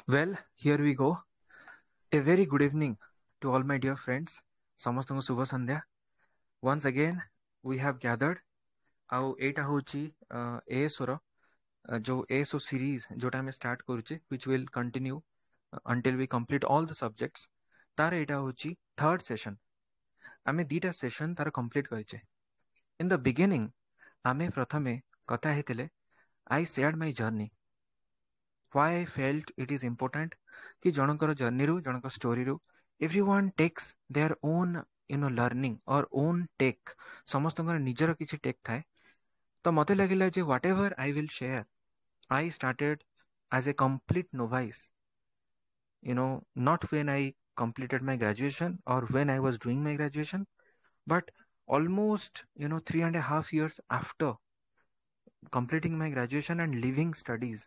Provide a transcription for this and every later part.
Well, here we go. A very good evening to all my dear friends. ସମସ୍ତଙ୍କୁ ଶୁଭ ସନ୍ଧ୍ୟା. Once again, we have gathered. ଆଉ ଏଇଟା ହଉଛି ASO ର ଯୋଉ ASO series ଯୋଉଟା ଆମେ start କରୁଛେ which will continue until we complete all the subjects. ତାର ଏଇଟା ହଉଛି third session. ଆମେ ଦିଟା session ତାର complete କରିଛେ. In the beginning, ଆମେ ପ୍ରଥମେ କଥା ହେଇଥିଲେ I shared my journey. Why I felt it is important कि जनकर जर्नी रू जनकर स्टोरी रू everyone takes their own learning or own take ସମସ୍ତଙ୍କର ନିଜର କିଛି टेक ଥାଏ ତ ମତେ ଲାଗିଲା ଯେ whatever I will share I started as a complete novice, not when I completed my graduation or when I was doing my graduation, but almost 3.5 years after completing my graduation and leaving studies.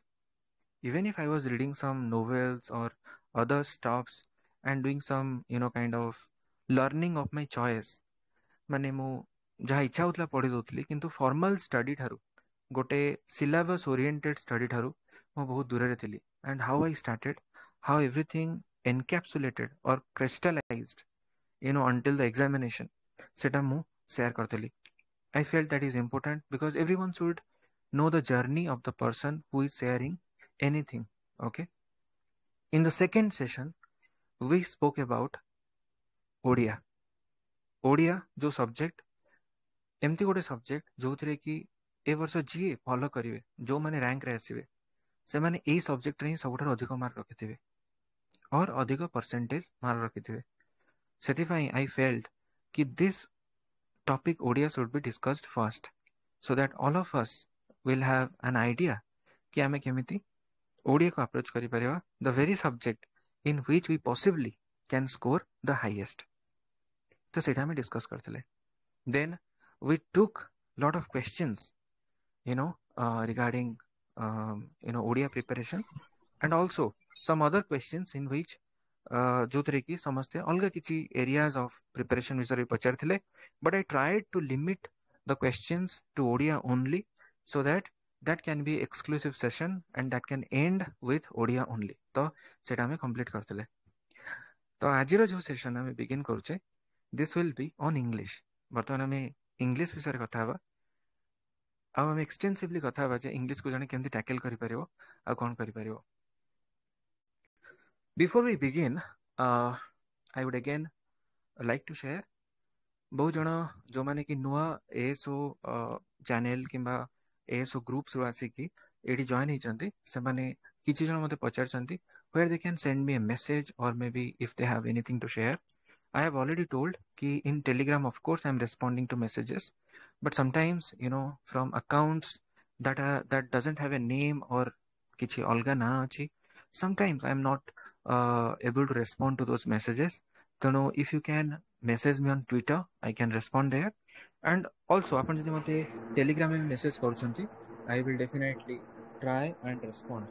Even if I was reading some novels or other stuffs and doing some, kind of learning of my choice, ମାନେ ମୁଁ ଯାହା ଇଚ୍ଛା ହଉଥିଲା ପଢି ଦଉଥିଲି କିନ୍ତୁ formal study ଠାରୁ ଗୋଟେ syllabus oriented study ଠାରୁ ମୁଁ ବହୁତ ଦୂରରେ ଥିଲି. And how I started, how everything encapsulated or crystallized, until the examination, ସେଟା ମୁଁ share କରିଥିଲି. I felt that is important because everyone should know the journey of the person who is sharing anything. Okay. In the second session, we spoke about Odia. Odia जो subject एमती गोटे subject जो थे कि ए वर्ष जी भल करेंगे जो मैंने रैंक रे आसवे से मैंने यही सब्जेक्ट रे सब अधिक मार्क रखिथे और अधिक परसेंटेज मार्क रखिथे. से आई फेल्ट कि this topic Odia should be discussed first so that all of us will have an idea कि आमे केमिति ओडिया को अप्रोच करि परिबा, the very subject in which we possibly can score the highest. तो सेटा में डिस्कस करथिले. Then we took lot of questions, regarding Odia preparation and also some other questions in which जो थे कि समस्ते अलग किसी areas of preparation विषय पचारथिले, but I tried to limit the questions to Odia only so that that can be exclusive session and that can end with Odia only. तो सेटा में complete करथिले. तो आजिर जो सेशन आम बिगिन करुचे this will be on English. बर्तमान आम इंग्लिश विषय कथा हवा आम एक्सटेंसिवली कथा हवा जे इंग्लिश को जने केमती टैकल करि परिबो आ कोन करि परिबो. Before we begin I would again like to share बहुत जन जो माने कि नुआ एएसओ चैनल किंबा एएसओ ग्रुप्स रो आसिकी एडी जॉइन हिचंती से माने किछि जन मते पचारचंती where they can send me a message or maybe if they have anything to share. I have already told कि in Telegram, of course, I'm responding to messages, but sometimes, from accounts that doesn't have a name or किछि अलगा ना अछि, sometimes I'm not able to respond to those messages. So, no, if you can message me on Twitter, I can respond there. And also, अपन जदि मते Telegram में message करूछंती, I will definitely try and respond.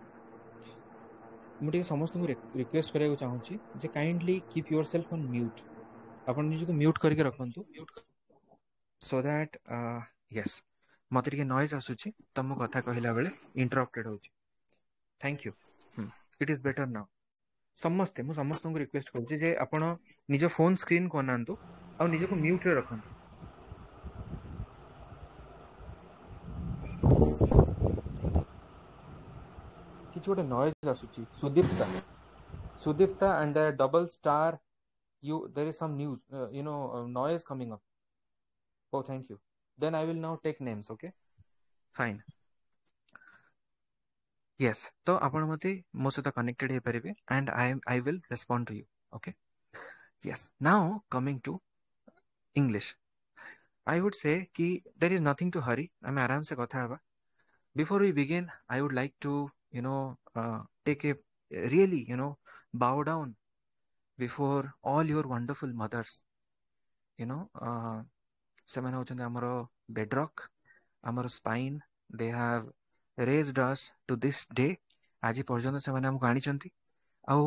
मुझे समस्त request करने चाहूँगी जे kindly keep yourself on mute. अपन निजको म्यूट करके रखंतु सो दैट यस मते टिके नॉइज आसुची त मो कथा कहिला बेले इंटरप्टेड होची. Thank you. It is better now. समस्ते मु समस्त को रिक्वेस्ट करूची जे आपण निज फोन स्क्रीन को अनांतु और निजको म्यूट रे रखंतु. किछ गोटे नॉइज आसुची. Sudipta and a double star, there is some news, noise coming up. Oh, thank you. Then I will now take names. Okay, fine. Yes, तो आपण मते मो सहित कनेक्टेड हे परिबे and I will respond to you. Okay. Yes, now coming to English, I would say कि there is nothing to hurry. आमे आराम से कथा हबा. Before we begin, I would like to take a really bow down before all your wonderful mothers. ସେମାନେ ହଉଛନ୍ତି ଆମର bedrock, ଆମର spine. They have raised us to this day. ଆଜି ପର୍ଯ୍ୟନ୍ତ ସେମାନେ ଆମକୁ ଆଣିଛନ୍ତି ଆଉ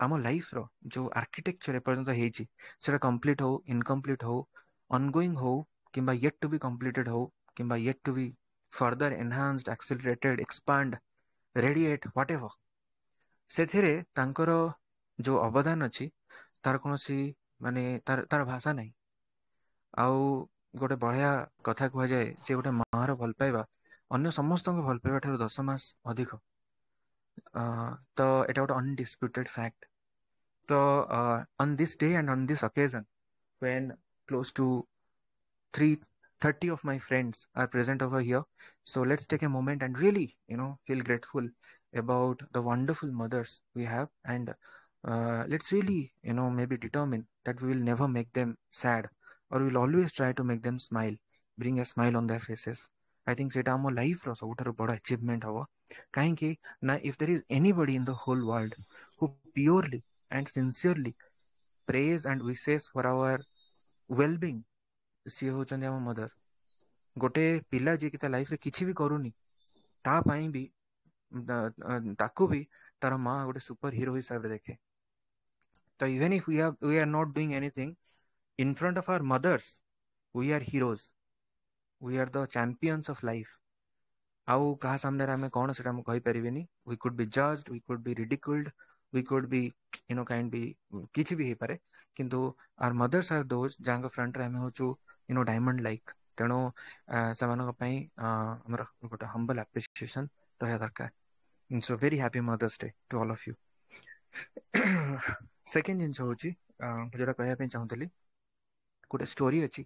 ଆମ ଲାଇଫ ର ଯୋଉ ଆର୍କିଟେକ୍ଚର ଏପର୍ଯ୍ୟନ୍ତ ହେଇଛି ସେଟା କମ୍ପ୍ଲିଟ ହଉ, ଇନକମ୍ପ୍ଲିଟ ହଉ, ଅନଗୋଇଂ ହଉ କିମ୍ବା yet to be completed ହଉ କିମ୍ବା yet to be further enhanced, accelerated, expand, radiate, whatever, ସେଥିରେ ତାଙ୍କର ଯୋଉ ଅବଦାନ ଅଛି ତାର କୌଣସି ମାନେ ତାର ଭାଷା ନାହିଁ। ଆଉ ଗୋଟେ ବଢିଆ କଥା କୁହାଯାଏ ଯେ ଗୋଟେ ମାର ଭଲ ପାଇବା ଅନ୍ୟ ସମସ୍ତଙ୍କ ଭଲ ପାଇବା ଠାରୁ 10 ମାସ ଅଧିକ। ତ ଏଟା ଗୋଟେ undisputed fact. So on this day and on this occasion, when close to 330 of my friends are present over here, so let's take a moment and really, feel grateful about the wonderful mothers we have, and let's really, maybe determine that we will never make them sad, or we'll always try to make them smile, bring a smile on their faces. I think ସେଇଟା ଆମ ଲାଇଫର ସବୁଠାରୁ ବଡ଼ achievement ହବ। କାହିଁକି ନା if there is anybody in the whole world who purely and sincerely prays and wishes for our well-being, ସିଏ ହଉଛନ୍ତି ଆମ ମଦର। ଗୋଟେ ପିଲା ଯିଏକି ତା ଲାଇଫରେ କିଛି ବି କରୁନି, ତା ପାଇଁ ବି ତାକୁ ବି ତାର ମା ଗୋଟେ ସୁପର ହିରୋ ହିସାବରେ ଦେଖେ। ତ even if we are not doing anything in front of our mothers, we are heroes, we are the champions of life। ଆଉ କାହା ସାମ୍ନାରେ ଆମେ କ'ଣ ସେଟା ମୁଁ କହିପାରିବିନି। we could be judged, we could be ridiculed, we could be kind be କିଛି ବି ହେଇପାରେ, କିନ୍ତୁ our mothers are those ଯାହାଙ୍କ ଫ୍ରଣ୍ଟରେ ଆମେ ହଉଛୁ ଡାଇମଣ୍ଡ ଲାଇକ୍। ତେଣୁ ସେମାନଙ୍କ ପାଇଁ ଆମର ଗୋଟେ ହମ୍ବଲ ଆପ୍ରିସିଏସନ ରହିବା ଦରକାର। So very happy mother's day to all of you. Second ଜିନିଷ ହଉଛି ଯୋଉଟା କହିବା ପାଇଁ ଚାହୁଁଥିଲି, ଗୋଟେ ଷ୍ଟୋରି ଅଛି।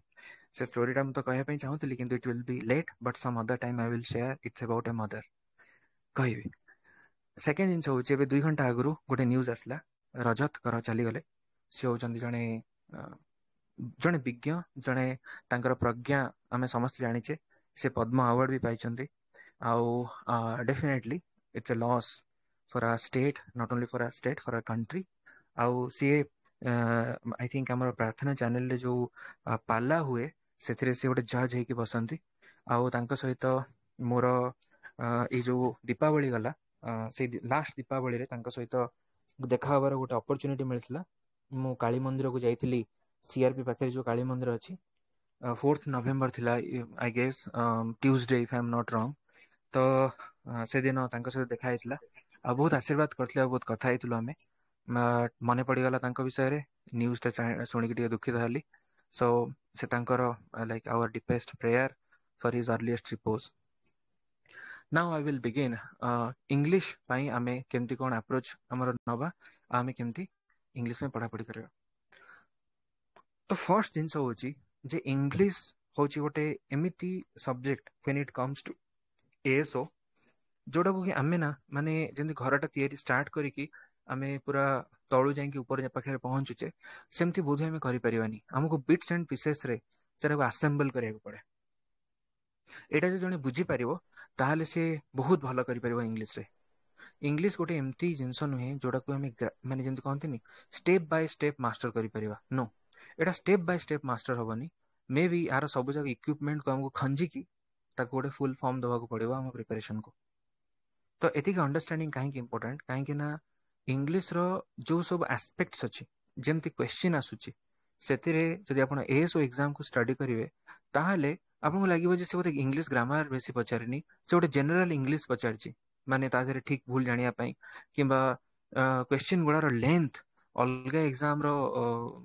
ସେ ଷ୍ଟୋରିଟା ମୁଁ ତ କହିବା ପାଇଁ ଚାହୁଁଥିଲି କିନ୍ତୁ it will be late, but some other time I will share. It's about a mother କହିବି। ସେକେଣ୍ଡ ଜିନିଷ ହଉଛି, ଏବେ 2 ଘଣ୍ଟା ଆଗରୁ ଗୋଟେ ନ୍ୟୁଜ୍ ଆସିଲା, ରଜତ କର ଚାଲିଗଲେ। ସେ ହଉଛନ୍ତି ଜଣେ ବିଜ୍ଞ, ଜଣେ ତାଙ୍କର ପ୍ରଜ୍ଞା ଆମେ ସମସ୍ତେ ଜାଣିଛେ। ସେ ପଦ୍ମ ଆୱାର୍ଡ ବି ପାଇଛନ୍ତି। ଆଉ definitely it's a loss for our state, not only for our state, for our country. ଆଉ ସିଏ ଆଇ ଥିଙ୍କ ଆମର ପ୍ରାର୍ଥନା ଚ୍ୟାନେଲରେ ଯୋଉ ପାଲା ହୁଏ ସେଥିରେ ସେ ଗୋଟେ ଜଜ୍ ହେଇକି ବସନ୍ତି। ଆଉ ତାଙ୍କ ସହିତ ମୋର ଏଇ ଯୋଉ ଦୀପାବଳି ଗଲା, ସେଇ ଲାଷ୍ଟ ଦୀପାବଳିରେ ତାଙ୍କ ସହିତ ଦେଖା ହବାର ଗୋଟେ ଅପରଚ୍ୟୁନିଟି ମିଳିଥିଲା। ମୁଁ କାଳୀ ମନ୍ଦିରକୁ ଯାଇଥିଲି, ସିଆରପି ପାଖରେ ଯୋଉ କାଳୀ ମନ୍ଦିର ଅଛି। 4th ନଭେମ୍ବର ଥିଲା I guess, Tuesday if I M not ରଙ୍ଗ। ତ ସେଦିନ ତାଙ୍କ ସହିତ ଦେଖା ହେଇଥିଲା, ଆଉ ବହୁତ ଆଶୀର୍ବାଦ କରିଥିଲେ, ଆଉ ବହୁତ କଥା ହେଇଥିଲୁ ଆମେ। ମନେ ପଡ଼ିଗଲା ତାଙ୍କ ବିଷୟରେ, ନ୍ୟୁଜ୍ଟା ଶୁଣିକି ଟିକେ ଦୁଃଖିତ ହେଲି। ସୋ ସେ ତାଙ୍କର like our deepest prayer for his earliest repose. Now I will begin English ପାଇଁ ଆମେ କେମିତି କ'ଣ ଆପ୍ରୋଚ୍ ଆମର ନେବା, ଆମେ କେମିତି ଇଂଲିଶ ପାଇଁ ପଢ଼ାପଢ଼ି କରିବା। ତ ଫର୍ଷ୍ଟ ଜିନିଷ ହେଉଛି ଯେ ଇଂଲିଶ ହେଉଛି ଗୋଟେ ଏମିତି subject when it comes to ASO, ଯୋଉଟାକୁ କି ଆମେ ନା ମାନେ ଯେମିତି ଘରଟା ତିଆରି ଷ୍ଟାର୍ଟ କରିକି ଆମେ ପୁରା ତଳୁ ଯାଇକି ଉପର ପାଖରେ ପହଞ୍ଚୁଛେ, ସେମିତି ବୋଧହୁଏ ଆମେ କରିପାରିବାନି। ଆମକୁ ବିଟ୍ସ ଆଣ୍ଡ ପିସେସରେ ସେଟାକୁ ଆସେମ୍ବଲ କରିବାକୁ ପଡ଼େ। ଏଇଟା ଯଦି ଜଣେ ବୁଝିପାରିବ ତାହେଲେ ସେ ବହୁତ ଭଲ କରିପାରିବ ଇଂଲିଶରେ। ଇଂଲିଶ ଗୋଟେ ଏମିତି ଜିନିଷ ନୁହେଁ ଯୋଉଟାକୁ ଆମେ ମାନେ ଯେମିତି କହନ୍ତିନି ଷ୍ଟେପ୍ ବାଇ ଷ୍ଟେପ୍ ମାଷ୍ଟର କରିପାରିବା। नो, ଏଇଟା ଷ୍ଟେପ୍ ବାଇ ଷ୍ଟେପ୍ ମାଷ୍ଟର ହବନି। ମେ ବି ଆର ସବୁ ଯାକ ଇକ୍ୱିପମେଣ୍ଟକୁ ଆମକୁ ଖଞ୍ଜିକି ତାକୁ ଗୋଟେ ଫୁଲ୍ ଫର୍ମ ଦେବାକୁ ପଡ଼ିବ ଆମ ପ୍ରିପାରେସନକୁ। ତ ଏତିକି ଅଣ୍ଡରଷ୍ଟାଣ୍ଡିଂ କାହିଁକି ଇମ୍ପୋର୍ଟାଣ୍ଟ, କାହିଁକି ନା ଇଂଲିଶର ଯୋଉ ସବୁ ଆସ୍ପେକ୍ଟସ ଅଛି, ଯେମିତି କ୍ୱେଶ୍ଚିନ୍ ଆସୁଛି, ସେଥିରେ ଯଦି ଆପଣ ASO ଏକ୍ଜାମକୁ ଷ୍ଟଡି କରିବେ ତାହେଲେ ଆପଣଙ୍କୁ ଲାଗିବ ଯେ ସେ ବୋଧେ ଇଂଲିଶ ଗ୍ରାମାର ବେଶୀ ପଚାରିନି, ସେ ଗୋଟେ ଜେନେରାଲ ଇଂଲିଶ ପଚାରିଛି, ମାନେ ତା ଦେହରେ ଠିକ୍ ଭୁଲ ଜାଣିବା ପାଇଁ, କିମ୍ବା କ୍ୱେଶ୍ଚିନ୍ ଗୁଡ଼ାର ଲେନ୍ଥ ଅଲଗା ଏକ୍ଜାମର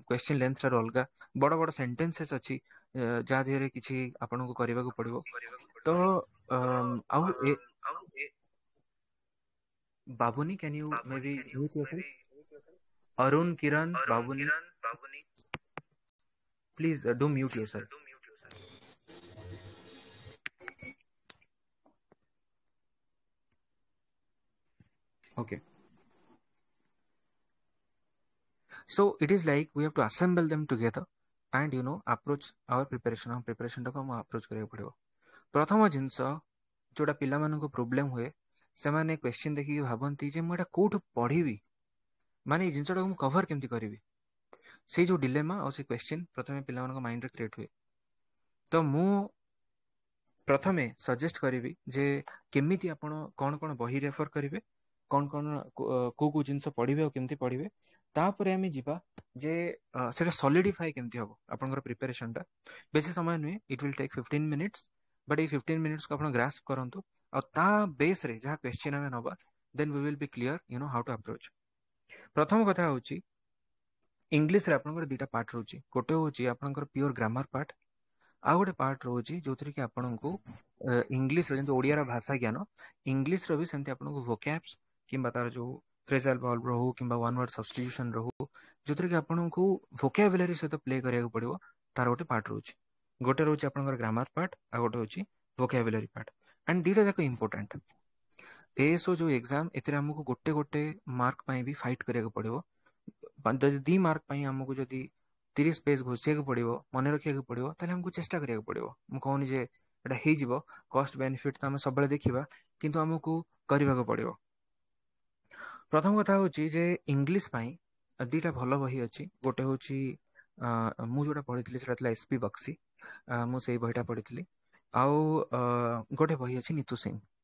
କ୍ୱେଶ୍ଚିନ୍ ଲେନ୍ଥ ଠାରୁ ଅଲଗା, ବଡ଼ ବଡ଼ ସେଣ୍ଟେନ୍ସେସ୍ ଅଛି ଯାହା ଦେହରେ କିଛି ଆପଣଙ୍କୁ କରିବାକୁ ପଡ଼ିବ। ତ ଆଉ बाबुनी, can you maybe mute yourself? Arun, Kiran, Babuni, please do mute yourself. Okay. So it is like we have to assemble them together and approach our preparation. हम preparation टाको हम approach କରିବାକୁ ପଡ଼ିବ। ପ୍ରଥମ ଜିନିଷ ଯୋଉଟା ପିଲାମାନଙ୍କୁ ପ୍ରୋବ୍ଲେମ ହୁଏ, ସେମାନେ କ୍ୱେଶ୍ଚିନ୍ ଦେଖିକି ଭାବନ୍ତି ଯେ ମୁଁ ଏଇଟା କୋଉଠୁ ପଢ଼ିବି, ମାନେ ଏଇ ଜିନିଷଟାକୁ ମୁଁ କଭର କେମିତି କରିବି। ସେଇ ଯୋଉ ଡିଲେମା ଆଉ ସେ କ୍ୱେଶ୍ଚିନ୍ ପ୍ରଥମେ ପିଲାମାନଙ୍କ ମାଇଣ୍ଡରେ କ୍ରିଏଟ୍ ହୁଏ। ତ ମୁଁ ପ୍ରଥମେ ସଜେଷ୍ଟ କରିବି ଯେ କେମିତି ଆପଣ କ'ଣ କ'ଣ ବହି ରେଫର କରିବେ, କ'ଣ କ'ଣ କୋଉ କୋଉ ଜିନିଷ ପଢ଼ିବେ ଆଉ କେମିତି ପଢ଼ିବେ। ତାପରେ ଆମେ ଯିବା ଯେ ସେଟା ସଲିଡିଫାଏ କେମିତି ହବ ଆପଣଙ୍କର ପ୍ରିପାରେସନଟା। ବେଶୀ ସମୟ ନୁହେଁ, it will take 15 minutes, but ଏଇ 15 ମିନିଟ୍ସକୁ ଆପଣ ଗ୍ରାସ୍ପ କରନ୍ତୁ। ଆଉ ତା ବେସ୍ରେ ଯାହା କ୍ୱେଶ୍ଚିନ୍ ଆମେ ନେବା, then we will be clear how to approach. प्रथम कथा होची इंग्लिश रे आपनकर दुटा पार्ट रहउची गोटे होची आपनकर प्योर ग्रामर पार्ट आ गोटे पार्ट रहउची जोथरे कि आपनको इंग्लिश रे ओडिया रा भाषा ज्ञान इंग्लिश रो भी सेमते आपनको वोकैब्स किंबा तार जो फ्रेजल वर्ब रहू किंबा वन वर्ड सब्स्टिट्यूशन रहू जोथरे कि आपनको वोकैबुलरी सहित प्ले करिया पड़िबो तार गोटे पार्ट रहउची गोटे रहउची आपनकर ग्रामर पार्ट आ गोटे होची वोकैबुलरी पार्ट एंड दुटा जाक इंपोर्टेंट एएसओ जो एग्जाम एथिरे हमको गोटे गोटे मार्क पई भी फाइट करिया पड़िबो 2 मार्क पई हमको जदी 30 पेज घोषिया पड़िबो मन रखिया पड़िबो ताले हमको चेष्टा करिया पड़िबो मु कहूनी जे एटा हे जिवो कॉस्ट बेनिफिट त हम सब बेले देखिबा किंतु हमको करबा पड़िबो प्रथम कथा होची जे इंग्लिश पई दुटा भलो बही अछि गोटे होची मु जोटा पढितली सेटा तला एसपी बक्सी मु सेही बहिटा पढितली आउ गोटे बही अछि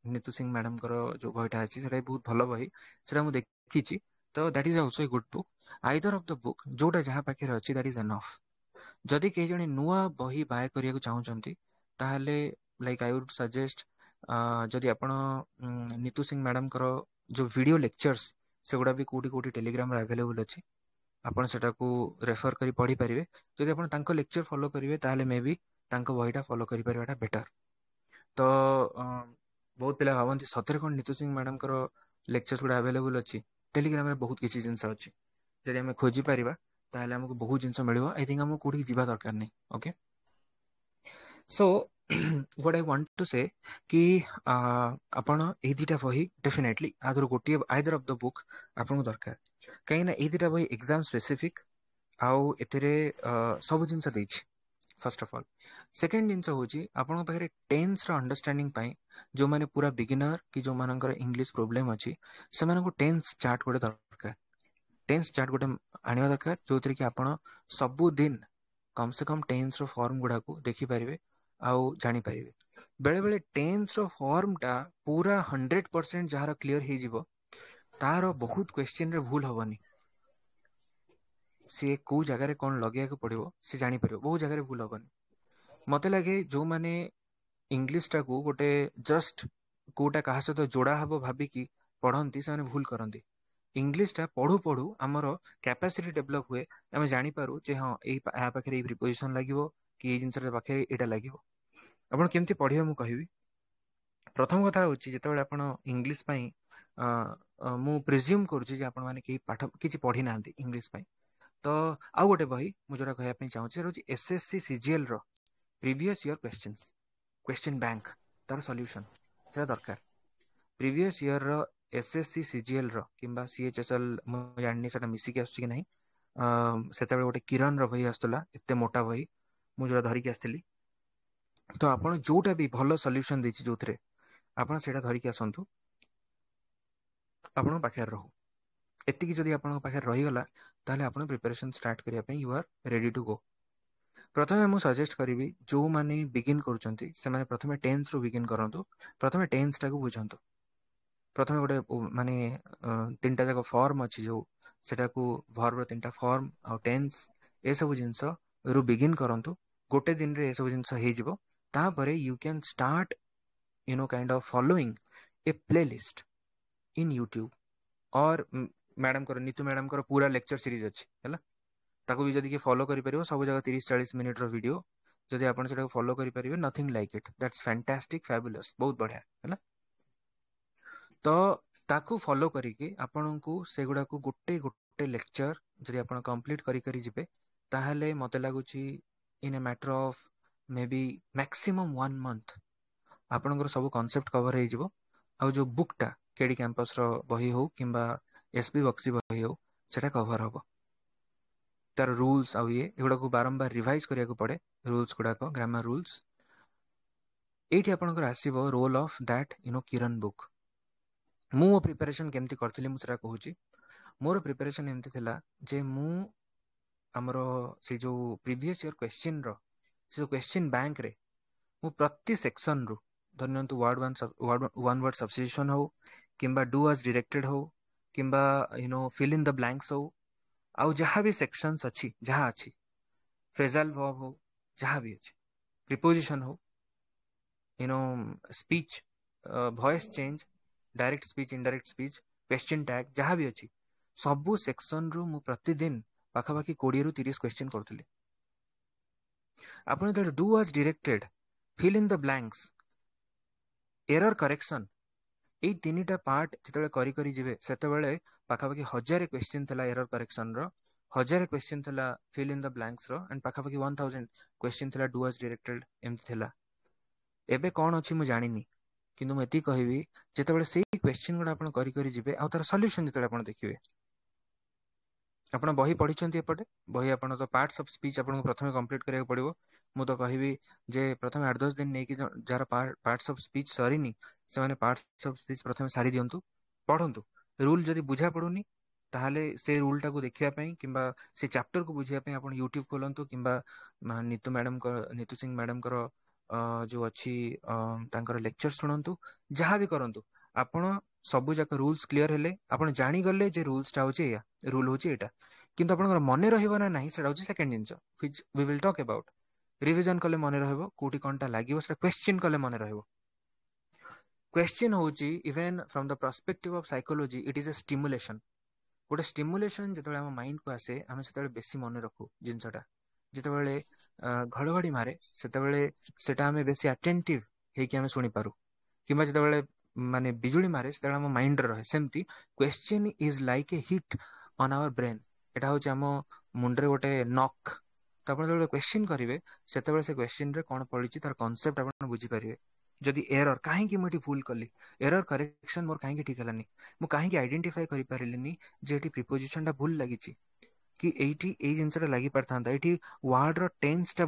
नीतू सिंह मैडम करो जो बहिटा अछि सेटा बहुत भलो बही सेटा मु देखिची तो that is also a good book either of the book जोटा जहा पाखे अछि दैट इज एनफ जदि के जने नुआ बही बाय करिया को चाहउचंती ताहले लाइक आई वुड सजेस्ट जदि आपण नीतू सिंह मैडम करो जो वीडियो लेक्चर्स सेगुड़ा भी कोटी कोटी टेलीग्राम रे अवेलेबल अछि आपण सेटा को रेफर करी पढ़ी परिवे जदि आपण तांको लेक्चर फॉलो करिवे ताहले मे बी तांको बहीटा फॉलो करी परिवाटा बेटर तो बहुत पिला भावंती सतरे कोन नीतू सिंह मैडम करो लेक्चर्स गुड़ा अवेलेबल अछि टेलीग्राम रे बहुत किछि जिंस अछि जदि हम खोजी परिबा ताहले हमको बहुत जिंस मिलिबो आई थिंक हमको कोठी जिबा दरकार नै okay so what I want to say कि आपण ए दिटा बही डेफिनेटली आदर गोटी आइदर ऑफ द बुक आपण को दरकार कहीं ना ए दिटा बही एग्जाम स्पेसिफिक आउ एथिरे सब जिंस देछि फर्स्ट ऑफ ऑल सेकंड जिंस होची आपण पाखरे टेंस रो अंडरस्टैंडिंग पाई जो माने पूरा बिगिनर कि जो मानकर इंग्लिश प्रॉब्लम अछि से मानको टेंस चार्ट गोटे दरकार टेंस चार्ट गोटे आनिया दरकार जोतरे कि आपण सब दिन कम से कम टेंस रो फॉर्म गुडा को देखि परिवे आउ जानि परिवे बेले बेले टेंस रो फॉर्म टा पूरा 100% जहार क्लियर हे जिवो तार बहुत क्वेश्चन रे भूल होबनी सी को जगह रे कोन लगिया को पड़िबो से जानि परिबो बहुत जगह रे भूल होबनी मते लागे जो माने इंग्लिश टा को गोटे जस्ट कोटा कहा सहित जोड़ा हबो भाबी कि पढ़ंती से माने भूल करंती इंग्लिश टा पढ़ू पढ़ू आमर कैपेसिटी डेवलप हुए आम जापर जे हाँ या पाखे प्रिपोजिशन लगे कि जिनस पाखे यहाँ लगे आप केमती पढ़े मुझे कहबी प्रथम कथा हूँ जिते आप इंग्लिश मु प्रिज्यूम करुच्ची आप पाठ कि पढ़ी ना इंग्लिश तो आउ गोटे बही मुझे कहना चाहूँगी एसएससी सीजीएल रो previous year questions question bank तार सॉल्यूशन से दरकार प्रीवियस ईयर रो एसएससी सीजीएल रो किंबा सीएचएसएल मु जानि सेटा मिसिक आसछि कि नाही सेते गोटे किरण रो बही आस्तला एते मोटा बही मु जोरा धरि के आस्थिली तो आपण जोटा भी भलो सॉल्यूशन देछि जोथरे आपण सेटा धरि के आसंतु आपण पाखे रहू एतिकी जदि आपण पाखे रही गला ताले आपण प्रिपरेशन स्टार्ट करिया पे you are ready to go प्रथमे मु सजेस्ट करिवि जो माने बिगिन करूचंती से माने प्रथमे टेंस रो बिगिन करंतु प्रथमे टेंस टा को बुझंतु प्रथमे गोटे माने तीनटा जाक फॉर्म अछि जो सेटा को वर्ब रो तीनटा फॉर्म आ टेंस ए सब जिंस रु बिगिन करंतु गोटे दिन रे ए सब जिंस हे जिवो तापरे you can start kind of following A playlist in YouTube और मैडम कर नीतू मैडम कर पूरा लेक्चर सीरीज अछि हैला ताको भी जदी के फॉलो करि परिबो सब जगह 30-40 मिनिट रो वीडियो जदी आपण सेटा फॉलो करि परिबे nothing like it that's fantastic fabulous बहुत बढ़िया हैला तो ताकू फॉलो करिके आपण को सेगुडा को गोटे गोटे लेक्चर जदी आपण कंप्लीट करि करि जिवे ताहले मते लागुची in a matter of maybe maximum 1 month आपण सब कांसेप्ट कवर हे जिवो आ जो बुक टा केडी कैंपस रो बही हो किंबा एसपी बक्सी बही हो सेटा कवर हबो तार रूल्स आ ये एगुडा को बारंबार रिवाइज करिया को पड़े रूल्स गुडा को ग्रामर रूल्स एठी आपण को आसीबो role of that Kiran book मु प्रिपरेशन केमती करथिली मु सेटा कहूची मोर प्रिपरेशन एमती थिला जे मु हमरो से जो प्रीवियस ईयर क्वेश्चन रो से क्वेश्चन बैंक रे मु प्रति सेक्शन रु धन्यंतु वन वर्ड सब्स्टिट्यूशन हो किंबा डू एज डायरेक्टेड हो किंबा फिल इन द ब्लैंक्स हो आउ जहाँ भी सेक्शंस अच्छी जहाँ अच्छी फ्रेजल वर्ब हो जहाँ भी अच्छी प्रिपोजिशन हो speech voice change direct speech indirect speech question tag जहाँ भी अच्छी सबू सेक्शन रु मु प्रतिदिन पाखापाखि 20 ରୁ 30 क्वेश्चन करूली आपण do as directed fill in the blanks error correction एई तीनटा पार्ट जिते करी करी जिवे सेतेबेले पाखापाखि 1000 क्वेश्चन थला एरर करेक्शन रो 1000 क्वेश्चन थला फिल इन द ब्लैंक्स रो एंड पाखापाखि 1000 क्वेश्चन थला डू वाज डायरेक्टेड एमती थला एबे कौन अच्छी मुझे जानी किंतु मुझे कहबी जिते से क्वेश्चन गुड़ा आप करी करी जिवे आ तार सॉल्यूशन जिते आप देखिए आप बही पढ़ी एपटे बही आप तो पार्ट्स ऑफ स्पीच आपको प्रथम कंप्लीट करा पड़ो मु तो कहबी जे प्रथम 8-10 दिन नहीं कि जार पार्ट्स ऑफ स्पीच सरीनी से माने पार्ट्स ऑफ स्पीच प्रथम सारी दिंतु पढ़ंतु रूल जदि बुझा पड़ुनी ताहले से रूल टाको देखिया पई किंबा से चैप्टर को बुझिया पई आपण यूट्यूब खोलंतु किंबा नीतू सिंह मैडम को जो अच्छी तांकर लेक्चर शुणंतु जहाँ भी करंतु आपण सबु जाक रूल्स क्लियर हेले आपण जानी गले जे रूल्स टा होचे या रूल होचे एटा किंतु आपनकर मने रहइबो ना नाही सेटा होचे सेकंड जिंस which we will talk about revision कले मने रहइबो कोठी कोनटा लागिवो सेटा क्वेश्चन कले मने रहइबो क्वेश्चन होची even from the perspective of psychology it is a stimulation गोटे स्टिमुलेशन जिते आम माइंड को आसे आम से बेसी मन रखू जिनसटा जिते घड़घड़ी मारे से आम बेसी अटेंटिव होकि शुणी पारू कि जिते माने बिजुली मारे से आम माइंड रहे सेमती question is like a hit on our brain एटा हूँ आम मुंडे गोटे नॉक तो आप क्वेश्चन करेंगे से क्वेश्चन रे कौन पड़ी तार कॉन्सेप्ट आप बुझीपारे जदि एरर कहीं मुझे भूल कली एरर करेक्शन मोर कहीं ठीक है मु कहीं आइडेंटिफाई कर पारिनी जे एटी प्रिपोजिशन टा भूल लगी कि एटी ए जिनसटा लगी पारथांता एटी वर्ड रो टेंस टा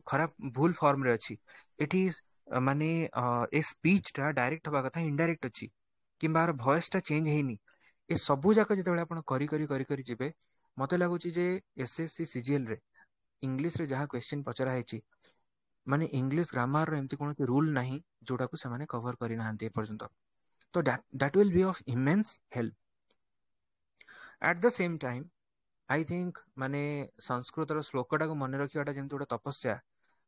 खराब भूल फॉर्म रे अछि एटी माने ए स्पीच टा डायरेक्ट हवा कथा इनडायरेक्ट अछि किंबा वॉइस टा चेंज हेनी ए सबु जाक जिते आपण करी करी करी करी जिवे मते लागुची जे एसएससी सीजीएल रे इंग्लिश रे जहाँ क्वेश्चन पचरा है माने इंग्लिश ग्रामर एमती कौन रूल नहीं जोटा को से कवर करना पर्यंत तो that will B of immense help at the same time I think माने संस्कृत श्लोकटा को मन रखा जमी गोटे तपस्या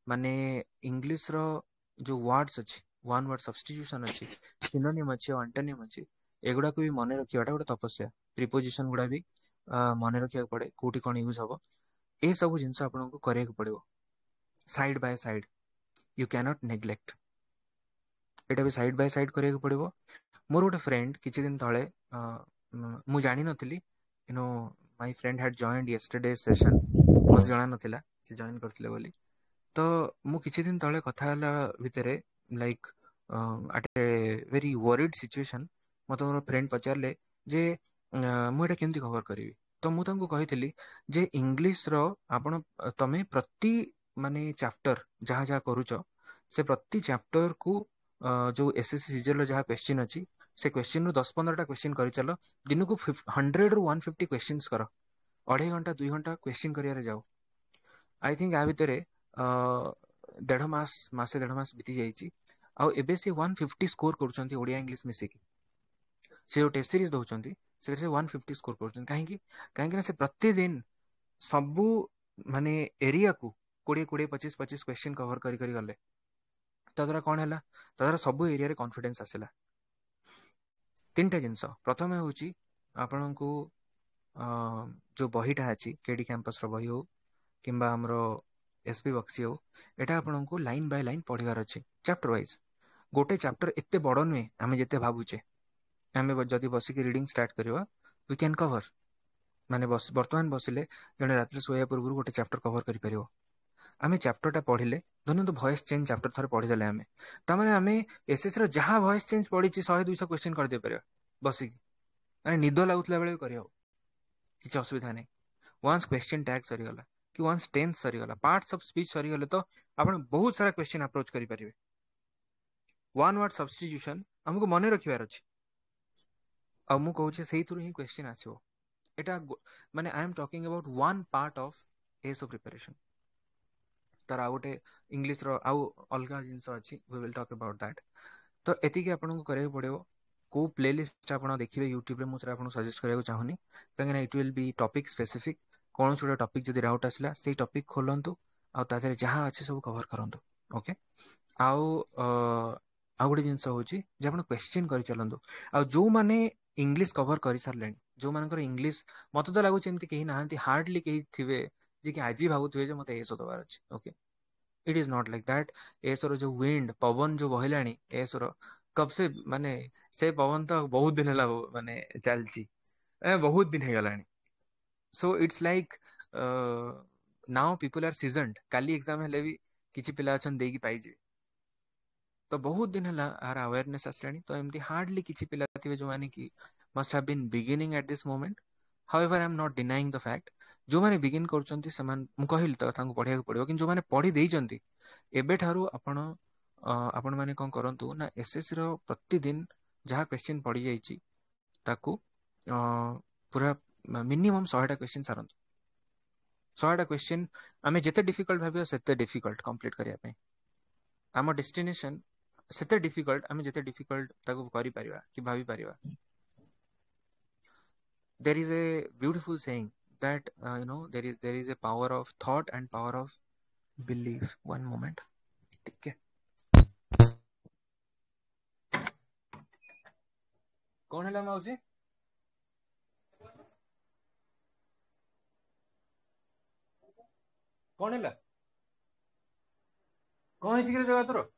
माने इंग्लिश रो जो वर्ड्स अच्छी वन वर्ड सब्स्टिट्यूशन अच्छी सिनोनिम अच्छी एंटोनिम अच्छी एगुड़ा को भी मन रखा गोटे तपस्या प्रिपोजिशन गुड़ा भी मन रखा पड़े कौटी कौन यूज हम ये सब जिन आपको कराया पड़ो side by side you cannot neglect एटा भी साइड बाय साइड कराया पड़ो मोर गोटे फ्रेंड किछि दिन तले मु जानी नथिली you know my friend had joined yesterday session मत जाना नथिला से जॉइन करथिले बोली तो मु किछि दिन तले कथा हला भितरे like at a very worried situation मत मोर फ्रेंड पचारले जे मु एटा केमती कवर करिवि तो मु तांको कहितली जे इंग्लिश रो आपण तमे प्रति माने चैप्टर जहाँ जहाँ करूछ से प्रति चैप्टर को जो एसएससी सीजीएल जहाँ क्वेश्चन अच्छी से क्वेश्चन रु 10-15टा क्वेश्चन कर चलो दिन को 100 ରୁ 150 क्वेश्चन कर 2.5 घंटा 2 घंटा क्वेश्चन करियारे जाओ आई थिंक आ भितर 1.5 मास मासे 1.5 मास बीती जाइए आउ एबे से 150 स्कोर करुँच ओडिया इंग्लिश मिसिकी से जो टेस्ट सीरीज दौरान से 150 स्कोर करुँच कहीं से प्रतिदिन सबू माने एरिया को 20-25 क्वेश्चन कवर करी गले ताद्वारा कौन है ताद्वारा सबू एरिया रे कॉन्फिडेंस आसला 3टा जिनस प्रथम हूँ आपण को जो बहीटा अच्छी केडी कैंपस रो बही हो किंबा हमरो एसपी बक्सी हो एटा आपण को लाइन बाय लाइन पढ़िबार अच्छी चैप्टर वाइज गोटे चैप्टर एते बड़ नुहे आम जिते भावुचे आम जदि बसिक रीडिंग स्टार्ट करवा वी कैन कवर माने बर्तमान बसिले जने रात्रि सोया पूर्व गोटे चैप्टर कवर करि परिबो आमे चैप्टरटा पढ़िले धरन तो वॉइस चेंज चैप्टर थरे पढ़ीदेले आमे तमाने आमे एसएस रो जहाँ वॉइस चेंज पढ़ी 100-200 क्वेश्चन कर दे परिबा बसिक माने निद लागुतला बेले करियो किछ असुविधा नहीं वंस क्वेश्चन टैग सरी गला कि वंस टेंस सरी गला पार्ट्स ऑफ स्पीच सरी गले तो आपण बहुत सारा क्वेश्चन अप्रोच करि परिबे वन वर्ड सब्स्टिट्यूशन हमको मन रखिबार अछि आ मु कहू छी सेही थ्रू ही क्वेश्चन आसीबो एटा माने I am talking about one part of SO preparation तार आउ गोटे इंग्लिश रो आउ अलगा जिनस अछि we will talk about that तो एति के आपन को करे पड़िबो को प्लेलिस्ट आपन देखिबे यूट्यूब रे मु सर आपन सजेस्ट करया चाहूनी काहे ना it will be topic specific कोन छोटा टॉपिक जदी डाउट आसला सेही टॉपिक खोलंतु आ तादरे जहां अछि सब कवर करंतु ओके आउ आ गोटे जिनस हूँ आप क्वेश्चन कर चलतु आ जो मैंने इंग्लिश कवर कर सारे जो मान इंग्लिश मत तो लगुच एमती कहीं ना हार्डली कहीं थे जी कि आज भावुए मत एस दबार अच्छे okay it is not like that Acer जो विंड पवन जो बहला एसर कब से माने से पवन तो बहुत दिन है माने चलती बहुत दिन हो गलानी so it's like now people are seasoned काली एग्जाम हेले भी किसी पिला अच्छा देकी पाइजे तो बहुत दिन है आर अवेयरनेस आसलानी तो एमती हार्डली किसी पिला थे जो माने कि must have been beginning at this moment however I am not denying the fact जो माने बिगिन करछंती समान मु कहिल तो तांको पढिया पड़िबो कि जो माने पढी देइचंती एबे ठारू आपण माने कोन करंतु ना एसएससी रो प्रतिदिन जहाँ क्वेश्चन पड़ी जाइची ताकू पूरा मिनिमम 100टा क्वेश्चन सारंतु 100टा क्वेश्चन आमे जेते डिफिकल्ट भाबियो सेते डिफिकल्ट कंप्लीट करिया पे आम डेस्टिनेशन सेते डिफिकल्ट आमे जेते डिफिकल्ट ताकू करि परिबा कि भाबी परिबा there is a beautiful saying that there is a power of thought and power of belief one moment ठीक है कौन है मौसी कौन है कौन है चिकित्सा जगह तोर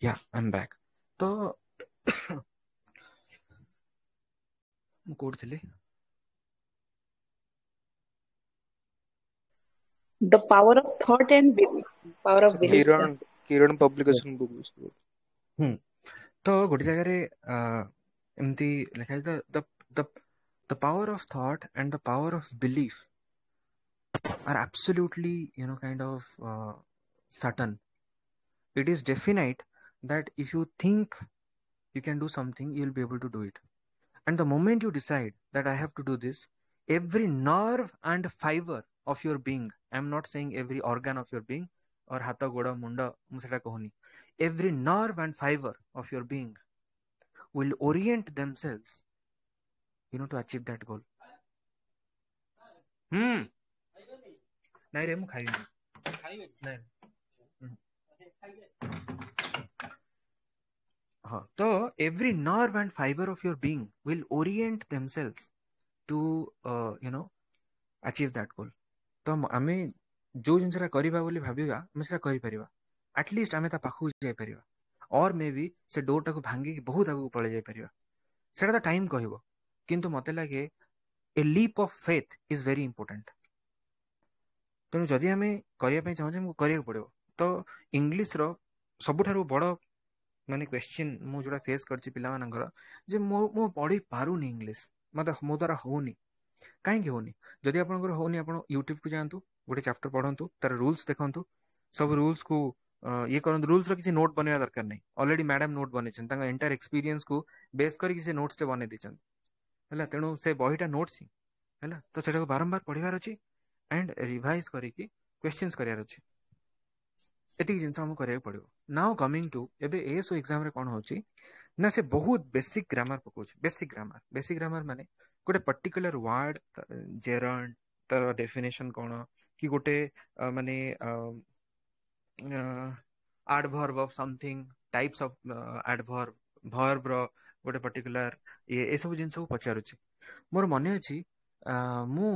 या आई एम बैक तो ମୁଁ କୋଉଠି ଥିଲି The power of thought and belief. Power of belief, sir. Kiran publication book तो गोटे जगह रे एमती लिखा है the the the power of thought and the power of belief are absolutely kind of certain. It is definite that if you think you can do something, you'll be able to do it. And the moment you decide that I have to do this, every nerve and fiber of your being, I'm not saying every organ of your being or hata goda munda museta kohuni, every nerve and fiber of your being will orient themselves to achieve that goal. ନାଇଁ ରେ ମୁଁ ଖାଇବିନି ନାଇଁ हाँ तो every nerve and fiber of your being will orient themselves to achieve that goal. तो आमे जो जिनसरा करिबा बोली भाबिबा आमे सेटा करि परिबा एटलीस्ट आमे ता पाखु जाय परिबा और मे बी से डोर टाको भांगी के बहुत आगु पळे जाय परिबा सेटा तो टाइम कहबो किंतु मते लागे a leap of faith is very important तेणु जदि आम करने चाहूँ करा पड़ो तो इंग्लीश रो सबुठारु बड़ माने क्वेश्चन मु जोड़ा फेस करछि पिला मानकर जे मो पढ़ी पारुनी इंग्लीश मत मो द्वारा होनी कहीं होनी जदि आपनकर होनी आपण यूट्यूब को जातु गोटे चैप्टर पढ़ंतु तार रूल्स देखंतु सब रूल्स को ये करंतु रूल्स रो किसी नोट बनवा दरकार नहीं ऑलरेडी मैडम नोट बनेछन तांगा एंटायर एक्सपीरियंस को बेस करके से नोट्स टे बने दिछन हला तेणु से बहीटा नोट्स हला तो सेटा को बारंबार पढ़िबार अछि एंड रिवाइज करके क्वेश्चंस करार अच्छे एति जिनस हम करिया पड़ो नाउ कमिंग टू एबे एसओ एग्जाम रे कोन होची ना से बहुत बेसिक ग्रामर पकोछ बेसिक ग्रामर माने गोटे पर्टिकुलर वर्ड जेरंड तार डेफिनेशन कोन कि गोटे माने adverb of something types of adverb verb रो गोटे पर्टिकुलर ये सब जिनस को पचारुची मोर मने अछि मु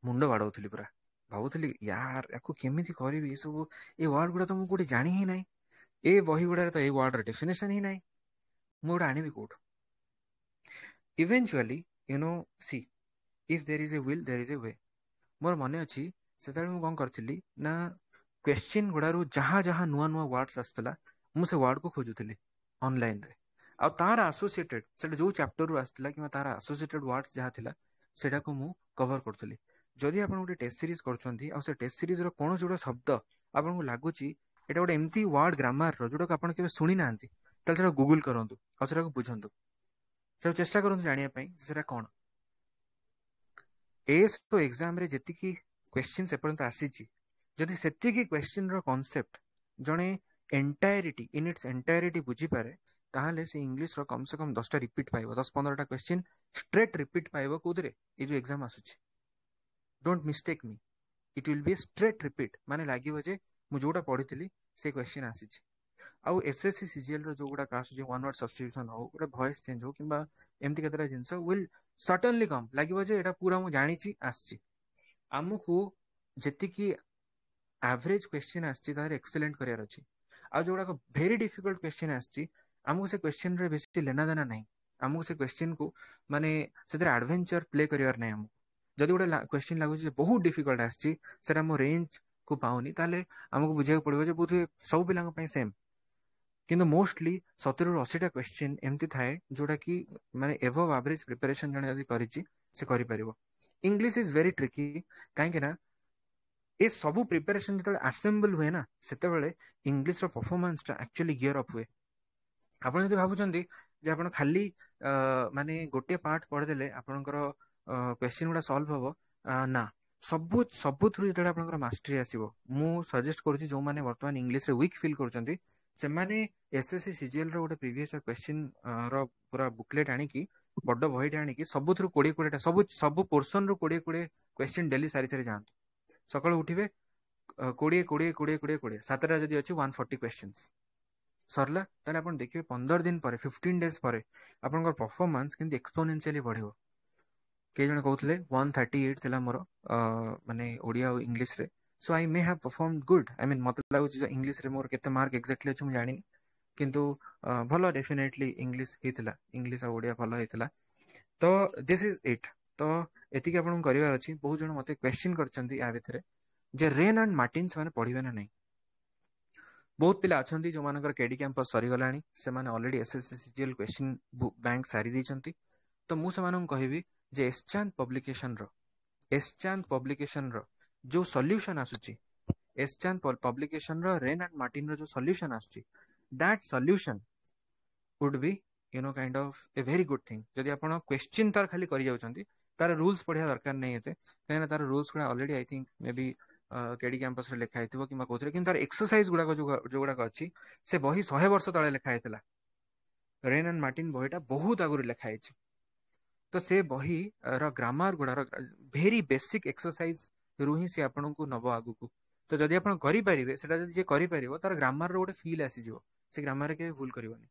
मुंड बाड़ौली पूरा भावुली यार याको केमिति करिवि सब ए वर्ड गुडा तो मु कोठी जानि ही नाही ए बही गुडा तो ए वर्ड रो डेफिनेशन ही नाही मु गुडा आनिबि कोठ eventually see if there is a will there is a way more मने अछि सेताळे मु कोन करथिली ना क्वेश्चन गुडा रो जहां जहां नुवा नुवा वर्ड्स आस्तला मु से वर्ड को खोजुथिली ऑनलाइन रे आ तार एसोसिएटेड सेटा जो चैप्टर रो आस्तला कि तार एसोसिएटेड वर्ड्स जहां थिला सेटा को मु कवर करथिली जदि आप गोटे टेस्ट सीरीज करछंती आ से टेस्ट सीरीज रो कोन जोडा शब्द आपन को लागुची एटा गोटे एमती वर्ड ग्रामर रो जोडा आपन केबे सुनि नांती तल सेटा गूगल करंतु आ सेटा को बुझंतु से चेष्टा करंतु जानिया पई सेटा कोन एस तो एग्जाम रे जति की क्वेश्चन से पर्यंत आसीची जदि सेति की क्वेश्चन रो कांसेप्ट जणे एंटायरिटी इन इट्स एंटायरिटी बुझी पारे ताहले से इंग्लिश रो कम से कम 10टा रिपीट पाइबो 10-15टा क्वेश्चन स्ट्रेट रिपीट पाइबो कोदरे ए जो एग्जाम आसुची don't mistake me it will be straight repeat माने लागिबो जे मु जोटा पढितली से क्वेश्चन आसीची आउ एसएससी सीजीएल रो जो गुडा आसुची वन वर्ड सब्स्टिट्यूशन हो गोटे वॉइस चेंज हो किंबा एमती केतरा जिंस विल सर्टेनली कम लागिबो जे एटा पूरा मु जानिची आसची आमुखु जेतिकी एवरेज क्वेश्चन आसची तार एक्सीलेंट करियर अछि आ जो गुडा वेरी डिफिकल्ट क्वेश्चन आसची आमुखु से क्वेश्चन रे बेसी लेना देना नहीं आमुखु से क्वेश्चन को माने सेतिर एडवेंचर प्ले करियर नहीं आमुखु जदि गोटे क्वेश्चन लागुची जे बहुत डिफिकल्ट आसची सेटा मो रेंज को पाउनी ताले आमुखु बुझिया पड़िबो जे बहुत सब पिलांग पई सेम किंतु मोस्टली 70 ରୁ 80टा क्वेश्चन एमती थाए जोटा कि माने एवव एवरेज प्रिपरेशन जने यदि करिची से करि परिबो इंग्लिश इज वेरी ट्रिकी काहे ना ए सबु प्रिपरेशन जतले असेंबल हुए ना सेते बेले इंग्लिश रो परफॉर्मेंस ता एक्चुअली गियर अप हुए आपण जदि भाबुचंदी जे आपण खाली माने गोटे पार्ट पढ देले आपनकर क्वेश्चन गुडा सॉल्व हबो ना सबु सबु थ्रु जतले आपनकर मास्टरी आसीबो मु सजेस्ट करूची जो माने वर्तमान इंग्लिश रे वीक फील करचंदी से माने एसएससी सीजीएल रो गोटे प्रीवियस क्वेश्चन रो पूरा बुकलेट आनी की बड्ड बहिट आनी की सबु थ्रु 20-20टा सबु सबु पोर्शन रो 20-20 क्वेश्चन डेली सारी सारी जान सकाळ उठिबे 20 सातटा जदि अछि 140 क्वेश्चंस सरला ताले आपण देखिबे 15 दिन परे 15 डेज परे आपनकर परफॉर्मेंस किंतु एक्सपोनेंशियली बढ़िबो के जने कहउतले 138 थिला मोर माने ओडिया और इंग्लिश रे so I may have performed good I mean मत लागु जे इंग्लिश रे मोर केते मार्क एक्जेक्टली अछि मु जानि किंतु भलो डेफिनेटली इंग्लिश हितला इंग्लिश और ओडिया भलो हितला तो दिस इज इट तो एतिके आपण करिवार अछि बहुत जण मते क्वेश्चन करचंती आ भितरे जे रेन एंड मार्टिन्स माने पढिबे ना नहीं बहुत पिला अछंती जो मानकर केडी कैंपस सरी गलानी से माने already SSC CGL question bank सारी दैचंती तो मु से मानन कहबी जे एसचांद पब्लिकेशन रो जो सॉल्यूशन आसुची एसचांद publication row rain and Martin रो जो सॉल्यूशन आसुची that solution would be you know kind of A very good thing जदि आपण क्वेश्चन तार खाली करि जाउचंती तार रूल्स पढिया दरकार नै हेते काहे तार रूल्स गुडा already I think maybe KD campus रे लेखा हेतिबो किबा कोथरे किन तार एक्सरसाइज गुडा जो गुडा अछि से बही 100 वर्ष तळे लेखा हेतला रेन एंड मार्टिन बहीटा बहुत आगुरी लेखा हेछि तो से बही रो ग्रामर गुडा रो वेरी बेसिक एक्सरसाइज रु ही से आपन को नबो आगु को तो जदि आपन करि परिबे सेटा जदि जे करि परिबो तार ग्रामर रो गोटे फील आसी जिवो से ग्रामर के भूल करिवनी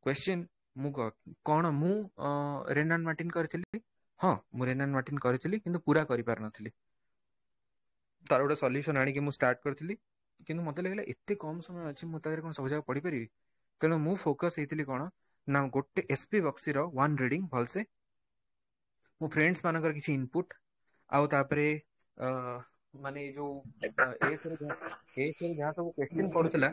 क्वेश्चन मु कोन मु रेन एंड मार्टिन करथिली हां मु रेन एंड मार्टिन करथिली किंतु पूरा करि पार नथिली तार गोटे सॉल्यूशन आनी कि मु स्टार्ट करथिली किंतु मते लागला एते कम समय अछि मु तारे कोन सब जगह पढि परिबी तेनो मु फोकस हेतिली कोन ना गोटे एसपी बक्सी रो वन रीडिंग भलसे मु फ्रेंड्स मानकर किछि इनपुट आउ तापरे माने जो ए से जहाँ सब क्वेश्चन पड़ुला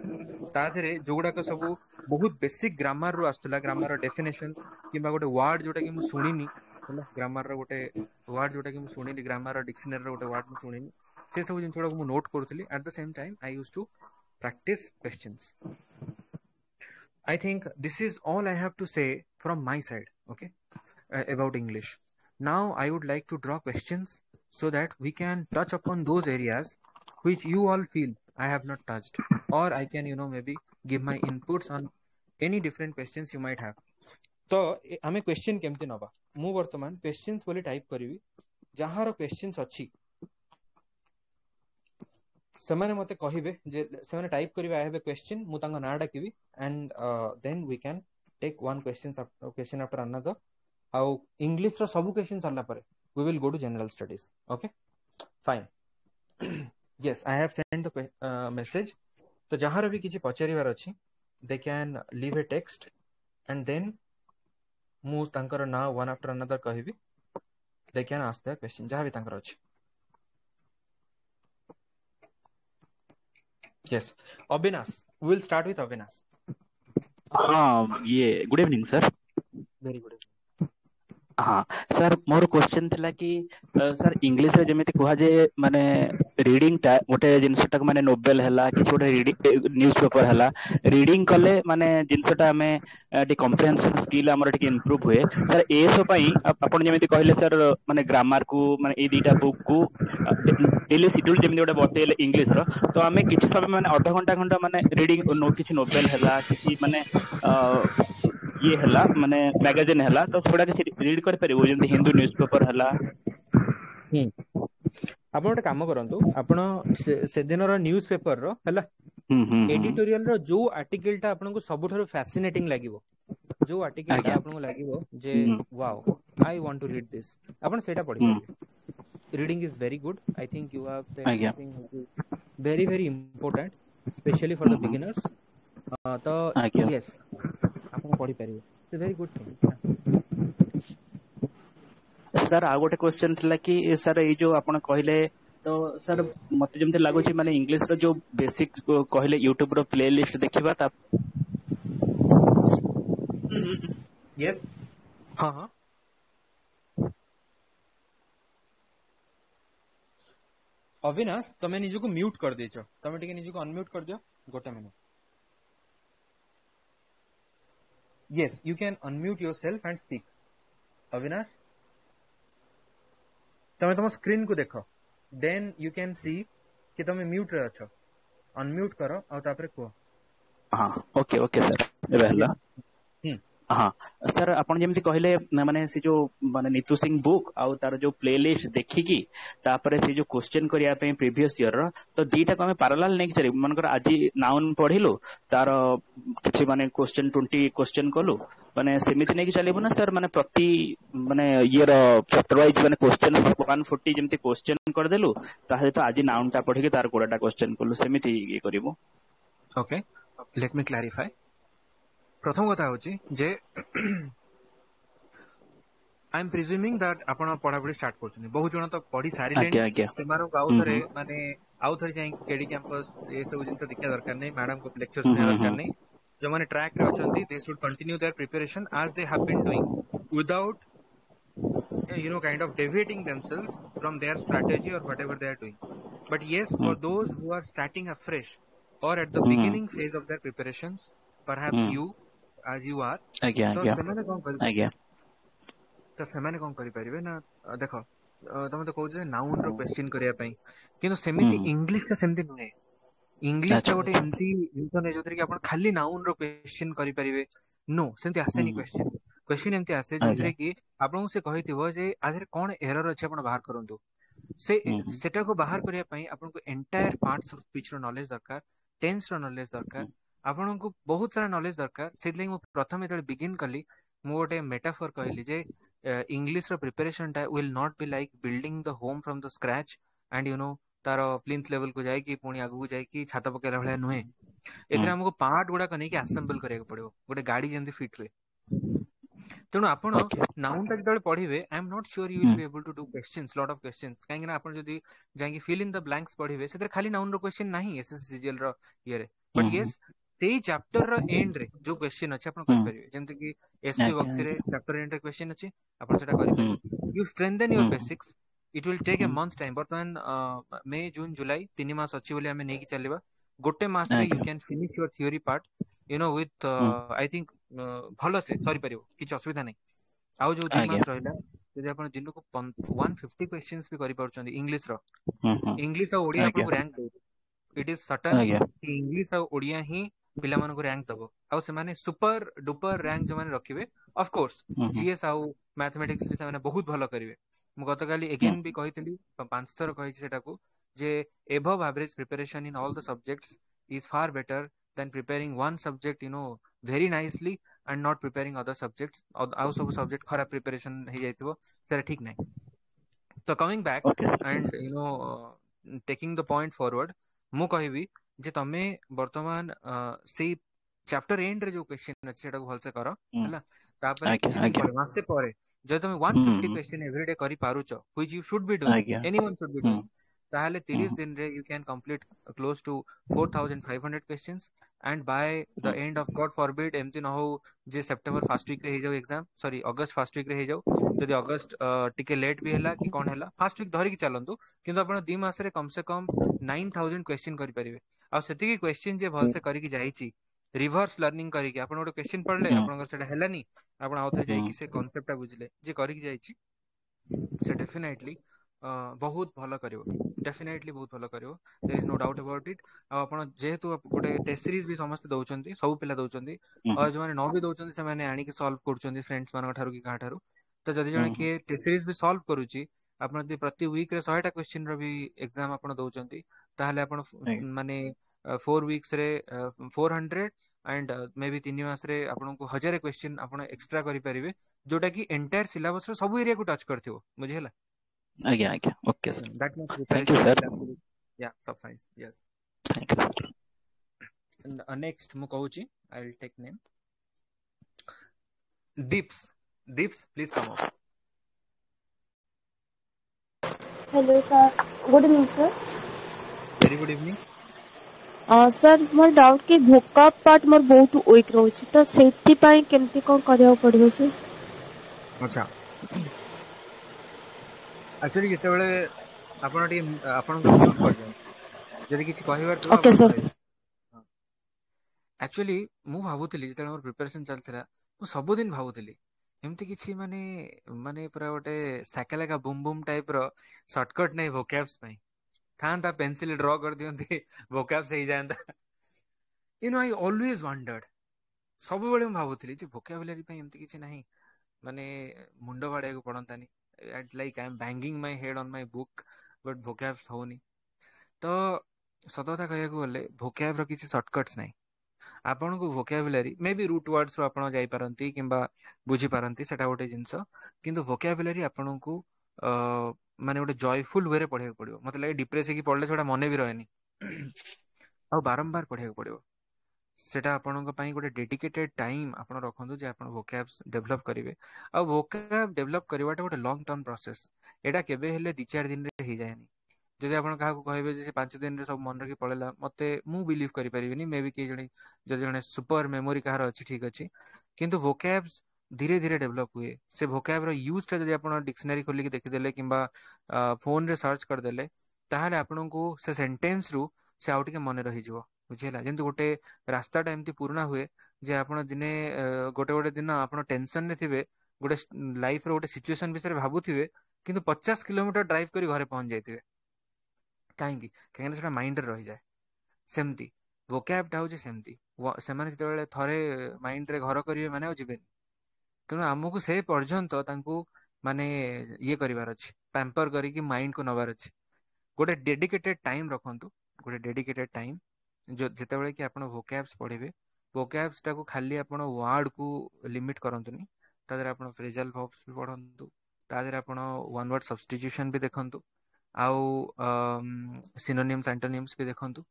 ताधरे जोगुड़ाक सब बहुत बेसिक ग्रामर रो आसुला ग्रामर रो डेफिनेशन किबा गोटे वर्ड जोटा कि मु सुनिनी होला ग्रामर रो गोटे वर्ड जोटा कि मु सुनिनी ग्रामर रो डिक्शनरी रो गोटे वर्ड मु सुनिनी से सब जिन थोड़ा मु नोट करथली at the same time I used to practise questions I think this is all I have to say from my side, okay, about English. Now I would like to draw questions so that we can touch upon those areas which you all feel I have not touched, or I can, you know, maybe give my inputs on any different questions you might have. तो हमें question केमती नबा मु वर्तमान questions बोली type करिवि जहार questions अछि सेमाने मते कहिबे जे सेमाने टाइप करिवे आई हैव ए क्वेश्चन मु तांगा ना डाकिबी and then we can take one question after another आउ इंग्लिश रो सब क्वेश्चन सरला परे we will go to general studies okay fine yes I have send the message तो जहार भी किछि पचारिवार अछि they can leave a text and then मु तांकर ना वन आफ्टर अनदर कहिबी they can ask the question जहां भी तांकर अछि yes Abhinas we will start with Abhinas हाँ ये good evening sir very good हाँ सर मोर क्वेश्चन थिला कि सर इंग्लिश रे जेमिति कुहा जे माने रीडिंग गोटे जिनसटा माने नोवेल हला कि गोटे न्यूज़पेपर हला रीडिंग कले माने जिनसटा हमें कम्प्रिहेंशन स्किल हमर टिके इंप्रूव हुए सर ए सो पई आपण जेमिति कहले सर माने ग्रामर को माने ए दीटा बुक को डेली शेड्यूल जेमिति गोटे बतेले इंग्लिश रो तो हमें किछि समय माने आधा घंटा घंटा माने रीडिंग किछि नोवेल हला किछि माने ये हला माने मैगजीन हला तो थोड़ा किछि रीड कर परिबो जेमिति हिंदू न्यूज़पेपर हला ଆପଣ ଗୋଟେ କାମ କରନ୍ତୁ, ଆପଣ ସେଦିନର ନ୍ୟୁଜ ପେପରର ହେଲା ଏଡିଟୋରିଆଲର ଯୋଉ ଆର୍ଟିକଲଟା ଆପଣଙ୍କୁ ସବୁଠାରୁ ଫ୍ୟାସିନେଟିଂ ଲାଗିବ, ଯୋଉ ଆର୍ଟିକଲଟା ଆପଣଙ୍କୁ ଲାଗିବ ଯେ wow I want to read this, ଆପଣ ସେଇଟା ପଢିପାରିବେ। Reading is very good. I think you have said something very very important especially for the beginners. ତ ୟେସ୍ ଆପଣ ପଢିପାରିବେ। It's very good thing. Sir आ गोटे क्वेश्चन थिला कि सर ए जो आपण कहले तो सर मते जेमते लागुची माने इंग्लिश रो जो बेसिक कहले यूट्यूब रो प्लेलिस्ट देखिबा ता यस हां हां अविनाश तमे निजको म्यूट कर देछो, तमे टिके निजको अनम्यूट कर दियो गोटे minute. Yes you can unmute yourself and speak. Avinash तमे तुम स्क्रीन को देखो, देन यू कैन सी कि तमे म्यूट रे अछो। अनम्यूट करो और तापरे को। हां ओके ओके सर एबे हला हाँ सर आपण जेमती कहले माने से जो माने नीतू सिंह बुक आउ तार जो प्लेलिस्ट देखिकी तापरे से जो क्वेश्चन करिया पे प्रीवियस ईयर रो तो दीटा को हमें पैरेलल नेक चली मनकर आज नाउन पढिलु तार किछि माने क्वेश्चन 20 क्वेश्चन कलु माने सेमिति नेक चलेबो ना सर माने प्रति माने ईयर चैप्टर वाइज माने क्वेश्चन 140 जेमती क्वेश्चन कर देलु ताहे तो आज नाउन ता पढिके तार कोडाटा क्वेश्चन कलु सेमिति ये करिवो। Okay let me clarify. प्रथम कथा होची जे आई एम प्रिज्यूमिंग दैट आपण पढापढी स्टार्ट करछनी, बहुत जण तो पढी सारिलेनी, सेमारो गाउथरे माने आउथरे जाई केडी कैंपस ए सब जिंस देखा दरकार नै, मैडम को लेक्चर सुने दरकार नै। जो माने ट्रैक रे अछंती they should continue their preparation as they have been doing without kind of deviating themselves from their strategy or whatever they are doing. But yes, for those who are starting afresh or at the beginning phase of their preparations, perhaps you as you are, तो सेमाने कोन करि परिबे ना देखो तमे तो कहू जे noun रो question करिया पई किंतु सेमिति इंग्लिश का सेमिति नहे। इंग्लिश ता गोटे एमती जिंस ने जोतरी कि आपण खाली नाउन रो क्वेश्चन करि परिबे नो सेमिति आसेनी। क्वेश्चन एमती आसे जोतरे कि आपण से कहिथिबो जे आधर कोन एरर अछि आपण बाहर करंतु, से सेटा को बाहर करिया पई आपण को एंटायर पार्ट्स ऑफ स्पीच रो नॉलेज दरकार, टेंस रो नॉलेज दरकार, आपण को बहुत सारा नॉलेज दरकार। सेतले मु प्रथम एतले बिगिन कली मु गोटे मेटाफर कहली जे इंग्लिश रो प्रिपरेशन टा will not be like building the home from the scratch and you know तार प्लिंथ लेवल को जाई कि पुणी आगु जाई कि छात पकेला भले नुहे। एतरे हमको पार्ट गुडा कने कि असेंबल करिया पड़िबो गोटे गाड़ी जेंति फिट हुए। तेणु आपण नाउन टा जतले पढिबे I am not sure you will be able to do questions, lot of questions, काहे ना आपण जदी जाई फिल इन द ब्लैंक्स पढिबे सेतरे खाली नाउन रो क्वेश्चन नाही एसएससीजीएल रो ये रे। बट यस सेई चैप्टर रो एंड रे जो क्वेश्चन अछि आपण कर परिबे, जेंति कि एसपी बॉक्स रे चैप्टर एंड रे क्वेश्चन अछि आपण सेटा करि परिबे। You strengthen your basics, it will take a month time. बर्तमान मई जून जुलाई 3 मास अछि बोली हमें नै कि चलेबा। गोटे मास रे you can finish your theory part you know with I think भलो से सरी परिबो, किछ असुविधा नै। आउ जो 2 मास रहला जदि आपण दिन को 150 क्वेश्चंस भी करि परछन इंग्लिश रो, इंग्लिश और ओडिया आपण को rank they, it is certain कि इंग्लिश और ओडिया ही पिला मन को रैंक दबो। आउ से माने सुपर डुपर रैंक जो माने रखिबे ऑफ कोर्स जीएस आउ मैथमेटिक्स भी से माने बहुत भलो करिवे। मु गतकाली अगेन भी कहितली 5 थर कहि सेटा को जे above average preparation in all the subjects is far better than preparing one subject you know very nicely and not preparing other subjects. आउ सब सब्जेक्ट खराब प्रिपरेशन हे जाइतबो सेटा ठीक नै। तो coming back and you know taking the point forward, मु कहिबी जे तमे वर्तमान से चैप्टर एंड रे जो क्वेश्चन अछि सेटा को भलसे करो हला। तापर किछि दिन पर मासे परे जे तमे 150 क्वेश्चन एवरी डे करि पारुचो which you should be doing, anyone should be doing, ताहले 30 दिन रे you can complete close to 4500 questions and by the end of God forbid एमती न हो जे सेप्टेम्बर फर्स्ट वीक रे हे जाऊ एग्जाम सॉरी अगस्त फर्स्ट वीक रे हे जाऊ जदि अगस्त टिके लेट भी हैला कि कोन हैला फर्स्ट वीक धरि कि चलंतु किंतु आपण 2 मास रे कम से कम 9000 क्वेश्चन करि परिबे आ सेति की क्वेश्चन जे भल से करि कि जाईची रिवर्स लर्निंग करि कि आपण गोटे क्वेश्चन पढ़ले आपण सेटा हैलानी आपण आउथरे जाई कि से कांसेप्टटा बुझले जे करि कि जाईची से डेफिनेटली बहुत भल करिवो डेफिनेटली बहुत भल करिवो there is no doubt about it आ आपण जेहेतु गोटे टेस्ट सीरीज भी समस्त दउचंती सब पिला दउचंती और जो माने न भी दउचंती से माने आनी कि सॉल्व करचंती फ्रेंड्स मान ठारू कि काहा ठारू तो जदि जने के टेस्ट सीरीज भी सॉल्व करूची आपण जदि प्रति वीक रे 100 टा क्वेश्चन रो भी एग्जाम आपण दउचंती ताहले आपण माने 4 वीक्स रे 400 एंड मे बी 3 मास रे आपण को 1000 क्वेश्चन आपण एक्स्ट्रा करि परिबे जोटा कि एंटायर सिलेबस रो सब एरिया को टच करथिवो बुझिला आज्ञा आज्ञा okay sir that much thank you preparation sir will absolutely yeah suffice yes thank you and next mu kahuchi I will take name Deeps please come up hello sir good evening sir very good evening sir more doubt कि भोका part more बहुत week रोची तो सेति पई केमती कोन करियो पड़ियो sir अच्छा एक्चुअली जेते बेले आपण टी आपण को म्यूट कर दियो जदि किछि कहिबार तो ओके सर एक्चुअली मु भाबुतली जेते हमर प्रिपरेशन चलथला मु सब दिन भाबुतली एमती किछि माने माने पूरा गोटे साकेलाका बुम बुम टाइप रो शॉर्टकट नै वोकैब्स पई था पेंसिल ड्रॉ कर दियंती वोकैब्स हो जाता you know I always wandered सब बेले भाबुतली जे वोकैबुलरी पई एमती किछि नाही माने मुंडो बाड़े को पड़ंतानी at like I am banging my head on my book but vocabs होनी तो सतता कहया को गले वोकैब रो किछि शॉर्टकट्स नाही आपन को vocabulary maybe root words रो आपन जाई पारंती किंबा बुझी पारंती सेटा गोटे जिंस किंतु वोकैबुलरी आपन को माने गोटे जॉयफुल वे रे पढ़े पड़ियो मते लागे डिप्रेस की पढ़ले छोटा मने भी रहेनी आ बारंबार पढ़े पड़ियो सेटा आपन पई गोटे डेडिकेटेड टाइम आपन रखंदु जे आपन वोकैब्स डेवलप करिवे आ वोकैब डेवलप करवाटा गोटे लॉन्ग टर्म प्रोसेस एटा केबे हेले 2-4 दिन रे ही जायनी जदि आपन काहा को कहबे जे 5 दिन रे सब मन रखि पळेला मते मु बिलीव करि परिबिनी मे बी के जणी जदि जणे सुपर मेमोरी काहार अछि ठीक अछि किंतु वोकैब्स धीरे धीरे डेवलप हुए से वोकैब रो यूज टा जदि आपन डिक्शनरी खोली के देखि देले किंबा फोन रे सर्च कर देले ताहाले आपन को से सेंटेंस रु से आउट के मन रहि जिवो बुझिला जेंति गोटे रास्ता टा एमती पूर्ण हुए जे आपन दिने गोटे गोटे दिन आपन टेंशन रे थिबे गोटे लाइफ रो गोटे सिचुएशन विषय रे भाबुथिबे किंतु 50 किलोमीटर ड्राइव करी घरे पहुंच जाइथिबे काहेकि काहेकि सेटा माइंड रे रहि जाय सेमती वोकैब टा होची सेमती सेमाने जते बेले थरे माइंड रे घर करिवे माने जिबे तेणु आमको से पर्यंत तांको माने ये करिवार अछि पैम्पर करी कि माइंड को नवार अछि गोटे डेडिकेटेड टाइम रखंतु गोटे डेडिकेटेड टाइम जो जेते बेले कि आपण वोकैब्स पढ़िबे वोकैब्स टा को खाली आपण वर्ड को लिमिट करंतुनी तादर आपण फ्रेजल वर्ब्स भी पढ़ंतु तादर आपण वन वर्ड सब्स्टिट्यूशन भी देखंतु आउ सिनोनिम्स एंटोनिम्स भी देखंतु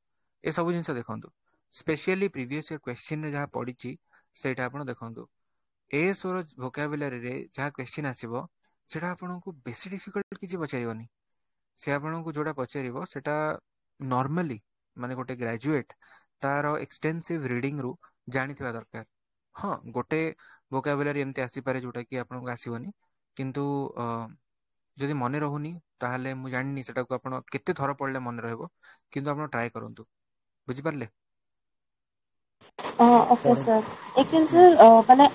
ए सब जिंस देखंतु स्पेशली प्रीवियस ईयर क्वेश्चन रे जहा पढ़िची सेटा आपण देखंतु ए सोर वोकैबुलरी रे जहा क्वेश्चन आसीबो सेटा आपण को बेसी डिफिकल्ट किछि पचारिबनी से आपण को जोड़ा पचारिबो सेटा नॉर्मली माने गोटे ग्रेजुएट तार एक्सटेंसिव रीडिंग रु जानिथिबा दरकार हाँ गोटे वोकैबुलरी एमती आसी पारे जोटा कि आपण को आसीबनी किंतु जदि मने रहुनी ताहले मु जानिनी सेटा को आपण केते थर पढ़ले मने रहबो किंतु आपण ट्राई करंतु बुझि Parle okay sir actually sir माने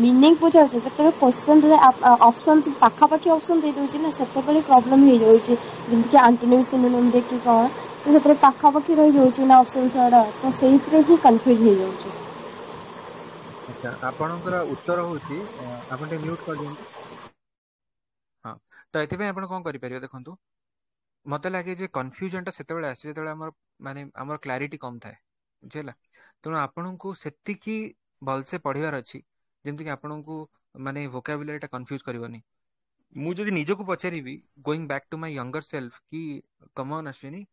मीनिंग पूछा छै जते क्वेश्चन रे ऑप्शन पाखा पाखी ऑप्शन दे दोछि ना सेते बेले प्रॉब्लम हे जाय छै जेमति कि एंटोनिम सिनोनिम दे कि कोन से सेते पाखा पाखी रहि जाय छै ना ऑप्शन सारा तो सेहित्रे ही कंफ्यूज हे जाय छै अच्छा आपनकर उत्तर होची आपण ते म्यूट कर दियंतु हाँ तो एथि पे आपण कोन करि परियो देखंतु मते लागे जे कंफ्यूजन टा सेते बेले आसे जेते हमर माने हमर क्लैरिटी कम थाए बुझिला तेणु आपको सेतिकी भलसे पढ़िबार अछि जेमति कि आपको माने वोकैबुलरी टा कंफ्यूज करबनी मु जदि निजको पचारिबी going back to my younger self कि कमन अश्विनी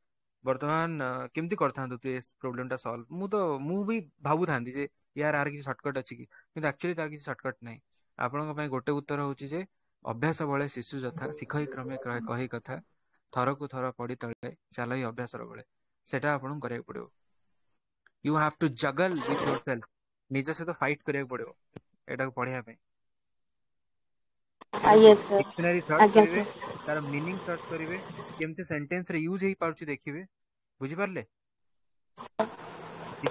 वर्तमान केमती करथांतु तू इस प्रॉब्लम टा सॉल्व मु भी भाबु थांती जे यार आर किसी शॉर्टकट अछि कि किंतु एक्चुअली तार किसी शॉर्टकट नै आपनक पय गोटे उत्तर होची जे अभ्यास बळे शिशु जथा शिखई क्रमे कहि कथा थरकू थर पड़ी तले चल ही अभ्यास बड़े सेटा आपन करिया पड़ो you have to juggle with yourself निज सहित फाइट करिया पड़ो एटा पढ़िया पे ठीक अछि यस सर डिक्शनरी सर्च आज्ञा करिवे सर तार मीनिंग सर्च करिवे केमते सेंटेंस रे यूज हेई पाउची देखिवे बुझी पारले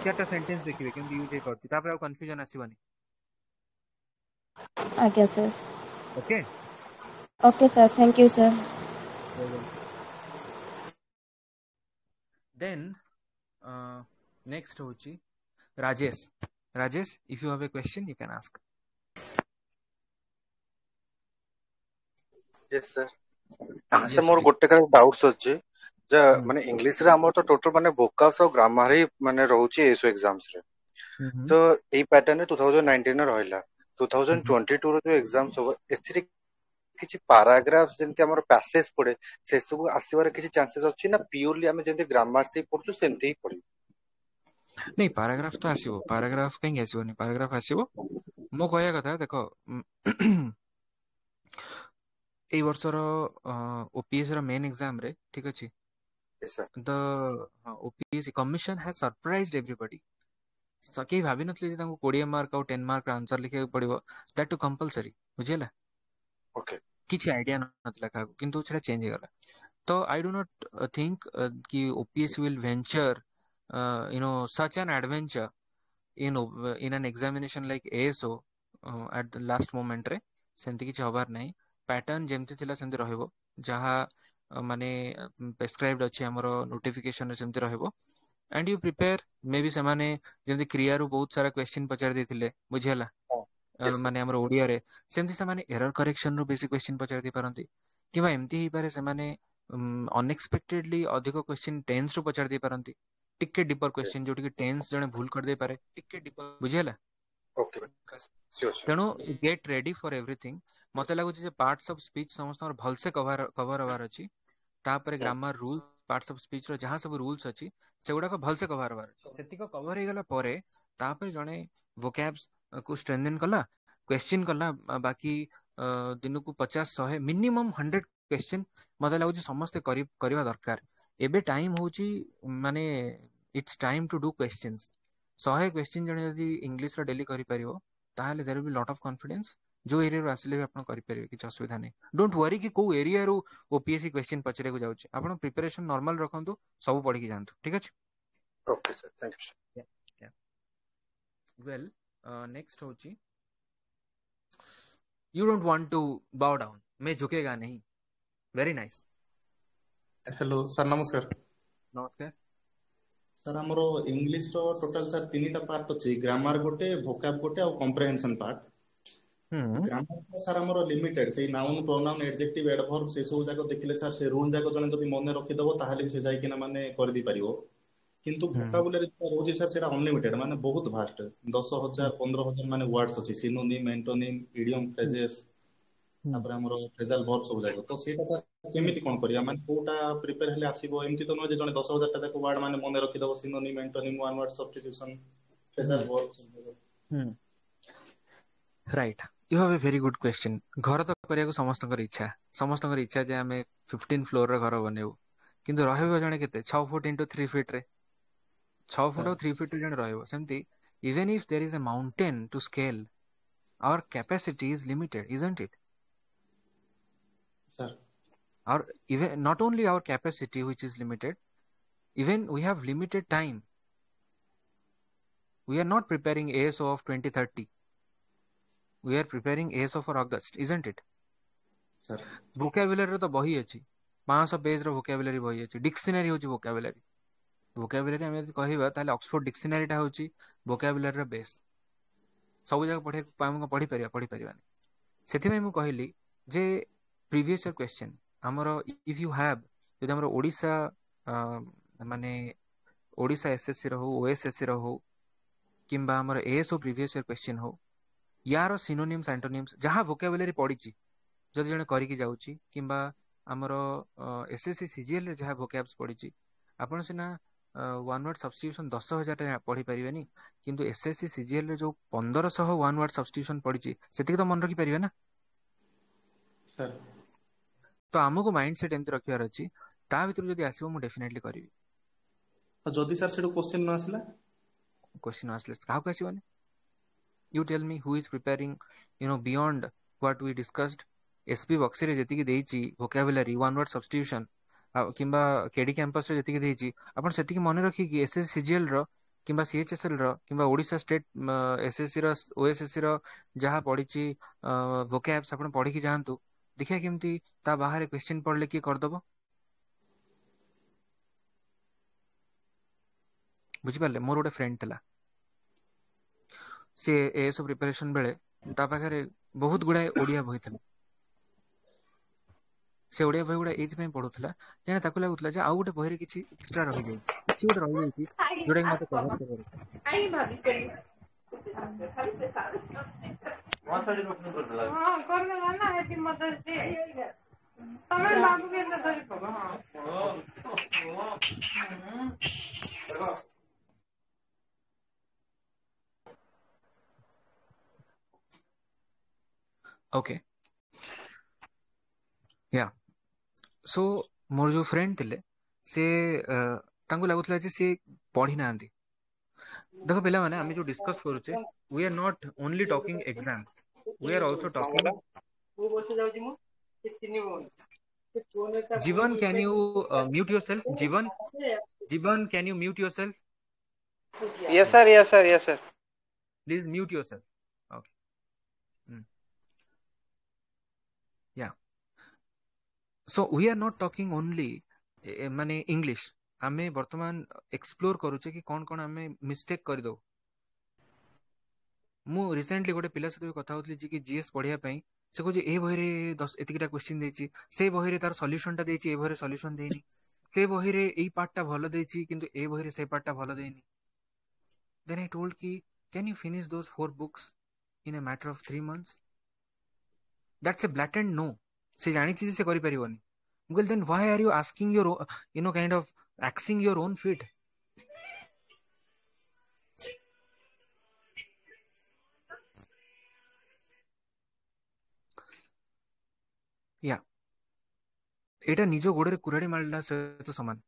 चारटा सेंटेंस देखिवे केमते यूज हेई पाउची तापर आ कंफ्यूजन आसीबनी आज्ञा sir okay okay sir thank you sir then next होची Rajesh Rajesh if you have a question you can ask yes sir sir मोर गोटे खाली डाउट्स अछि जे माने इंग्लिश रे हमर तो टोटल माने वोकाब्स और ग्रामर ही माने रहउची एसो एग्जाम्स रे तो एई पैटर्न रे 2019 रे रहइला 2022 रो जो एग्जाम्स हो एथिरे किछि पैराग्राफ्स जेंति हमर पैसेज पड़े से सब आसीबार किछि चांसेस अछि ना प्योरली हम जेंति ग्रामर से पढछु सेंति ही पढी नहीं पैराग्राफ तो आसीबो पैराग्राफ कहीं आसीबोनी पैराग्राफ आसीबो मो कहया कथा देखो एई वर्षर ओपीएस रो मेन एग्जाम रे ठीक अछि yes sir the OPS commission has surprised everybody सके भाबी नथले जे तांको 20 मार्क और 10 मार्क आंसर लिखे पड़िबो दैट टू कंपलसरी बुझियला ओके किछि आइडिया नथला का किंतु छरा चेंज हेगला तो आई डू नॉट थिंक कि OPS will venture you know such an adventure in an examination like ASO at the last moment रे सेंति किछि हबार नै पैटर्न जेमति थिला सेंति रहइबो जहा माने प्रेस्क्राइब्ड अछि हमरो नोटिफिकेशन रे सेंति रहइबो and you prepare maybe समाने जेमति क्रिया रो बहुत सारा क्वेश्चन पचार देथिले बुझियला माने हमरो ओडिया रे सेमति समाने एरर करेक्शन रो बेसिक क्वेश्चन पचार दे पारंती किबा एमति ही पारे समाने अनएक्सपेक्टेडली अधिक क्वेश्चन टेंस रो पचार दे पारंती टिके डिपर क्वेश्चन जोटी कि टेंस जने भूल कर दे पारे टिके डिपर बुझियला ओके श्योर श्योर तेणु गेट रेडी फॉर एवरीथिंग मते लागु जे पार्ट्स ऑफ स्पीच समस्त भल से कवर होवार अछि तापर grammar rule parts of speech रो जहां सब रूल्स अछि सेगुडा को भल से कवर होवार अछि सेति को कवर हे गला परे तापर जने वोकैब्स को स्ट्रेंथन कला क्वेश्चन कला बाकी दिन को 50-100 मिनिमम 100 क्वेश्चन मते लागु समस्त करबा दरकार एबे टाइम होची माने it's time to do questions 100 question जने यदि इंग्लिश रो डेली करि परिबो ताहले there will be lot of confidence जो एरिया रो आसिले भी आपण करि परिबे किछ असुविधा नै डोंट वरी कि को एरिया रो ओपीएससी क्वेश्चन पचरे को जाउची आपण प्रिपरेशन नॉर्मल रखंतु सब पढी कि जानतु ठीक अछि okay sir thank you sir well next होची you don't want to bow down मैं झुकेगा नहीं वेरी नाइस हेलो सर नमस्कार नमस्कार सर हमरो इंग्लिश रो टोटल सर तीनटा पार्ट अछि ग्रामर गोटे वोकैब गोटे और कॉम्प्रिहेंशन पार्ट ग्रामर सर हमरो लिमिटेड से नाउन प्रोनाउन एडजेक्टिव एडवर्ब से सब जाको देखिले सर से रूल जाको जने जदि मन रखि दबो ताहाले से जाय किना माने कर दी परिबो किंतु वोकैबुलरी रोजी सर सेटा अनलिमिटेड माने बहुत वास्ट 10,000 15,000 माने वर्ड्स अछि सिनोनिम एंटोनिम इडियम फ्रेजेस तापर हमरो फ्रेजल वर्ब सब जाको तो सेटा सर केमिति कोन करिया माने कोटा प्रिपेयर हेले आसीबो एमति तो न जे जने 10,000 टा जाको वर्ड माने मन रखि दबो synonym antonym one word substitution phrasal verb right you have a very good question घर तो करिया को समस्त इच्छा जे हमें 15 फ्लोर रे घर बनेबो किंतु रहबो जने केते 6 फुट into 3 फीट रे 6 फुट और 3 फीट जने रहबो सेमती even if there is a mountain to scale our capacity is limited isn't it sir or even not only our capacity which is limited even we have limited time we are not preparing ASO of 2030 we are preparing ASO for August isn't it sir vocabulary तो बही अछि 500 page रो vocabulary बही अछि dictionary होछि vocabulary हम यदि कहिबा ताले Oxford dictionary टा होछि vocabulary रो बेस सब जगह पढ़ी परिबानी सेथि में मु कहली जे प्रीवियस ईयर क्वेश्चन हमरो इफ यू हैव यदि हमरो ओडिसा माने ओडिसा एसएससी रो ओएसएससी रो किंबा हमरो एएसओ प्रीवियस ईयर क्वेश्चन हो यार सिनोनिम्स एंटोनिम्स जहाँ vocabulary पढ़ी जदि जने करिकी जाउची किंबा हमरो एसएससी सीजीएल रे जहाँ vocabs पढ़ी आपण सिना वन वर्ड सब्स्टिट्यूशन 10,000 टा पढ़ी परिबेनी किंतु एसएससी सीजीएल रे जो 1500 वन वर्ड सब्स्टिट्यूशन पढ़ी सेतिक तो मन रखी परिबे ना सर तो हमको माइंड सेट एमती रखियार अछि ता भितर जदि आसीबो मु डेफिनेटली करिवि। जदि सर सेडो क्वेश्चन न आसला, क्वेश्चन आसले काहको आसीबोनी? You tell me who is preparing beyond what we discussed. SP Bakshi रे जति कि देइची वोकैबुलरी, वन वर्ड सब्स्टिट्यूशन किंबा केडी कैंपस रे जति कि देइची आपण सेति कि मने रखी कि एसएस सीजीएल रो किंबा सीएचएसएल रो किंबा ओडिशा स्टेट एसएससी रो ओएसएससी रो जहा पढिची वोकैब्स आपण पढी कि जानतु, देखिया केमती ता बाहर क्वेश्चन पढ़ले कि कर दबो। बुझी पाले? मोर गोटे फ्रेंड थला, से एएस प्रिपरेशन बेले ता पाखरे बहुत गुडा ओडिया बही थला। से ओडिया बही गुडा एथि पढ़ुला जेना ताकू लागुतला जे आउ गोटे बही किछि एक्स्ट्रा रहि जाई, किछि गोटे रहि जाई जोडा कि मते कवर करे। आई भाभी पेली वन साइड ओपन कर देला। हां कर देला ना हेती मदद दे तमे बाबू के अंदर धरि पगो। हां ओके या सो मोर जो फ्रेंड थिले से तांको लागुतला जे से पढ़ी नांदी। देखो पिला माने आमी जो डिस्कस करूचे we are not only talking exam, we are also talking. वो बसे जाउची मु से तिनी बोल से फोन ता जीवन can you mute yourself? Jeevan Jeevan can you mute yourself? Yes sir, yes sir, yes sir. Please mute yourself. Okay yeah so we are not talking only माने इंग्लिश। आमे वर्तमान एक्सप्लोर करूचे कि कौन कौन आमे मिस्टेक कर दो। मु रिसेंटली गोटे पिला सहित कथा होतली जे कि जीएस पढ़िया पई से कहूँ ए बही रे 10 एतिकिटा क्वेश्चन देछि, से बही रे तार सॉल्यूशन टा देछि, ए बही रे सॉल्यूशन देनी, से बही रे एई पार्ट टा भलो देछि किंतु ए बही रे से पार्ट टा भलो देनी। देन आई टोल्ड कि can you finish those 4 books in a matter of 3 months? That's a blatant no. से जानी चीज से करि परिबोनी। Well, then why are you asking your kind of axing your own feet? या एटा निजो गोड़े कुराड़ी मारला सहित समान।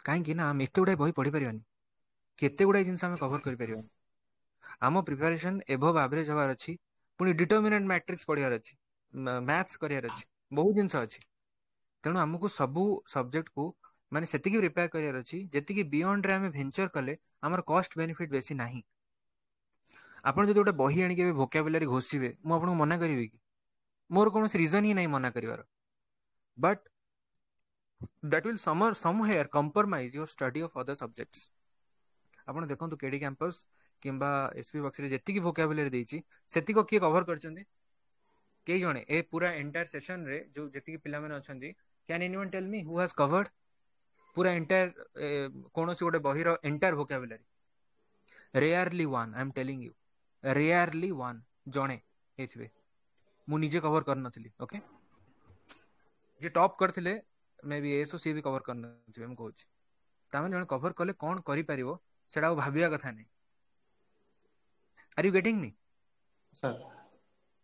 कहीं ना आम एत गुड़ा बही पढ़ी पारानी, केते गुड़ा जिन कवर कर पारानी। आम प्रिपरेशन एभव एवरेज हबार अच्छी, पुणी डिटरमिनेंट मैट्रिक्स पढ़ार अच्छी, मैथ्स करार अच्छी, बहुत जिनस अच्छी। तेणु आमको सबू सब्जेक्ट को माने सेतिकी प्रिपेयर करार अच्छी जेतिकी बियॉन्ड रे आमे वेंचर कले आमर कॉस्ट बेनिफिट बेसी नाही। आपण जदि गोटे बही आनी के वोकैबुलरी घोषिबे मु आपन मना करिवि कि? मोर कोनो रीजन ही नहीं मना करिवार। But that will somewhere compromise your study of other subjects. आपण देखंतु केडी कैंपस किंबा एसपी बक्स रे जेतिकी वोकैबुलरी देछि सेतिको के कवर करचंदी के जणे ए पूरा एंटायर सेशन रे जो जेतिकी पिला माने अछंदी। Can anyone tell me who has covered पूरा एंटायर कोनोसी गोटे बहिरो entire vocabulary? Rarely one, I am telling you, rarely one जणे हेथिबे। मु निजे कवर कर नथिली। ओके जे टॉप करथिले मे बी एसो सी भी कवर कर नथिबे। म कहूची तामे जण कवर कले कोन करि परिबो सेडा भाबिया कथा नै। Are you getting me sir?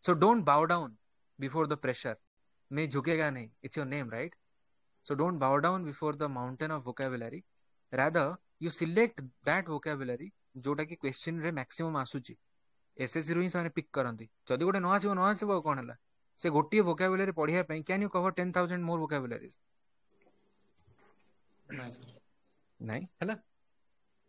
So don't bow down before the pressure. मैं झुकेगा नहीं, it's your name right? So don't bow down before the mountain of vocabulary. Rather, you select that vocabulary जोटा कि क्वेश्चन रे maximum आसुची। SSC रो ही साने pick करंती। जदी गोटे न आसीबो कोन हला? से गोटिए vocabulary पढ़िया पई can you cover 10,000 more vocabularies? नहीं हला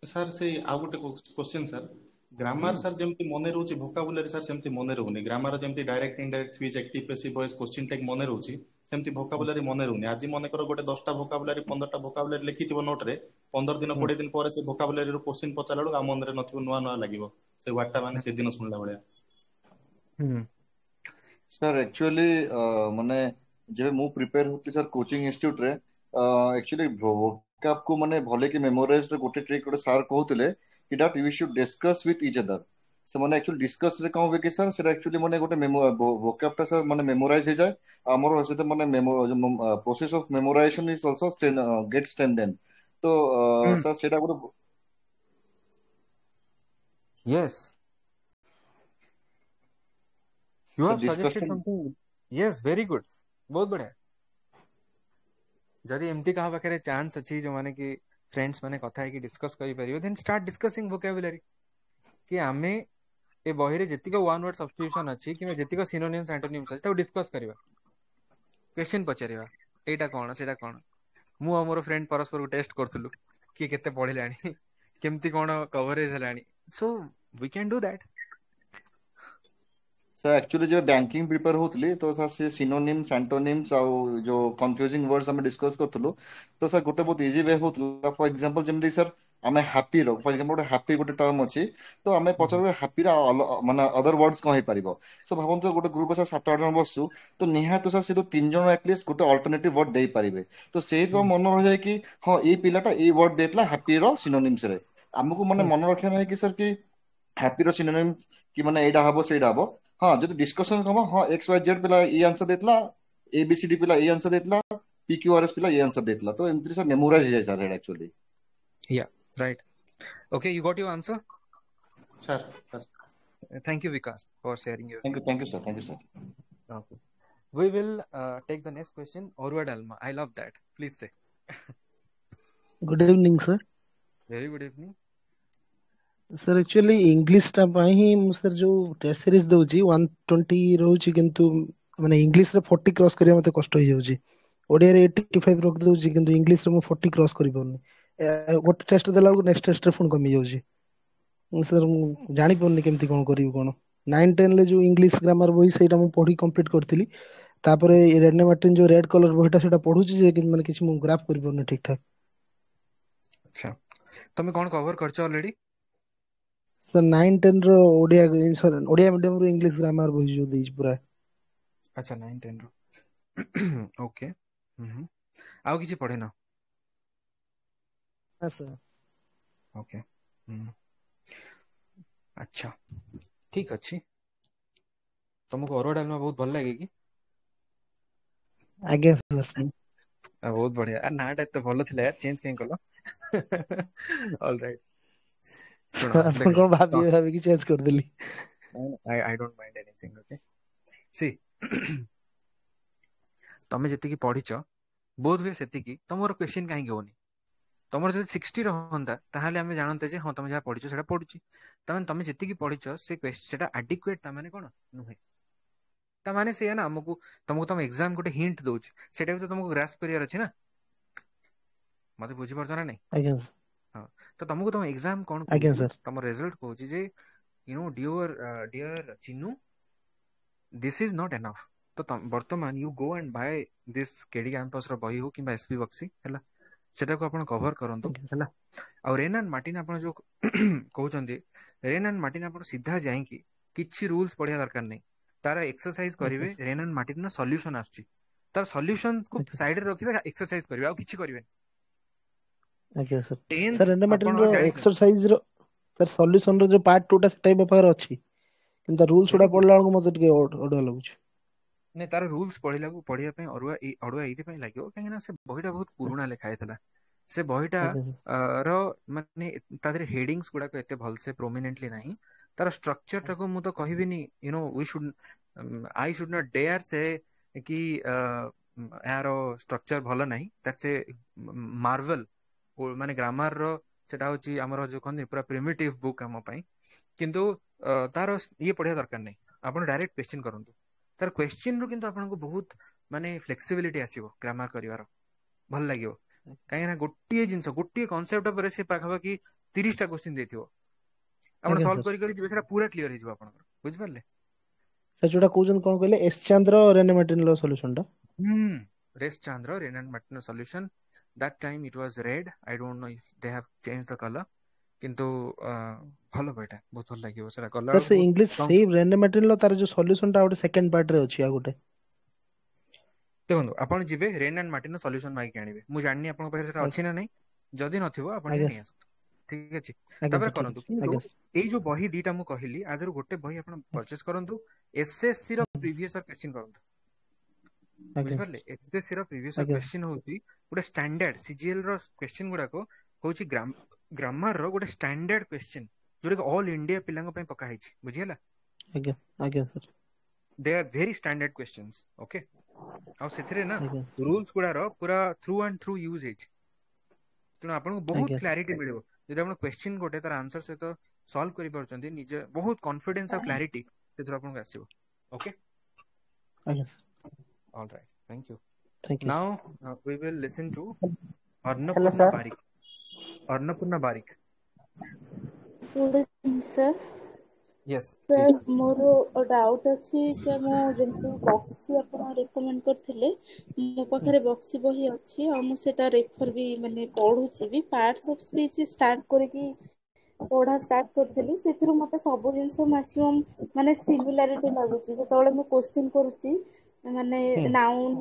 सर से आ गोटे क्वेश्चन सर, ग्रामर सर जेमती मने रहउची वोकैबुलरी सर सेमती मने रहउनी। ग्रामर जेमती direct indirect speech active passive voice question tag मने रहउची सेमती वोकैबुलरी मने रहउनी। आज मने कर गोटे 10टा वोकैबुलरी 15टा वोकैबुलरी लिखिथिबो नोट रे, 15 दिन 20 दिन पर से वोकैबुलरी रो क्वेश्चन पचारलु आ मन रे नथिबो, नुवा नुवा लागिवो से वर्डटा माने से दिन सुनला बळिया। सर एक्चुअली माने जे मु प्रिपेयर होती सर कोचिंग इंस्टीट्यूट रे, एक्चुअली वोकैब को माने भले कि मेमोराइज रे गोटे ट्रिक गोटे सर कहउतले कि that you should discuss with each other. से माने एक्चुअली डिस्कस रे कहबे कि सर सेटा एक्चुअली माने गोटे वोकैब ता सर माने मेमोराइज हे जाय। हमर सेते माने process of memorization is also get strengthen. तो सर सेटा गोटे yes you have suggested something. Yes, very good, बहुत बढ़िया। जदि एमती कहा पाखे चांस अच्छी जो माने कि फ्रेंड्स माने कथा है कि डिस्कस करि परियो देन स्टार्ट डिस्कसिंग वोकैबुलरी कि आमे ए बही रे जतिक वन वर्ड सब्स्टिट्यूशन अछि कि जतिक सिनोनिम्स एंटोनिम्स अछि तो डिस्कस करिवा क्वेश्चन पचारिवा एटा कोन सेटा कोन मु और मोर फ्रेंड परस्पर को टेस्ट करथुलु कि केते पढिलानी केमती कोन कवरेज हलानी so we can do that sir actually जो बैंकिंग प्रिपेयर होतली तो सर से सिनोनिम्स एंटोनिम्स आउ जो कंफ्यूजिंग वर्ड्स हम डिस्कस करथुलु तो सर गोटे बहुत इजी वे होतला फॉर एग्जांपल जेमदी सर आमे हैप्पी रो फॉर एग्जांपल गोटे हैप्पी गोटे टर्म अछि तो आमे पचरबे हैप्पी रा माने अदर वर्ड्स कहि परिबो सो भाबंतु गोटे ग्रुप सर 7-8 जन बसु तो निहात सर से तो 3 जन एटलीस्ट गोटे अल्टरनेटिव वर्ड देई परिबे तो सेही तो मन रह जाय कि हां ए पिलाटा ए वर्ड देतला हैप्पी रो सिनोनिम्स रे हमको माने मन रखना है कि सर कि हैप्पी रो सिनोनिम कि माने एडा हबो सेडा हबो हाँ जो डिस्कशन हम हाँ एक्स वाई जेड पिला ये आंसर देतला ए बी सी डी पिला ये आंसर देतला पी क्यू आर एस पिला ये आंसर देतला तो एंत्री सर मेमोराइज हो जाए सर एक्चुअली या right okay you got your answer sir thank you Vikas for sharing your thank you sir okay we will take the next question Orwa Dalma I love that please say good evening sir very good evening sir actually English टा ପାଇଁ ହିଁ ମୁଁ ସर जो test series दउची 120 रहउची किंतु माने English रे 40 cross करिया मते कष्ट होई जाउची ओडिया रे 85 रख दउची किंतु इंग्लिश रे मु 40 क्रॉस करि परनी गोटे टेस्ट देला को नेक्स्ट टेस्ट रे फोन कमी जाउची सर मु जानि परनी केमती कोन करिव कोन 9 10 ले जो इंग्लिश ग्रामर बही सेटा मु पढी कंप्लीट करथिली तापरे रेडने मार्टिन जो रेड कलर बहीटा सेटा पढुची जे कि माने किछि मु ग्राफ करि परनी ठीक ठाक अच्छा तमे कोन कवर करछ ऑलरेडी सर 9 10 रो ओडिया सर ओडिया मीडियम रो इंग्लिश ग्रामर बही जो देइछ पूरा अच्छा 9 10 रो ओके आउ किछि पढे ना हां सर ओके अच्छा ठीक अछि तुमको अरोड़ा डालमा बहुत भल लागे कि आगे सर बहुत बढ़िया यार नाटा एते भलो थिला यार चेंज केन कलो ऑल राइट सुनो अपन को भाभी भाभी की चेंज कर देली I don't mind anything okay see तमे जति की पढिछ बोध वे सेति की तमोर क्वेश्चन काहे होनी तमोर जति 60 रहंदा ताहाले हमें जानते जे हां तमे जा पढिछ सेटा पढुची तमे जति की पढिछ से सेटा एडिक्वेट ता माने कोन नुहे ता माने से ना हमकु तुमको तुम एग्जाम गोटे हिंट दोछ सेटा भी तो तुमको ग्रास्प करियर अछि ना मते बुझी परछ ना नहीं आज्ञा हां तो तुमको तुम एग्जाम कोन आज्ञा सर तुम रिजल्ट कहूची जे you know dear Chinnu this is not enough तो तुम वर्तमान you go and buy this KD campus रो बही हो किबा एसपी बक्सी हैला सेटा को आपण कवर करंतु हैला और रेन एंड मार्टिन आपण जो कहउचंदी रेन एंड मार्टिन आपण सीधा जाई कि किछि रूल्स पढिया दरकार नहीं तार एक्सरसाइज करिवे रेन एंड मार्टिन ना सॉल्यूशन आछि तार सॉल्यूशन को साइड रे रखिबे एक्सरसाइज करिवे आ किछि करिवे आज्ञा सर सर रेन मार्टिन रो एक्सरसाइज रो सर सॉल्यूशन रो जो पार्ट 2 टा टाइप बफर अछि किंतु रूल्स उडा पढला को मते के ओडा लागुछ ने तार रूल्स पढिला को पढिया पे अडुआ एथि पे लागियो काहे ना से बहिटा बहुत पुराना लेखा हेतला से बहिटा रो माने तादरे हेडिंग्स गुडा को एते भल से प्रोमिनेंटली नाही तार स्ट्रक्चर टा को मु तो कहिबिनी you know we should I should not dare say कि यारो स्ट्रक्चर भलो नाही दैट्स ए मार्वल माने ग्रामर रो सेटा होची हमर जो कोन पूरा प्रिमिटिव बुक हम पई किंतु तार ये पढिया दरकार नाही आपण डायरेक्ट क्वेश्चन करंतु तार क्वेश्चन रो किंतु आपन को बहुत माने फ्लेक्सिबिलिटी आसीबो ग्रामर करिवार भल लागियो काहे ना गोटिए जिंस गोटिए कांसेप्ट पर से पाखा कि 30 टा क्वेश्चन देथिबो आपण सॉल्व करी करी जेबे पूरा क्लियर हो जिवो आपण बुझ परले सर जोटा कोजन कोन कहले एस चंद्र रेन मार्टिन लो सॉल्यूशन टा रेस Chand Wren and Martin solution that time it was red I don't know if they have change the colour किंतु भलो बेटा बहुत भल लागियो सेरा कलर से इंग्लिश सेम रेन मार्टिन लो तार जो सॉल्यूशन टा ओटे सेकंड पार्ट रे अछि आ गोटे देखो आपण जिबे रेन एंड मार्टिन सॉल्यूशन माइ के आनिबे मु जाननी आपण पाखे सेटा अछि ना नहीं जदी नथिबो आपण नै आसु ठीक अछि तबरे करंतु किंतु एई जो बही दीटा मु कहिली आदर गोटे बही आपण परचेस करंतु एसएससी रो प्रीवियस क्वेश्चन करंतु बुझ परले एसएससी रो प्रीवियस क्वेश्चन होती गोटे स्टैंडर्ड सीजीएल रो क्वेश्चन गुडा को होची ग्रामर रो गोटे स्टैंडर्ड क्वेश्चन जोरे ऑल इंडिया पिलांग पे पका हिची बुझियला आज्ञा sir they are very standard questions okay ଆଉ ସେଥିରେ ନା ଆଜ୍ଞା rules ଗୁଡାର ପୁରା through and through use ହେଇଛି, ତେଣୁ ଆପଣଙ୍କୁ ବହୁତ ଆଜ୍ଞା କ୍ଲାରିଟି ମିଳିବ ଯଦି ଆପଣ କ୍ୱେଶ୍ଚିନ୍ ଗୋଟେ ତାର ଆନ୍ସର ସହିତ ସଲ୍ଭ କରିପାରୁଛନ୍ତି, ନିଜେ ବହୁତ କନଫିଡେନ୍ସ ଆଉ କ୍ଲାରିଟି ସେଥିରୁ ଆପଣଙ୍କୁ ଆସିବ। ଓକେ, ଆଜ୍ଞା sir all right, thank you. Thank you Now sir. we will listen to Hello, Annapurna sir. Barik. Annapurna Barik. Good evening, sir. Yes, Sir, please. ମୋର ଡାଉଟ୍ ଅଛି ସାର୍, ମୁଁ ଯେମିତି ବକ୍ସି ଆପଣ ରେକମେଣ୍ଡ କରିଥିଲେ, ମୋ ପାଖରେ ବକ୍ସି ବହି ଅଛି ଆଉ ମୁଁ ସେଟା ରେଫର ବି ମାନେ ପଢୁଛି ବି, ପାର୍ଟସ ଅଫ ସ୍ପିଚ୍ ଷ୍ଟାର୍ଟ କରିକି ପଢା ଷ୍ଟାର୍ଟ କରିଥିଲି। ସେଥିରୁ ମତେ ସବୁ ଜିନିଷ ମ୍ୟାକ୍ସିମମ୍ ମାନେ ସିମିଲାରିଟି ଲାଗୁଛି। ଯେତେବେଳେ ମୁଁ କୋଶ୍ଚିନ୍ କରୁଛି ମାନେ ନାଉନ୍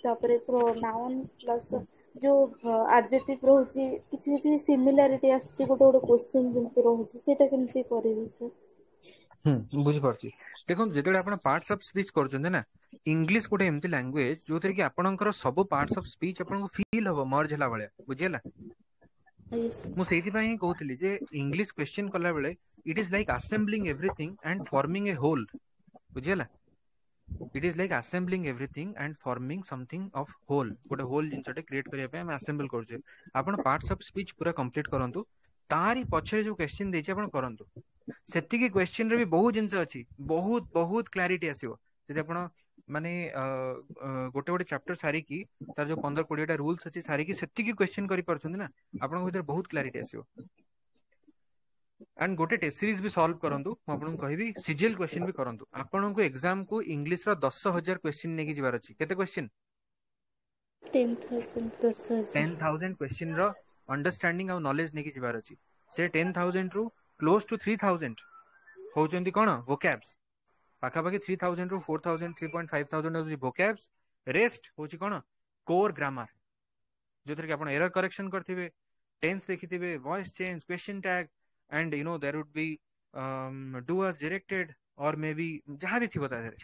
ତାପରେ ପ୍ରୋନାଉନ୍ ପ୍ଲସ୍ ଯୋଉ ଆଡଜେକ୍ଟିଭ ରହୁଛି, କିଛି କିଛି ସିମିଲାରିଟି ଆସୁଛି ଗୋଟେ ଗୋଟେ କୋଶ୍ଚିନ୍ ଯେମିତି ରହୁଛି, ସେଇଟା କେମିତି କରିବି ସାର୍? ବୁଝିପାରୁଛି। ଦେଖନ୍ତୁ, ଯେତେବେଳେ ଆପଣ ପାର୍ଟସ ଅଫ ସ୍ପିଚ୍ କରୁଛନ୍ତି ନା, ଇଂଲିଶ ଗୋଟେ ଏମିତି ଲାଙ୍ଗୁଏଜ ଯୋଉଥିରେ କି ଆପଣଙ୍କର ସବୁ ପାର୍ଟସ ଅଫ ସ୍ପିଚ୍ ଆପଣଙ୍କୁ ଫିଲ୍ ହବ ମର୍ଜ ହେଲା ଭଳିଆ, ବୁଝିହେଲା। ମୁଁ ସେଇଥିପାଇଁ ହିଁ କହୁଥିଲି ଯେ ଇଂଲିଶ କ୍ୱେଶ୍ଚିନ୍ କଲା ବେଳେ it is like assembling everything and forming a whole, ବୁଝିହେଲା। It is like assembling everything and forming something of whole, ଗୋଟେ ହୋଲ୍ ଜିନିଷଟେ କ୍ରିଏଟ୍ କରିବା ପାଇଁ ଆମେ ଆସେମ୍ବଲ କରୁଛେ। ଆପଣ ପାର୍ଟସ ଅଫ ସ୍ପିଚ୍ ପୁରା କମ୍ପ୍ଲିଟ୍ କରନ୍ତୁ, ତାରି ପଛରେ ଯୋଉ କ୍ୱେଶ୍ଚିନ୍ ଦେଇଛି ଆପଣ କରନ୍ତୁ। ସେତିକି କ୍ୱେଶ୍ଚିନ୍ ରେ ବି ବହୁତ ଜିନିଷ ଅଛି, ବହୁତ ବହୁତ କ୍ଲାରିଟି ଆସିବ ଯଦି ଆପଣ ମାନେ ଗୋଟେ ଗୋଟେ ଚାପ୍ଟର ସାରିକି ତାର ଯୋଉ 15-20ଟା ରୁଲ୍ସ ଅଛି ସାରିକି ସେତିକି କ୍ୱେଶ୍ଚିନ୍ କରିପାରୁଛନ୍ତି ନା, ଆପଣଙ୍କ ଭିତରେ ବହୁତ କ୍ଲାରିଟି ଆସିବ। ଆଣ୍ଡ ଗୋଟେ ଟେଷ୍ଟ ସିରିଜ ବି ସଲ୍ଭ କରନ୍ତୁ, ମୁଁ ଆପଣଙ୍କୁ କହିବି ସିଜିଏଲ କ୍ୱେଶ୍ଚିନ୍ ବି କରନ୍ତୁ। ଆପଣଙ୍କୁ ଏକ୍ସାମକୁ ଇଂଲିଶର 10,000 କ୍ୱେଶ୍ଚିନ୍ ନେଇକି ଯିବାର ଅଛି। କେତେ କ୍ୱେଶ୍ଚିନ୍? 10,000 10,000 10,000 କ୍ୱେଶ୍ଚିନ୍ ର ଅଣ୍ଡରଷ୍ଟାଣ୍ଡିଂ ଆଉ ନଲେଜ ନେଇକି ଯିବାର ଅଛି। ସେ 10,000 ରୁ କ୍ଲୋଜ ଟୁ 3,000 ହଉଛନ୍ତି କଣ? ଭୋକାବ୍ସ। ପାଖାପାଖି 3,000 ରୁ 4,000 3,500 ହଉଛି ଭୋକାବ୍ସ। ରେଷ୍ଟ ହଉଛି କଣ? କୋର ଗ୍ରାମାର, ଯୋଉଥିରେ କି ଆପଣ ଏରର କରେକ୍ସନ କରିଥିବେ, ଟେନ୍ସ ଦେଖିଥିବେ, voice change, question tag, and you know there would be doers directed or maybe ଯାହା ବି ଥିବ ତା ଦେହରେ,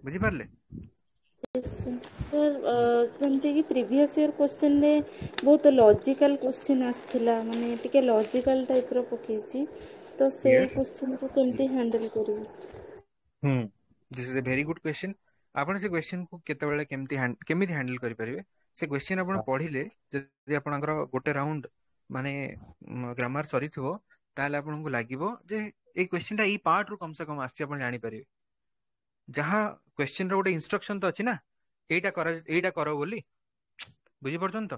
ବୁଝିପାରିଲେ? ସାର୍ ଯେମିତି କି ପ୍ରିଭିୟସ୍ ଇୟର କ୍ୱେଶ୍ଚିନ୍ରେ ବହୁତ ଲଜିକାଲ କ୍ୱେଶ୍ଚିନ୍ ଆସିଥିଲା, ମାନେ ଟିକେ ଲଜିକାଲ ଟାଇପ୍ର ପକେଇଛି, ତ ସେଇ Yes. କ୍ୱେଶ୍ଚିନ୍କୁ କେମିତି ହ୍ୟାଣ୍ଡେଲ କରିବି? This is a very good question. ଆପଣ ସେ କ୍ୱେଶ୍ଚିନ୍କୁ କେତେବେଳେ କେମିତି ହ୍ୟାଣ୍ଡେଲ କରିପାରିବେ? ସେ କ୍ୱେଶ୍ଚିନ୍ ଆପଣ ପଢିଲେ, ଯଦି ଆପଣଙ୍କର ଗୋଟେ ରାଉଣ୍ଡ ମାନେ ଗ୍ରାମାର ସରିଥିବ, ତାହେଲେ ଆପଣଙ୍କୁ ଲାଗିବ ଯେ ଏଇ କ୍ୱେଶ୍ଚିନ୍ଟା ଏଇ ପାର୍ଟରୁ କମ ସେ କମ ଆସିଛି, ଆପଣ ଜାଣିପାରିବେ। ଯାହା କ୍ୱେଶ୍ଚିନ୍ର ଗୋଟେ ଇନଷ୍ଟ୍ରକ୍ସନ ତ ଅଛି ନା, ଏଇଟା କର ବୋଲି, ବୁଝିପାରୁଛନ୍ତି ତ?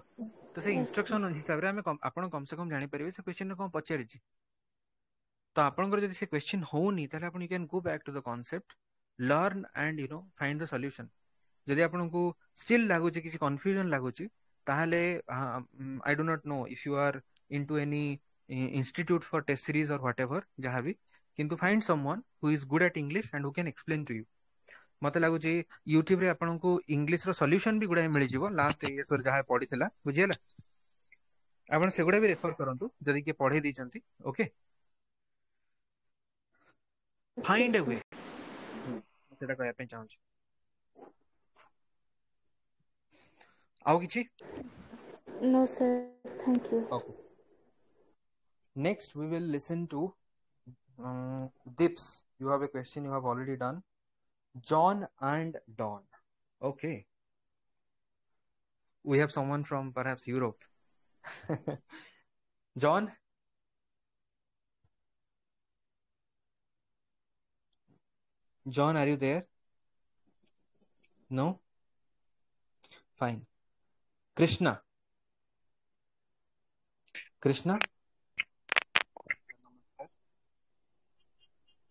ତ ସେଇ ଇନଷ୍ଟ୍ରକ୍ସନ ହିସାବରେ ଆପଣ କମ ସେ କମ ଜାଣିପାରିବେ ସେ କ୍ୱେଶ୍ଚିନ୍ରେ କଣ ପଚାରିଛି। ତ ଆପଣଙ୍କର ଯଦି ସେ କ୍ୱେଶ୍ଚିନ୍ ହଉନି, ତାହେଲେ ଆପଣ you can go back to the concept, learn and find the solution. ଯଦି ଆପଣଙ୍କୁ ଷ୍ଟିଲ୍ ଲାଗୁଛି, କିଛି କନଫ୍ୟୁଜନ ଲାଗୁଛି, ତାହେଲେ I do not know if you are into any institute for test series or whatever ଏଭର, ଯାହାବି, କିନ୍ତୁ find someone who is good at English and who can explain to you. ମତେ ଲାଗୁଛି ୟୁଟ୍ୟୁବରେ ଆପଣଙ୍କୁ ଇଂଲିଶର ସଲ୍ୟୁସନ ବି ଗୁଡାଏ ମିଳିଯିବ, ଲାଷ୍ଟ ଇୟର୍ସରେ ଯାହା ପଢିଥିଲା, ବୁଝିହେଲା। ଆପଣ ସେଗୁଡା ବି ରେଫର କରନ୍ତୁ ଯଦି କିଏ ପଢେଇ ଦେଇଛନ୍ତି। ଓକେ, ଫାଇଣ୍ଡ ଏ ୱେ, ସେଟା କହିବା ପାଇଁ ଚାହୁଁଛି। ଆଉ କିଛି? No sir, thank you. Okay. Next we will listen to Dips. You have a question you have already done. John and Dawn. Okay. We have someone from perhaps Europe. John? John, are you there? No? Fine. Krishna? Krishna?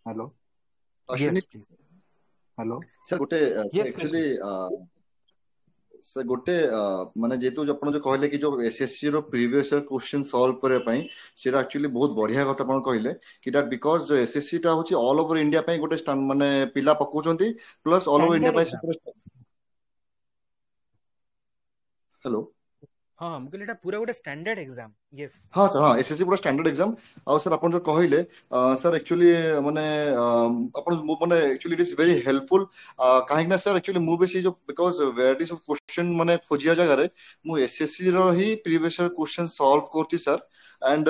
Hello. Yes, please. Hello. Sir, ଗୋଟେ Yes, actually ଗୋଟେ ମାନେ ଯେହେତୁ ଆପଣ ଯୋଉ କହିଲେ କି ଯୋଉ SSC ର ପ୍ରିଭିୟସ୍ ଇୟର କ୍ୱେଶ୍ଚିନ୍ ସଲ୍ଭ କରିବା ପାଇଁ, ସେଇଟା ଆକ୍ଚୁଆଲି ବହୁତ ବଢିଆ କଥା ଆପଣ କହିଲେ କି ଦ୍ୟାଟ୍ ବିକଜ ଏସଏସସି ଟା ହଉଛି ଅଲ୍ ଓଭର ଇଣ୍ଡିଆ ପାଇଁ ଗୋଟେ ମାନେ ପିଲା ପକଉଛନ୍ତି, ପ୍ଲସ୍ ଅଲ୍ ଓଭର ଇଣ୍ଡିଆ ପାଇଁ। ହ୍ୟାଲୋ। ହଁ, ମୁଁ କହିଲି ଏଟା ପୁରା ଗୋଟେ ଷ୍ଟାଣ୍ଡାର୍ଡ ଏକ୍ସାମ। ୟେସ୍। ହଁ ସାର୍, ହଁ, ଏସଏସସି ପୁରା ଷ୍ଟାଣ୍ଡାର୍ଡ ଏକ୍ସାମ। ଆଉ ସାର୍ ଆପଣ ଯୋଉ କହିଲେ ସାର୍ ଆକ୍ଚୁଆଲି ମାନେ ଆପଣ ମାନେ actually eat is very helpful, କାହିଁକି ନା ସାର୍ ଆକ୍ଚୁଆଲି ମୁଁ ବି ସେଇ ଯୋଉ ବିକଜ ଭେରାଇଟିଜ ଅଫ କ୍ୱେଶ୍ଚନ୍ ମାନେ ଖୋଜିବା ଜାଗାରେ ମୁଁ ଏସଏସସି ର ହିଁ ପ୍ରିଭିୟସ୍ ଇୟର କ୍ୱେଶ୍ଚନ୍ ସଲ୍ଭ କରୁଛି sir. and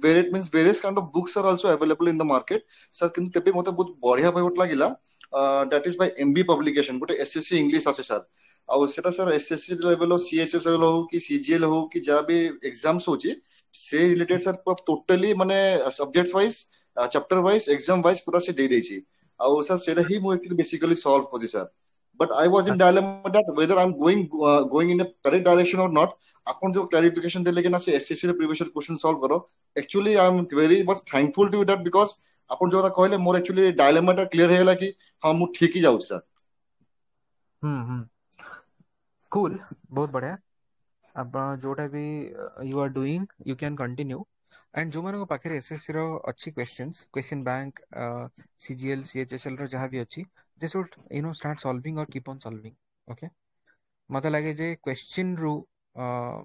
various kind of books are also available in the market sir, କିନ୍ତୁ ତେବେ ମତେ ବହୁତ ବଢିଆ ଭାବେ ଲାଗିଲା that is by MB publication गोटे एसएससी इंग्लिश आसे सर आउ सेटा sir SSC level CHS level हो कि सीजीएल हो कि जहाँ भी एग्जाम्स होची से रिलेटेड सर टोटली माने subject wise chapter wise exam wise पूरा से दे देची आउ सर सेटा ही मु एक्चुअली बेसिकली सॉल्व करছি sir but I was in dilemma that whether I'm going in a correct direction or not. अपन जो clarification दे लेकिन ना से SSC रे previous question solve करो. Actually I'm very much thankful to you that because अपन जो कहले मोर actually dilemma टा clear हेला कि हाँ मु ठीक ही जाउछ सर. Cool, बहुत बढ़िया. अब जोटा भी you are doing you can continue. And जो मानको पाखरे एसएससी रो अच्छी क्वेश्चन बैंक सीजीएल सीएचएसएल रो जहाँ भी अच्छी दे शुड स्टार्ट सॉल्विंग और कीप ऑन सॉल्विंग. ओके मते लागे जे क्वेश्चन रु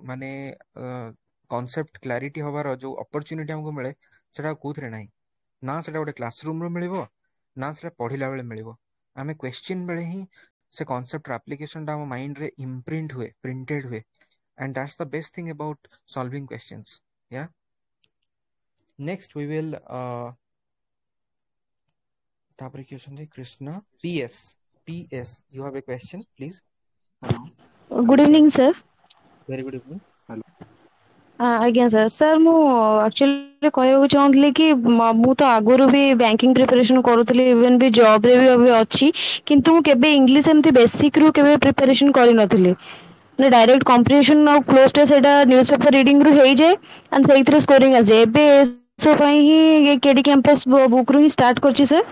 माने कॉन्सेप्ट क्लैरिटी होबार जो अपॉर्चुनिटी हमको मिले सेटा कोथरे नाही ना सेटा गोटे क्लासरूम रो मिलिबो ना सेटा पढ़िला बेले मिलिबो. आमे क्वेश्चन बेले ही से कॉन्सेप्ट रो एप्लीकेशन टा हम माइंड रे इम्प्रिंट हुए प्रिंटेड हुए and that's the best thing about solving questions. या next we will tapre question de Krishna PS you have a question please. Good evening sir. Very good evening. Hello. ଆଜ୍ଞା sir sir ମୁଁ actually କହିବାକୁ ଚାହୁଁଥିଲି କି ମୁଁ ତ ଆଗରୁ ବି banking preparation କରୁଥିଲି ଇଭେନ୍ ବି ଜବ୍ରେ ବି ଅଛି କିନ୍ତୁ ମୁଁ କେବେ ଇଂଲିଶ ଏମିତି ବେସିକ୍ରୁ କେବେ ପ୍ରିପାରେସନ୍ କରିନଥିଲି ମାନେ ଡାଇରେକ୍ଟ କମ୍ପ୍ରିହେନ୍ସନ୍ ଆଉ କ୍ଲୋଜ୍ଟା ସେଇଟା ନ୍ୟୁଜ୍ ପେପର୍ ରିଡ଼ିଂରୁ ହେଇଯାଏ ଆଣ୍ଡ ସେଇଥିରେ ସ୍କୋରିଂ ଆସିଯାଏ. ଏବେ ଏସବୁ ପାଇଁ ହିଁ କେଡି କ୍ୟାମ୍ପସ୍ ବୁକ୍ରୁ ହିଁ ଷ୍ଟାର୍ଟ କରିଛି ସାର୍.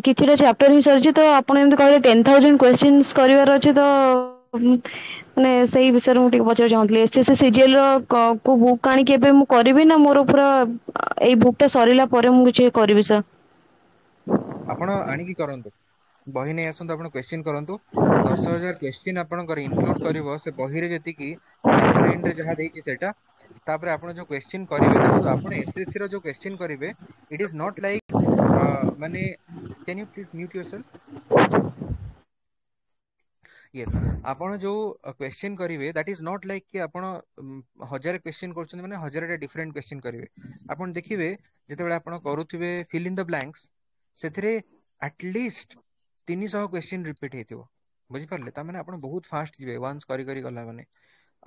କିଛିଟା ଚାପ୍ଟର ହିଁ ସରିଛି ତ ଆପଣ ଏମିତି କହିଲେ 10,000 କ୍ୱେଶ୍ଚିନ୍ସ କରିବାର ଅଛି ତ ମାନେ ସେଇ ବିଷୟରେ ମୁଁ ଟିକେ ପଚାରିବାକୁ ଚାହୁଁଥିଲି. ଏସଏସସି ସିଜିଏଲ ର କୋଉ ବୁକ୍ ଆଣିକି ଏବେ ମୁଁ କରିବି ନା ମୋର ପୁରା ଏଇ ବୁକ୍ ଟା ସରିଲା ପରେ ମୁଁ କିଛି କରିବି ସାର୍? ଆପଣ ଆଣିକି କରନ୍ତୁ ବହି ନେଇ ଆସନ୍ତୁ ଆପଣ କ୍ୱେଶ୍ଚିନ୍ କରନ୍ତୁ 10,000 କ୍ୱେଶ୍ଚିନ୍ ଆପଣଙ୍କର ଇନକ୍ଲୁଡ କରିବ ସେ ବହିରେ ଯେତିକି ଆଉଟଲାଇନ ରେ ଯାହା ଦେଇଛି ସେଟା ତାପରେ ଆପଣ ଯୋଉ क्वेश्चन କରିବେ ଦେଖନ୍ତୁ ଆପଣ एसएससी ର ଯୋଉ क्वेश्चन କରିବେ इट इज नॉट लाइक माने can you please mute yourself. Yes आपण जो क्वेश्चन करिवे दैट इज नॉट लाइक कि आपण 1000 क्वेश्चन करछन माने 1000 डिफरेंट क्वेश्चन करिवे. आपण देखिबे जेतेबेले आपण करूथिबे फिल इन द ब्लैंक्स सेथिरे एटलीस्ट 300 क्वेश्चन रिपीट हेतिबो बुझि परले ता माने आपण बहुत फास्ट जिवे वंस करी करी गला माने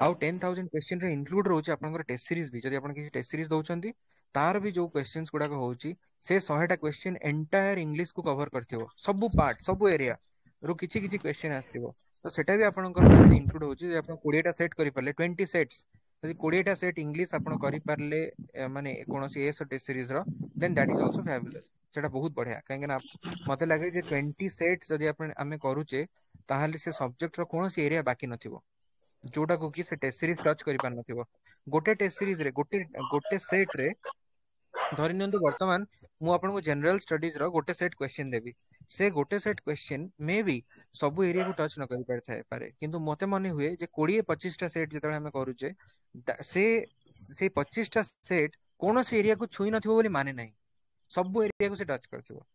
आउ 10,000 क्वेश्चन रे इंक्लूड रहउची आपनकर टेस्ट सीरीज भी जदि आपण किसी टेस्ट सीरीज दउचंती तार भी जो क्वेश्चंस गुडा को होउची से 100 टा क्वेश्चन एंटायर इंग्लिश को कवर करथिबो सब पार्ट सब एरिया रो किछि किछि क्वेश्चन आथिबो तो सेटा भी आपनकर तार इंक्लूड होउची जे आपण 20 टा सेट करि परले 20 सेट्स जदि 20 टा सेट इंग्लिश आपण करि परले माने कोनोसी एस टेस्ट सीरीज रो then that is also fabulous सेटा बहुत बढ़िया काहे ना मते लागे जे 20 सेट्स जदि आपण आमे करूचे ताहाले से सब्जेक्ट रो कोनोसी एरिया बाकी नथिबो जोटा को कि से टेस्ट सीरीज टच करि पार नथिबो. गोटे टेस्ट सीरीज रे गोटे सेट रे धरि नियंतु वर्तमान मु आपन को जनरल स्टडीज रो गोटे सेट क्वेश्चन देबी से गोटे सेट क्वेश्चन मे बी सब एरिया को टच न करि पार थाए पारे किंतु मते मने हुए जे 20-25 टा सेट जेतले हमें करूचे से 25 टा सेट कोनोसी एरिया को छुई नथिबो बोली माने नाही सब एरिया को से टच करथिबो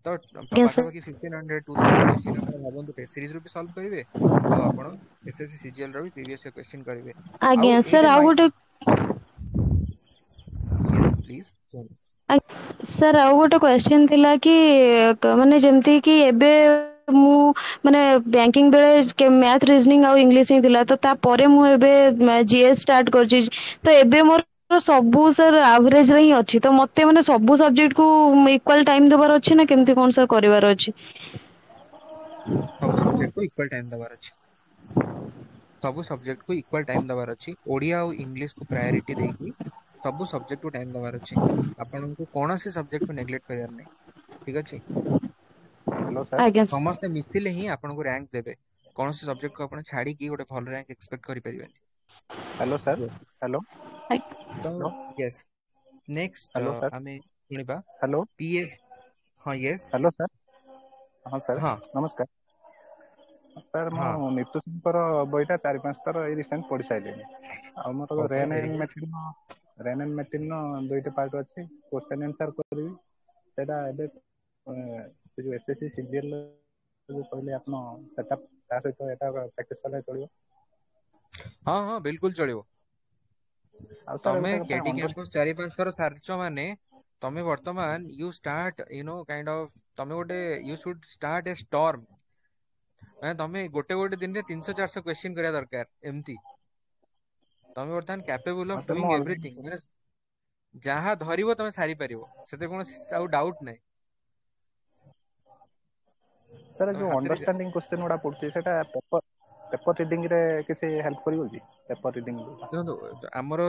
तो पाखापाखि 1500 2000 क्वेश्चन आपण भाबंतु टेस्ट सीरीज रो भी सॉल्व करिवे आ आपण एसएससी सीजीएल रो भी प्रीवियस क्वेश्चन करिवे. आज्ञा सर आ गोटे यस प्लीज सर आ गोटे क्वेश्चन थिला कि माने जेमती कि एबे मु माने बैंकिंग बेले मैथ रीजनिंग आ इंग्लिश ही थिला तो ता परे मु एबे जीएस स्टार्ट करची तो एबे मोर सबू सर एवरेज रे ही अछि तो मते माने सबू सब्जेक्ट को इक्वल टाइम देबार अछि ना केमती कोन सर करिवार अछि? सब सब्जेक्ट को इक्वल टाइम दबार अछि सब सब्जेक्ट को इक्वल टाइम दबार अछि ओडिया और इंग्लिश को प्रायोरिटी देकी सब सब्जेक्ट को टाइम दबार अछि आपन को कोनोसी सब्जेक्ट को नेग्लेक्ट करियार नै ठीक अछि. हेलो सर समस्त मिसिले ही आपन को रैंक देबे कोनोसी सब्जेक्ट को आपन छाडी की गोटे भल रैंक एक्सपेक्ट करि परिबेनी. हेलो सर हेलो तो यस नेक्स्ट हमें सुनिबा हेलो पीएस हां यस हेलो सर हां सर नमस्कार सर मो नितु सिंह बईटा 4-5 थर ए रिसेंट पढ़ी साइलेनी आ मोर रेन एंड मैटिन दुईटा पार्ट अछि क्वेश्चन आंसर करबी सेटा एबे से जो एसएससी सीजीएल जो कहले आपन सेटअप ता सहित एटा प्रैक्टिस करले चलियो. हां हां बिल्कुल चलियो. तमे केडी कैंपस 4-5 थर सारचो माने ତମେ ବର୍ତ୍ତମାନ you start kind of ତମେ ଗୋଟେ you should start a storm। ମାନେ ତମେ ଗୋଟେ ଦିନରେ 300-400 କ୍ୱେଶ୍ଚିନ୍ କରିବା ଦରକାର ଏମିତି। ତମେ ବର୍ତ୍ତମାନ କ୍ୟାପେବୁଲ ଅଫ ସାର୍ ମୁଁ ଡୁଇଙ୍ଗ ଅଲରେଡି ଏଭ୍ରିଥିଙ୍ଗ, ମାନେ ଯାହା ଧରିବ ତମେ ସାରିପାରିବ, ସେଥିରେ କୌଣସି ଆଉ ଡାଉଟ ନାହିଁ। ସାର୍ ତମେ ଯୋଉ ହାତରେ ଅଣ୍ଡରଷ୍ଟାଣ୍ଡିଂ କ୍ୱେଶ୍ଚନ ଗୁଡା ପଡୁଛି ସେଟା ପେପର ରିଡିଂ ରେ କିଛି ହେଲ୍ପ କରିବ କି? ପେପର ରିଡିଂ ଦେଖନ୍ତୁ ଆମର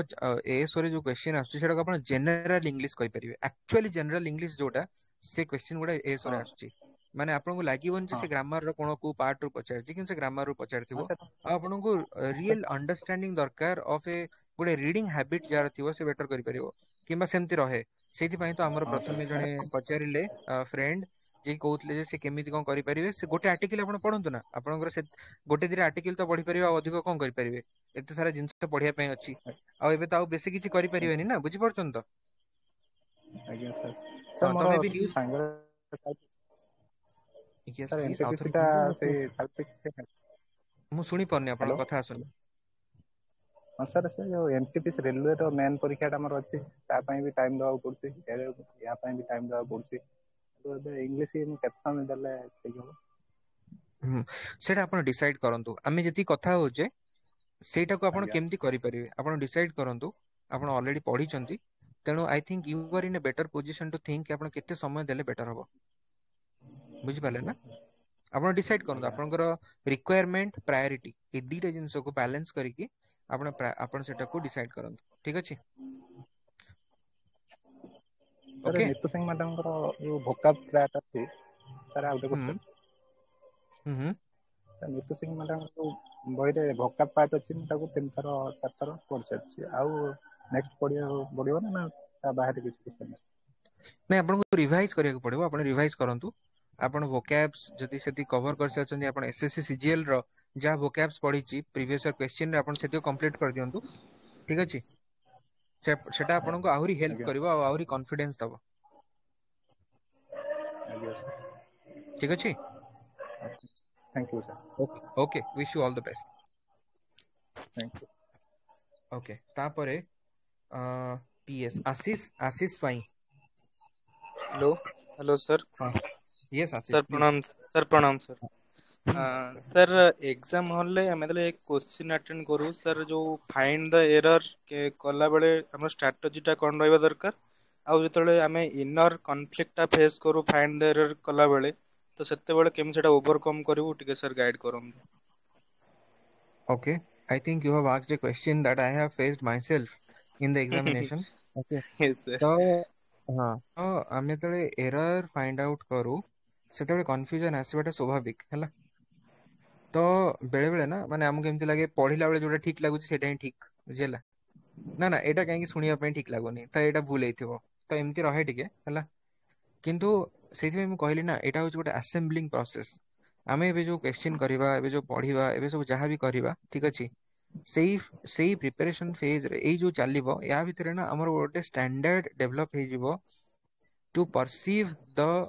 ଏଏସଓ ରେ ଯୋଉ କ୍ୱେଶ୍ଚିନ୍ ଆସୁଛି ସେଟାକୁ ଆପଣ ଜେନେରାଲ ଇଂଲିଶ କହିପାରିବେ। ଆକ୍ଚୁଆଲି ଜେନେରାଲ ଇଂଲିଶ ଯୋଉଟା ସେ କ୍ୱେଶ୍ଚିନ୍ ଗୁଡା ଏଏସଓ ରେ ଆସୁଛି। ମାନେ ଆପଣଙ୍କୁ ଲାଗିବନି ଯେ ସେ ଗ୍ରାମାର ର କୋଉ ପାର୍ଟ ରୁ ପଚାରିଛି, କିନ୍ତୁ ସେ ଗ୍ରାମାର ରୁ ପଚାରିଥିବ। ଆଉ ଆପଣଙ୍କୁ ରିଏଲ ଅଣ୍ଡରଷ୍ଟାଣ୍ଡିଂ ଦରକାର ଅଫ ଏ ଗୋଟେ ରିଡିଂ ହାବିଟ ଯାହାର ଥିବ ସେ ବେଟର କରିପାରିବ, କିମ୍ବା ସେମିତି ରହେ। ସେଇଥିପାଇଁ ତ ଆମର ପ୍ରଥମେ ଜଣେ ପଚାରିଲେ ଫ୍ରେଣ୍ଡ ଯିଏ କହୁଥିଲେ ଯେ ସେ କେମିତି କଣ କରିପାରିବେ। ସେ ଗୋଟେ ଆର୍ଟିକଲ ଆପଣ ପଢନ୍ତୁ ନା, ଆପଣଙ୍କର ସେ ଗୋଟେ ଦିଟା ଆର୍ଟିକଲ ତ ପଢିପାରିବେ, ଆଉ ଅଧିକ କଣ କରିପାରିବେ? ଏତେ ସାରା ଜିନିଷ ପଢିବା ପାଇଁ ଅଛି, ଆଉ ଏବେ ତ ଆଉ ବେଶୀ କିଛି କରିପାରିବେନି ନା, ବୁଝିପାରୁଛନ୍ତି ତ? ଆଜ୍ଞା ସାର୍। ହଁ ସାର୍ ମୋର ତମେ ବି ନ୍ୟୁଜ ସାଙ୍ଗ ୟେସ୍ ସାର୍ ପ୍ଲିଜ ଆଉଥରେ ଏନଟିପିସି ଟା କୁହନ୍ତୁ। ସେଇ ମୁଁ ଶୁଣି ପାରୁନି, ହ୍ୟାଲୋ। ଆପଣଙ୍କ କଥା ଆସୁନି। ହଁ ସାର୍ ସେ ଯୋଉ ଏନଟିପିସି ରେଲୱେ ର ମେନ୍ ପରୀକ୍ଷା ଟା ଆମର ଅଛି, ତା ପାଇଁ ବି ଟାଇମ ଦବାକୁ ପଡୁଛି, ୟା ପାଇଁ ବି ଟାଇମ ଦବାକୁ ପଡୁଛି। ତ ଏବେ ଇଂଲିଶ ମୁଁ କେତେ ସମୟ ଦେଲେ ଠିକ ହବ? ସେଇଟା ଆପଣ ଡିସାଇଡ କରନ୍ତୁ। ଆମେ ଯେତିକି କଥା ହଉଛେ ସେଇଟାକୁ ଆପଣ ଆଜ୍ଞା କେମିତି କରିପାରିବେ ଆପଣ ଡିସାଇଡ କରନ୍ତୁ। ଆପଣ ଅଲରେଡି ପଢିଛନ୍ତି, ତେଣୁ I think you are in a better position to think ଆପଣ କେତେ ସମୟ ଦେଲେ ବେଟର ହବ। ବୁଝିପାରିଲେ ନା? ଆପଣ ଡିସାଇଡ କରନ୍ତୁ ଆଜ୍ଞା ଆପଣଙ୍କର ରିକ୍ୱାରମେଣ୍ଟ ପ୍ରାୟୋରିଟି, ଏ ଦିଟା ଜିନିଷକୁ ବାଲାନ୍ସ କରିକି ଆପଣ ସେଟାକୁ ଡିସାଇଡ କରନ୍ତୁ। ଠିକ ଅଛି? Sir okay. ନିତୁ ସିଂ ମ୍ୟାଡାମଙ୍କର ଯୋଉ ଭୋକାବ ଟ୍ରାକ୍ ଅଛି, ସାର୍ ଆଉ ଗୋଟେ ହୁଁ କ୍ୱେଶ୍ଚନ। ହୁଁ। ନିତୁ ସିଂ ମ୍ୟାଡାମ ଯୋଉ ବହିରେ ଭୋକାବ ପାର୍ଟ ଅଛି, ମୁଁ ତାକୁ 3 ଥର 4 ଥର ପଢି ସାରିଛି। ଆଉ ନେକ୍ସଟ ପଢିବାକୁ ପଡିବ ନା ତା ବାହାରେ କିଛି କ୍ୱେଶ୍ଚନ? ନାଇଁ, ଆପଣଙ୍କୁ ରିଭାଇଜ କରିବାକୁ ପଡିବ। ଆପଣ ରିଭାଇଜ କରନ୍ତୁ। ଆପଣ ଭୋକାବ୍ସ ଯଦି ସେତିକି କଭର କରିସାରିଛନ୍ତି, ଆପଣ ଏସଏସସି ସିଜିଏଲ ର ଯାହା ଭୋକାବ୍ସ ପଢିଛି ପ୍ରିଭିୟସ ଇୟର କ୍ୱେଶ୍ଚନ ରେ ଆପଣ ସେତିକି କମ୍ପ୍ଲିଟ କରିଦିଅନ୍ତୁ। ଠିକ ଅଛି? ସେଟା ଆପଣଙ୍କୁ ଆହୁରି ହେଲ୍ପ ଆଜ୍ଞା କରିବ ଆଉ ଆହୁରି କନଫିଡେନ୍ସ ଦବ। ଆଜ୍ଞା ସାର୍। ଠିକ ଅଛି? Thank you sir. Okay okay, wish you all the best. Thank you. Okay, ତାପରେ PS Ashish Swain. Hello hello sir. ହଁ ୟେସ୍ ଆଶିଷ सर ପ୍ଲିଜ। प्रणाम सर। प्रणाम सर। सर एग्जाम हॉल रे ଆମେ ଯେତେବେଳେ କ୍ୱେଶ୍ଚିନ୍ ଆଟେଣ୍ଡ କରୁ, ସାର୍ ଯୋଉ ଫାଇଣ୍ଡ ଦ ଏରର କଲା ବେଳେ ଆମର ଷ୍ଟ୍ରାଟେଜି ଟା କଣ ରହିବା ଦରକାର? ଆଉ ଯେତେବେଳେ ଆମେ ଇନର କନଫ୍ଲିକ୍ଟ ଟା ଫେସ୍ କରୁ ଫାଇଣ୍ଡ ଦ ଏରର କଲା ବେଳେ, ତ ସେତେବେଳେ କେମିତି ସେଟା ଓଭରକମ୍ କରିବୁ ଟିକେ ସାର୍ ଗାଇଡ କରନ୍ତୁ। Okay, I think you have asked a question that I have faced myself in the examination. Okay, yes sir। ତ ହଁ, ତ ଆମେ ଯେତେବେଳେ ଏରର ଫାଇଣ୍ଡ ଆଉଟ୍ କରୁ ସେତେବେଳେ କନଫ୍ୟୁଜନ ଆସିବାଟା ସ୍ୱାଭାବିକ ହେଲା। ତ ବେଳେ ବେଳେ ନା, ମାନେ ଆମକୁ ଏମିତି ଲାଗେ ପଢିଲା ବେଳେ ଯୋଉଟା ଠିକ ଲାଗୁଛି ସେଇଟା ହିଁ ଠିକ, ବୁଝିହେଲା ନା? ନା, ଏଇଟା କାହିଁକି ଶୁଣିବା ପାଇଁ ଠିକ ଲାଗୁନି, ତ ଏଇଟା ଭୁଲ ହେଇଥିବ, ତ ଏମିତି ରହେ ଟିକେ ହେଲା। କିନ୍ତୁ ସେଇଥିପାଇଁ ମୁଁ କହିଲି ନା, ଏଇଟା ହଉଛି ଗୋଟେ ଆସେମ୍ବଲିଂ ପ୍ରୋସେସ। ଆମେ ଏବେ ଯୋଉ କ୍ୱେଶ୍ଚିନ୍ କରିବା, ଏବେ ଯୋଉ ପଢିବା, ଏବେ ସବୁ ଯାହା ବି କରିବା, ଠିକ ଅଛି, ସେଇ ସେଇ ପ୍ରିପାରେସନ ଫେଜରେ ଏଇ ଯୋଉ ଚାଲିବ, ୟା ଭିତରେ ନା ଆମର ଗୋଟେ ଷ୍ଟାଣ୍ଡାର୍ଡ ଡେଭଲପ ହେଇଯିବ to perceive the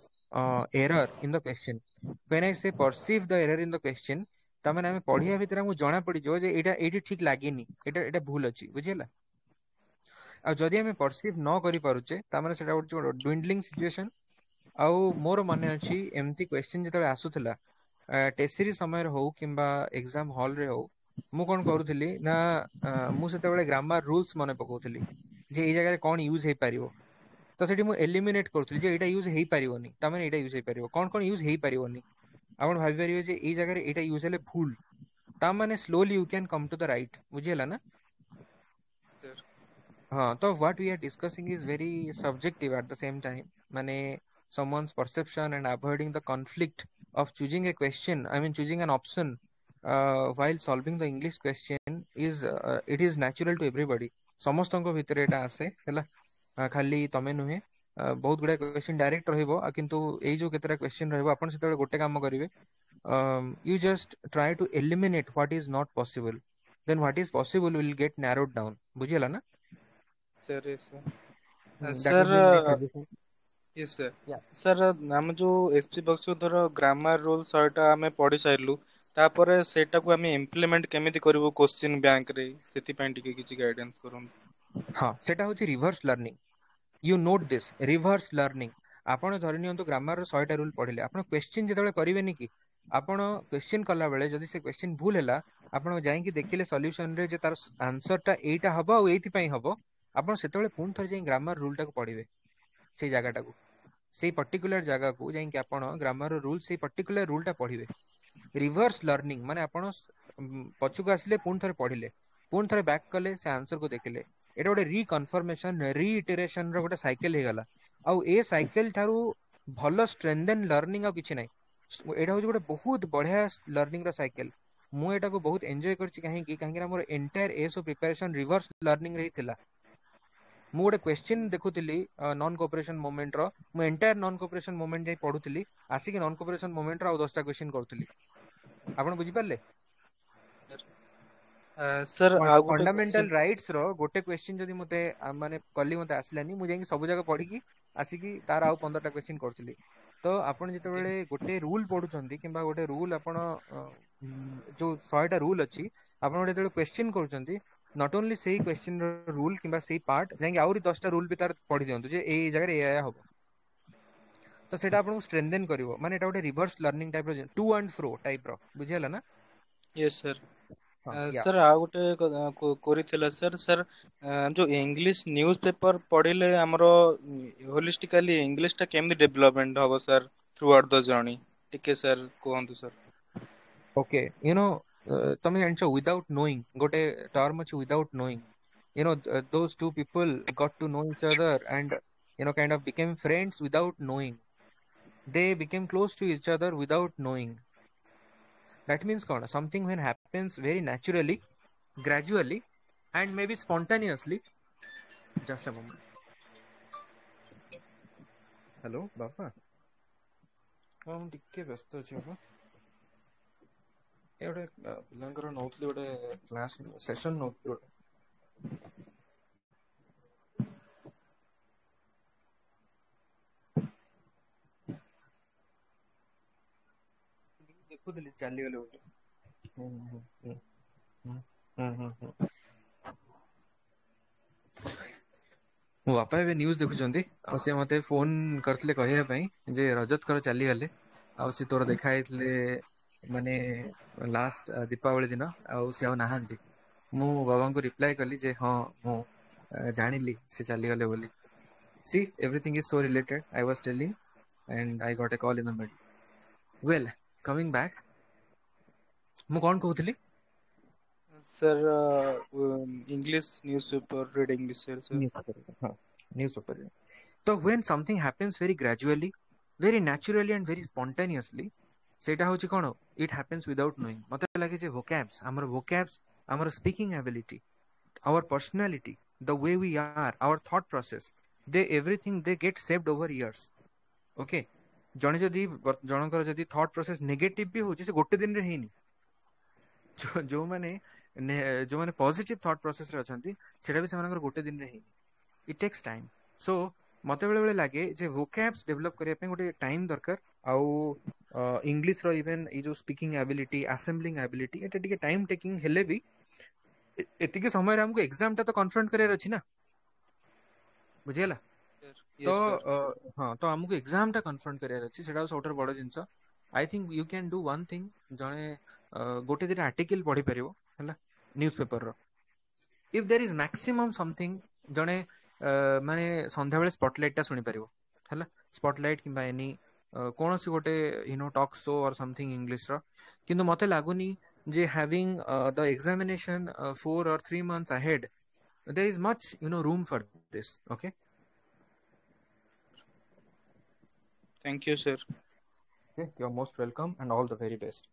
error in the question. When I say perceive the error in the question, ତାମାନେ ଆମେ ପଢିବା ଭିତରେ ଆମକୁ ଜଣା ପଡିଯିବ ଯେ ଏଇଟା ଏଇଠି ଠିକ ଲାଗିନି, ଏଇଟା ଭୁଲ ଅଛି, ବୁଝିହେଲା? ଆଉ ଯଦି ଆମେ perceive ନ କରିପାରୁଛେ, ତାମାନେ ସେଟା ଗୋଟେ ଡୁଇଣ୍ଡଲିଂ ସିଚୁଏସନ। ଆଉ ମୋର ମନେ ଅଛି ଏମିତି କ୍ୱେଶ୍ଚିନ୍ ଯେତେବେଳେ ଆସୁଥିଲା ଟେସିରି ସମୟରେ ହଉ କିମ୍ବା ଏକ୍ସାମ ହଲରେ ହଉ, ମୁଁ କଣ କରୁଥିଲି ନା, ମୁଁ ସେତେବେଳେ ଗ୍ରାମାର ରୁଲ୍ସ ମନେ ପକାଉଥିଲି ଯେ ଏଇ ଜାଗାରେ କଣ ୟୁଜ ହେଇପାରିବ। ତ ସେଠି ମୁଁ ଏଲିମିନେଟ କରୁଥିଲି ଯେ ଏଇଟା ୟୁଜ ହେଇପାରିବନି, ତାମାନେ ଏଇଟା ୟୁଜ ହେଇପାରିବ। କଣ କଣ ୟୁଜ ହେଇପାରିବନି ଆପଣ ଭାବିପାରିବେ ଯେ ଏଇ ଜାଗାରେ ଏଇଟା ୟୁଜ ହେଲେ ଭୁଲ, ତାମାନେ slowly you can come to the right, ବୁଝିହେଲା ନା? ହଁ, ତ what we are discussing is very subjective at the same time. ମାନେ someone's perception and avoiding the conflict of choosing a question, I mean choosing an option while solving the English question is it is natural to everybody. ସମସ୍ତଙ୍କ ଭିତରେ ଏଟା ଆସେ ହେଲା, ଖାଲି ତମେ ନୁହେଁ। ବହୁତ ଗୁଡାଏ କ୍ୱେଶ୍ଚିନ୍ ଡାଇରେକ୍ଟ ରହିବ, କିନ୍ତୁ ଏଇ ଯୋଉ କେତେଟା କ୍ୱେଶ୍ଚିନ୍ ରହିବ, ଆପଣ ସେତେବେଳେ ଗୋଟେ କାମ କରିବେ, you just try to eliminate what is not possible, then what is possible will get narrowed down, ବୁଝିହେଲା ନା? Sir yes sir। That would sir be my suggestion. yes sir। Yeah. Sir ଆମେ ଯୋଉ ଏସପି ବକ୍ସ ଧର grammar rule 100ଟା ଆମେ ପଢି ସାରିଲୁ, ତାପରେ ସେଇଟାକୁ ଆମେ ଇମ୍ପ୍ଲିମେଣ୍ଟ କେମିତି କରିବୁ କୋଶ୍ଚିନ୍ ବ୍ୟାଙ୍କରେ, ସେଥିପାଇଁ ଟିକେ କିଛି ଗାଇଡାନ୍ସ କରନ୍ତୁ। ହଁ, ସେଟା ହଉଛି reverse learning. you note this reverse learning आपण धरि नियंतु ग्रामर 100 टा रूल पढिले आपण क्वेश्चन जेतबे करिवेनी कि आपण क्वेश्चन कला बेले जदि से क्वेश्चन भूल हैला आपण जाई कि देखिले सॉल्यूशन रे जे तार आंसर टा एटा हबो आ एथि पई हबो आपण सेतबे पुन थर जाई ग्रामर रूल टा को पढिबे से जगह टा को से पर्टिकुलर जगह को जाई कि आपण ग्रामर रूल से पर्टिकुलर रूल टा पढिबे रिवर्स लर्निंग माने आपण पछुक आसिले पुन थर पढिले पुन थर बैक कले से आंसर को देखिले एटा गोटे रिकन्फर्मेशन रीइटरेशन रो गोटे साइकिल हे गला आउ ए साइकिल थारू भलो स्ट्रेंथन लर्निंग आ किछि नै एटा हो गोटे बहुत बढ़िया लर्निंग रो साइकिल मु एटा को बहुत एन्जॉय करछि काहे मोर एंटायर एसो प्रिपरेशन रिवर्स लर्निंग रही थिला मु गोटे क्वेश्चन देखुतिली नॉन कोऑपरेशन मोमेंट रो मु एंटायर नॉन कोऑपरेशन मोमेंट जाई पढुतिली आसी कि नॉन कोऑपरेशन मोमेंट रो 10टा क्वेश्चन करथुली आपण बुझि पारले सर आ गोटे फंडामेंटल राइट्स रो गोटे क्वेश्चन जदी मते माने कल्ली मते आसलानी मु जाई सब जगह पढी की आसी कि तार आउ 15टा क्वेश्चन करथुली तो आपण जते बेले गोटे रूल पढुचंदी किबा गोटे रूल आपण जो 100टा रूल अछि आपण जते क्वेश्चन करूचंदी नॉट ओनली सेही क्वेश्चन रूल किबा सेही पार्ट जाई आउरी 10टा रूल भी तार पढी दियंतु जे ए जगह रे एया होबो तो सेटा आपण स्ट्रेंथन करिवो माने एटा गोटे रिवर्स लर्निंग टाइप रो टू एंड फ्रो टाइप रो बुझियला ना यस सर सर आ गोटे कोरिथिला सर सर जो इंग्लिश न्यूज़ पेपर पढिले हमरो होलिस्टिकली इंग्लिश टा केमदि डेवलपमेंट होबो sir throughout the journey टिके सर कोहंतु सर ओके यू नो तमे जानछो विदाउट नोइंग गोटे टर्म अछि without knowing you know those two people got to know each other and kind of became friends without knowing they became close to each other without knowing that means something when happens very naturally gradually and maybe spontaneously just a moment hello baba हम टिके व्यस्त अछि बाबा ए गोटे पिलांकर नोतली गोटे class session नोतली गोटे देखुली चली गले गोटे मो बापा ए न्यूज़ देखुचंदी आ से मते फोन करथले कहिया पई जे रजत कर चली गले आ से तोर देखाइतले माने लास्ट दीपावली दिन आ से नाहंती मु बाबा को रिप्लाई कली जे हां मु जानिली से चली गले बोली see everything is so related I was telling and I got a call in the middle well coming back मु कोन कहउतली सर इंग्लिश न्यूज़पेपर रीडिंग विषय सर हां न्यूज़पेपर तो when something happens very gradually very naturally and very spontaneously सेटा होची कोन it happens without knowing मते लागे जे vocabs हमर speaking ability our personality the way we are our thought process they everything they get shaped over years okay जने जदी जनकर जदी thought process negative भी होची से गोटे दिन रे हेनी जो माने पॉजिटिव थॉट प्रोसेस रे अछंती सेटा भी सेमानकर गोटे दिन रे हेनी इट टेक्स टाइम सो मते बेले बेले लागे जे वोकैब्स डेवलप करिया पे गोटे टाइम दरकार आउ इंग्लिश रो इवन ई जो स्पीकिंग एबिलिटी असेंबलिंग एबिलिटी एटा टिके टाइम टेकिंग हेले भी एतिके समय रे हमको एग्जाम ता तो कन्फ्रंट करे अछि ना बुझियला तो हां तो हमको एग्जाम ता कन्फ्रंट करे अछि सेटा सोटर बड़ जिंस I think you can do one thing जने गोटे दिन आर्टिकल पढी परिबो हला न्यूज़पेपर रो if there is maximum something जने माने संध्या बेले स्पॉटलाइट ता सुनि परिबो हला स्पॉटलाइट किबा एनी कोनोसी गोटे टॉक शो और समथिंग इंग्लिश रो किंतु मते लागुनी जे having the examination 4 or 3 months ahead there is much room for this okay thank you sir okay you are most welcome and all the very best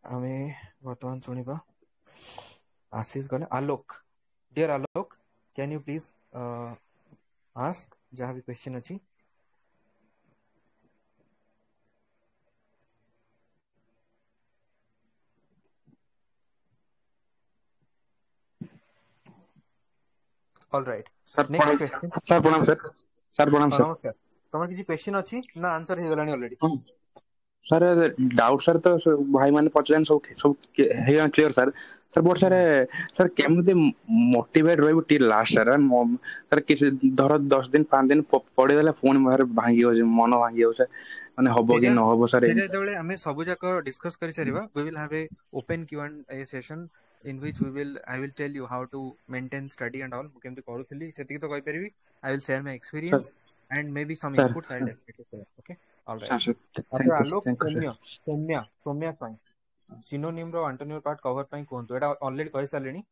ame वर्तमान सुनिबा आशीष गले आलोक dear alok can you please ask जहां भी question अछि All right. Next question. Sir, प्रणाम sir. Sir, प्रणाम sir. नमस्कार. तमर किसी क्वेश्चन अछि ना आंसर हे गलानी ऑलरेडी? सर डाउट सर तो भाई माने पचलेन सब हे clear sir sir but sir sir केमती मोटिवेट रही टी लास्ट सर किसी धर 10 दिन 5 दिन पढ़ीदेले पुणी बाहर भांगी मन भांगी माने हबो कि न हबो सर जेतेबेले आमे सब जाक डिस्कस करि सरिबा we will have a open Q&A session in which I will tell you how to maintain study and all केमती करूथली सेति तो कहि परिबी I will share my experience and maybe some inputs I'll definitely share. Okay, all right. After Alok Soumya fine synonym ro antonym part cover ପାଇଁ କୁହନ୍ତୁ ଏଟା already କହି ସାରିଲେଣି.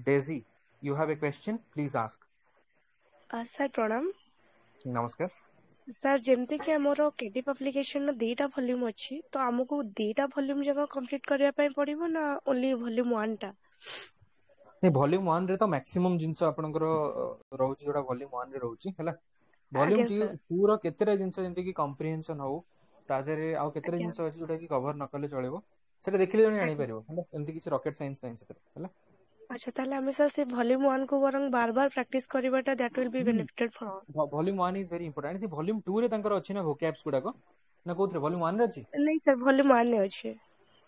Daisy, you have a question, please ask. sir प्रणाम. नमस्कार. Sir जेमती कि हमरो KD application no दीटा volume अछि तो हमको दीटा वॉल्यूम जगह कंप्लीट करिया पय पड़िबो ना ओनली वॉल्यूम 1 टा. ए वॉल्यूम 1 रे तो मैक्सिमम जिंस आपनकर रहउची जोडा वॉल्यूम 1 रे रहउची हला. वॉल्यूम 2 रो केतेरा जिंस जेंति कि कॉम्प्रिहेंशन हो तादेरे आ केतेरा जिंस अछि जोडा कि कवर न करले चलेबो सेटा देखिले जने जानि परिबो हला. एमति किछ रॉकेट साइंस नाही सेटा हला. अच्छा ताले हमें सर से वॉल्यूम 1 को वरंग बार-बार प्रैक्टिस करिबाटा that will be benefited for all. Volume 1 is very important. एथि वॉल्यूम 2 रे तांकर अछि ना वोकैब्स गुडा को ना कोथरे वॉल्यूम 1 रे अछि नहीं सर वॉल्यूम 1 ने अछि.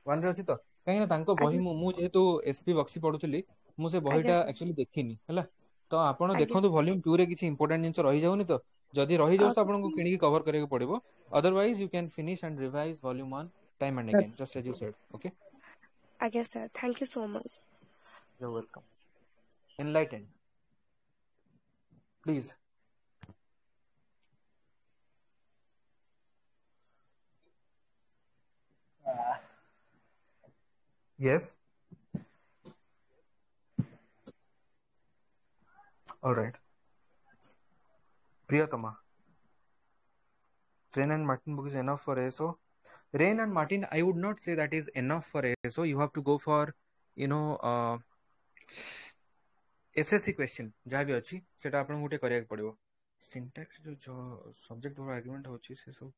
1 रे अछि तो काहे ना तांको बही मु जेतु एसपी बक्सी पढुथली मु से बहीटा एक्चुअली देखिनी हला. तो आपण देखंतु वॉल्यूम 2 रे किछि इंपोर्टेंट जिंस रहि जाउनी तो जदी रहि जाउ तो आपण को किणी कवर करे के पड़िबो. Otherwise you can finish and revise volume 1 time and again just as you said. Okay आज्ञा sir, thank you so much. You are welcome. Enlightened, please. Yes. All right. Priyatama. Rain and Martin book is enough for ASO. Rain and Martin, I would not say that is enough for ASO. You have to go for, you know, SSC question. जहाँ भी अच्छी सेटा आपन गुटे करिया के पड़िबो. Syntax जो subject और argument होची से सब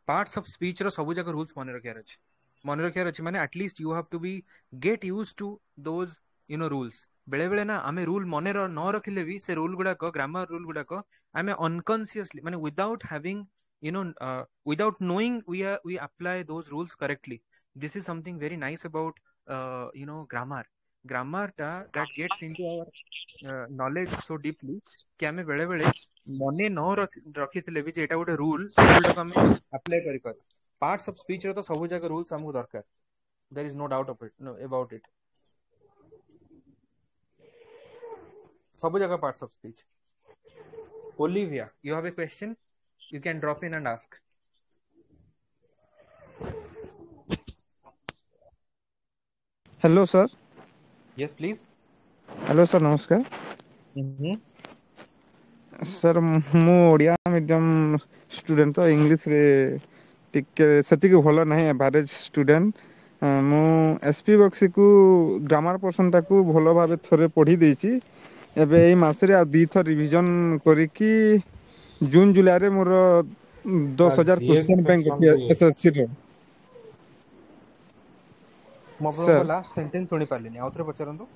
पार्ट्स ऑफ स्पीच रो सब जगह रूल्स मन रखियार अछि माने at least you have to be get used to those you know rules. बेले बेले ना आमे रूल मने न रखिले भी से रूल गुडा को ग्रामर रूल गुडा को आमे अनकॉन्शियसली माने without having you know without knowing we apply those rules correctly. This is something very nice about you know grammar that gets into our knowledge so deeply कि आमे बेले बेले मने न रखिथिले भी जे एटा गोटे रूल से रूल को आमे अप्लाई करि पार. पार्ट्स ऑफ स्पीच रो तो सब जगह रूल्स हमको दरकार. There is no doubt of it about it. सब जगह parts of speech. Olivia, you have a question? You can drop in and ask. Hello sir. Yes please. Hello sir, नमस्कार. Sir मु ओडिया मीडियम स्टूडेंट तो English रे टिके सेति के भलो नाही एवरेज स्टूडेंट. मु एसपी बक्सी को ग्रामर पर्सन टाकू भलो भाबे थरे पढी देछि. एबे एई मासरे आ दी थर रिवीजन करिकि जून जुलाई रे मोर 10000 क्वेश्चन बैंक एसएससी रे. मो आपन लास्ट सेंटेंस सुनि पालिनी आउथरे पचरंतु.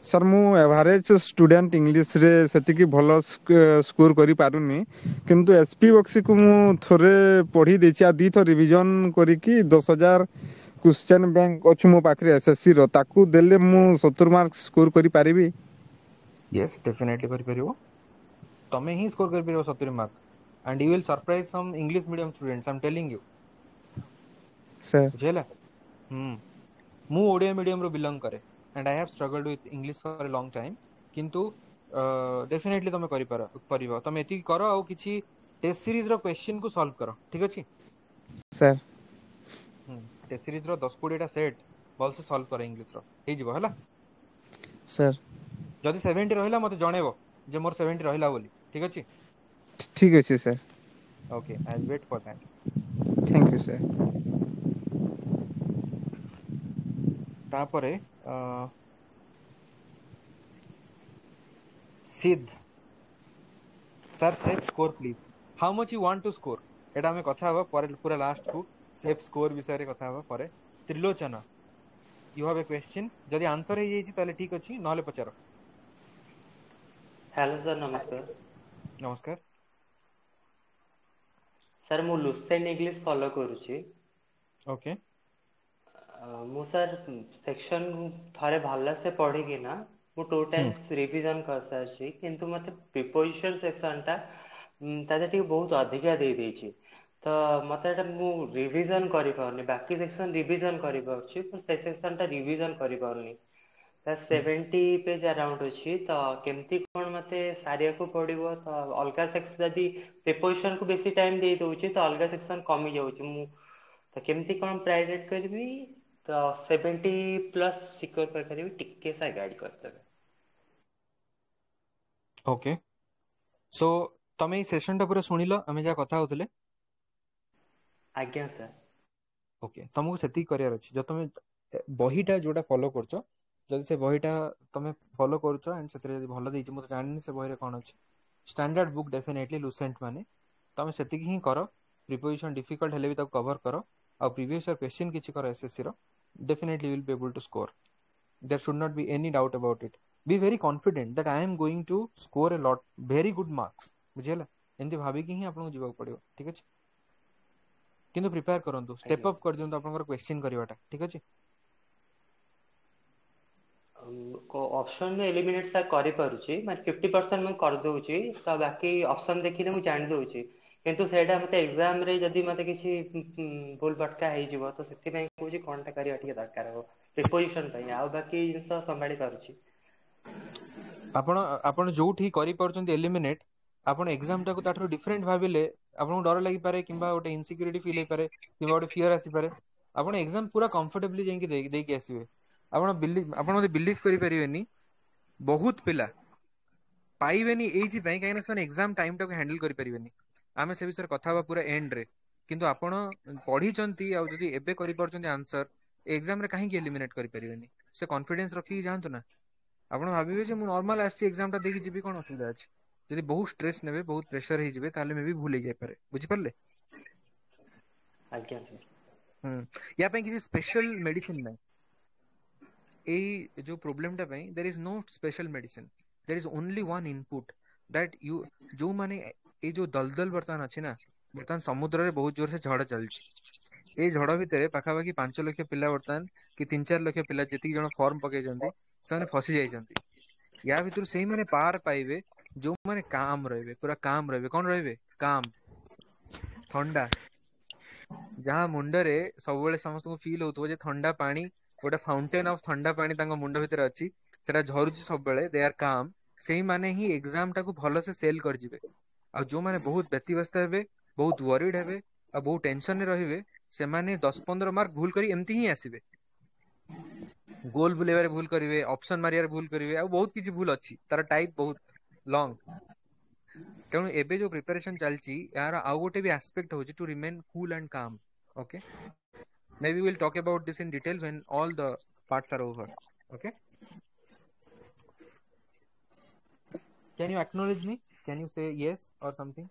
सर मु एवरेज स्टूडेंट इंग्लिश रे सेति की भलो स्कोर करि पारुनी किंतु एसपी बक्सी को मु थरे पढी देछि आ दी थर रिवीजन करिकि 10000 क्वेश्चन बैंक अछि मो पाखरे एसएससी रो ताकू देले मु 70 मार्क स्कोर करि पारिबी. यस डेफिनेटली करि परिबो. तमे ही स्कोर करि परिबो 70 mark and you will surprise some English medium students. I am telling you sir. बुझेला. मु ओडिया मीडियम रो बिलोंग करे and I have struggled with English for a long time. किंतु डेफिनेटली तमे करि परिबो. तमे एति करो आ किछि टेस्ट सीरीज रो क्वेश्चन को सॉल्व करो. ठीक अछि सर. टेस्ट सीरीज रो 10 20 टा सेट बॉल से सॉल्व करो इंग्लिश रो हे जिवो हला. सर जदी 70 रहिला मते जणेबो जे मोर 70 रहिला बोली. ठीक अछि. ठीक अछि sir. Okay I will wait for that. Thank you sir. तापरे सिद्ध sir safe score please. How much you want to score एटा हमें कथा हबा पर पूरा लास्ट को सेफ स्कोर विषय रे कथा हबा पर. Trilochana you have a question. जदी आंसर हे जेछि ताले ठीक अछि नहले पचारो. हेलो सर नमस्कार. नमस्कार. सर मु लुसेंट इंग्लिश फॉलो करूची ओके मु सर सेक्शन थरे भल से पढ़ी कि ना मु 2 टाइम्स रिवीजन कर सारची किंतु मते प्रिपोजिशन सेक्शन टा ताते टिके बहुत अधिका दे देची तो मते एटा मु रिवीजन करि पाउनी बाकी सेक्शन रिवीजन करि पाउची पर से सेक्शन टा रिवीजन करि पाउनी 70 पेज अराउंड अछि तो केमती कोन मते सारिया को पड़िबो तो अलगा सेक्शन जदी प्रिपोजिशन को बेसी टाइम दे दोउची तो अलगा सेक्शन कमी जाउची मु तो केमती कोन प्रायोरिटाइज करबी तो 70 प्लस सिक्योर कर करबी टिके सा गाइड करते ओके सो तमे ई सेशन टा पूरा सुनिलो हमें जा कथा होतले आज्ञा सर ओके तुमको सेती करियर अछि जो तुम बहीटा जोटा फॉलो करछो जदी से बहीटा तुम फॉलो करछो एंड सेतरे जदी भलो देछि मते जाननी से बहीरे कोन अछि स्टैंडर्ड बुक डेफिनेटली लुसेंट माने तुम सेति ही करो प्रिपोजिशन डिफिकल्ट हेले भी तक कवर करो और प्रीवियस ईयर क्वेश्चन किछि करो एसएससी रो definitely you will be able to score there should not be any doubt about it be very confident that I am going to score a lot very good marks बुझियला एंती भाबी कि ही आपन जीवा पड़ियो ठीक अछि किंतु प्रिपेयर करंतु स्टेप अप कर दियंतु आपनकर क्वेश्चन करिवाटा ठीक अछि को ऑप्शन में एलिमिनेट सा करि पारुची माने 50% मैं कर दोउची तो बाकी ऑप्शन देखिले मु जानि दोउची किंतु सेटा मते एग्जाम रे जदी मते किछि भूल भटका हे जिवो तो सेति पय कोची कोनटा करिया ठीक दरकार हो प्रिपोजिशन पय आ बाकी जिंस संभाळी पारुची आपण आपण जोठी करि परचंती एलिमिनेट आपण एग्जाम टाको ताठरो डिफरेंट भाबिले आपण डर लागि पारे किबा ओटे इनसिक्युरिटी फील हे पारे किबा ओटे फियर आसी पारे आपण एग्जाम पूरा कंफर्टेबली जेंकी देई के आसीबे आपण मते बिलीव करि परिबेनी बहुत पिला पाइबेनी एथि पय काइना सन एग्जाम टाइम टाको हैंडल करि परिबेनी आमे से विषय कथा बा पूरा एंड रे किंतु आपण पढी चंती आ जदी एबे करि परचंती आंसर एग्जाम रे काहे के एलिमिनेट करि परिबेनी से कॉन्फिडेंस रखी जानतो ना आपण भाबिबे जे मु नॉर्मल आछि एग्जाम ता देखि जिबी कोन असुविधा अछि जदी बहुत स्ट्रेस नेबे बहुत प्रेशर हे जिबे ताले मे भी भूल जाय पारे बुझि परले आज्ञा सर या पे किसी स्पेशल मेडिसिन नै ए जो प्रॉब्लम टा पय there is no special medicine there is only one input that you जो माने ए जो दलदल बर्तन अछि ना बर्तन समुद्र रे बहुत जोर से झड़ चलछि ए झड़ भितरे पाखा बाकी 5 लाख पिला बर्तन कि 3-4 लाख पिला जति जण फॉर्म पके जंती सने फसी जाय जंती या भितर सही माने पार पाइबे जो माने काम रहबे पूरा काम रहबे कोन रहबे काम ठंडा जहां मुंडरे सब बेले समस्त को फील होतो जे ठंडा पानी गोटे फाउंटेन ऑफ ठंडा पानी तांको मुंड भितर अछि सेटा झरुछि सब बेले दे आर काम सही माने ही एग्जाम टाको भलो से सेल कर जिवे आ जो माने बहुत व्यतिव्यस्त हेबे बहुत वरीड हेबे आ बहुत टेंशन रे रहिबे से माने 10-15 मार्क भूल करी एम्ति ही आसीबे गोल बुलेबारे भूल करिवे ऑप्शन मारियारे भूल करिवे आ बहुत किछि भूल अछि तार टाइप बहुत लॉन्ग तेणु एबे जो प्रिपरेशन चलछि यार आउ गोटे भी एस्पेक्ट होछि to remain cool and calm okay maybe we'll talk about this in detail when all the parts are over okay can you acknowledge me can you say yes or something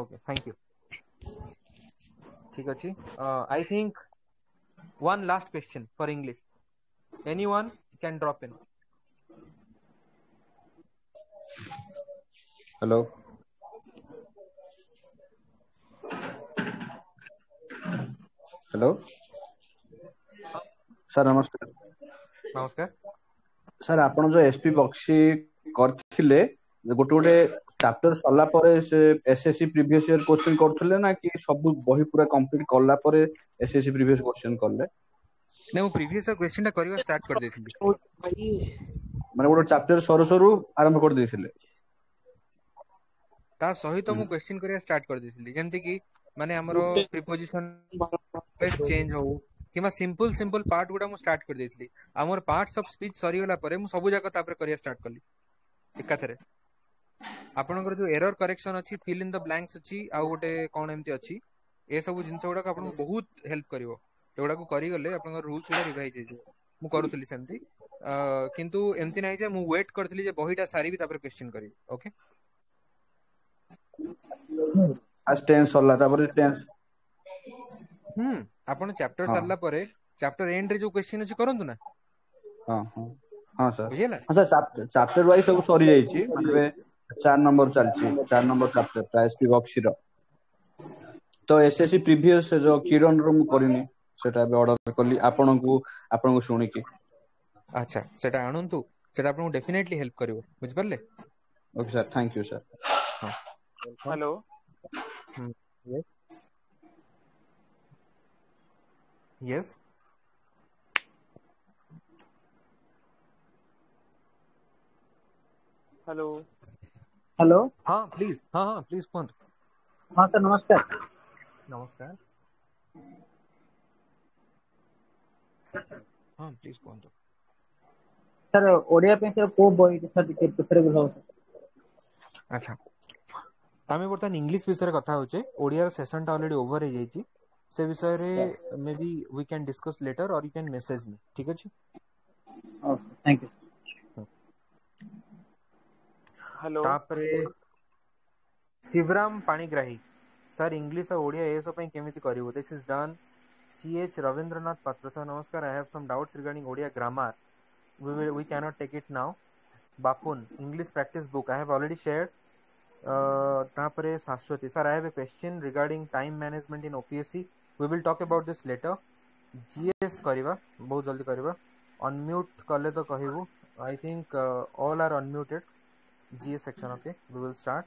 okay thank you ठीक अछि I think one last question for English anyone can drop in hello hello sir नमस्कार नमस्कार sir आपण जो SP Bakshi करथिले गोटे गोटे chapter सरला परे से एसएससी प्रीवियस ईयर क्वेश्चन करथिले ना कि सब बही पूरा कंप्लीट करला परे एसएससी प्रीवियस क्वेश्चन करले नै मु प्रीवियस ईयर क्वेश्चन टा करबा स्टार्ट कर देथिली माने गोटे चैप्टर सरो सरो आरंभ कर देथिले ता सहित मु क्वेश्चन करबा स्टार्ट कर देथिली जेंति कि माने हमरो प्रीपोजिशन पेज चेंज हो किमा सिंपल सिंपल पार्ट गुडा मु स्टार्ट कर देथिली हमर पार्ट्स ऑफ स्पीच सरी होला परे मु सब जगह तापर करिया स्टार्ट करली एकाथरे आपनकर जो एरर करेक्शन अछि फिल इन द ब्लैंक्स अछि आ गोटे कोन एमती अछि ए सब जिंस गुडा आपन बहुत हेल्प करिवो एगुडा को करी गले आपनकर रूल्स गुडा रिवाइज हे मु करूथली सेमती किंतु एमती नै जे मु वेट करथली जे बहीटा सारी भी तापर क्वेश्चन करी ओके आज टेंस होला तापर टेंस आपण चैप्टर सरला परे चैप्टर एंड रे जो क्वेश्चन अछि करंतु ना हां हां हां सर बुझियला हां सर चैप्टर वाइज सब सरी जाई छी माने 4 नंबर चलची 4 नंबर चैप्टर एसपी बक्सी रो तो एसएससी प्रीवियस जो किरण रो मु करिनी सेटा बे ऑर्डर करली आपन को सुनी की अच्छा सेटा आनंतु सेटा आपन डेफिनेटली हेल्प करिवो बुझ परले okay sir thank you sir हां hello yes yes hello hello हां प्लीज कोन हाँ सर नमस्कार नमस्कार हां प्लीज कोन सर ओडिया पे सर को बॉय सर प्रिफरेबल हो सर अच्छा आमे बर्तमान इंग्लिश विषय कथा होचे ओडिया सेशन टा ऑलरेडी ओवर हे जाईची से विषय रे may be we can discuss later or you can message me ठीक अछि ओके थैंक यू हेलो तापरे शिवराम पाणीग्राही सर इंग्लिश और ओडिया ए सब केमिति करिवो this is done CH Rabindranath Patra sir नमस्कार I have some doubts regarding Odia grammar we cannot take it now Bapun English practice book I have already shared tapare Sashwati sir I have a question regarding time management in OPSC we will talk about this later GS kariba bahut jaldi kariba unmute kale to kahibu I think all are unmuted GS section okay we will start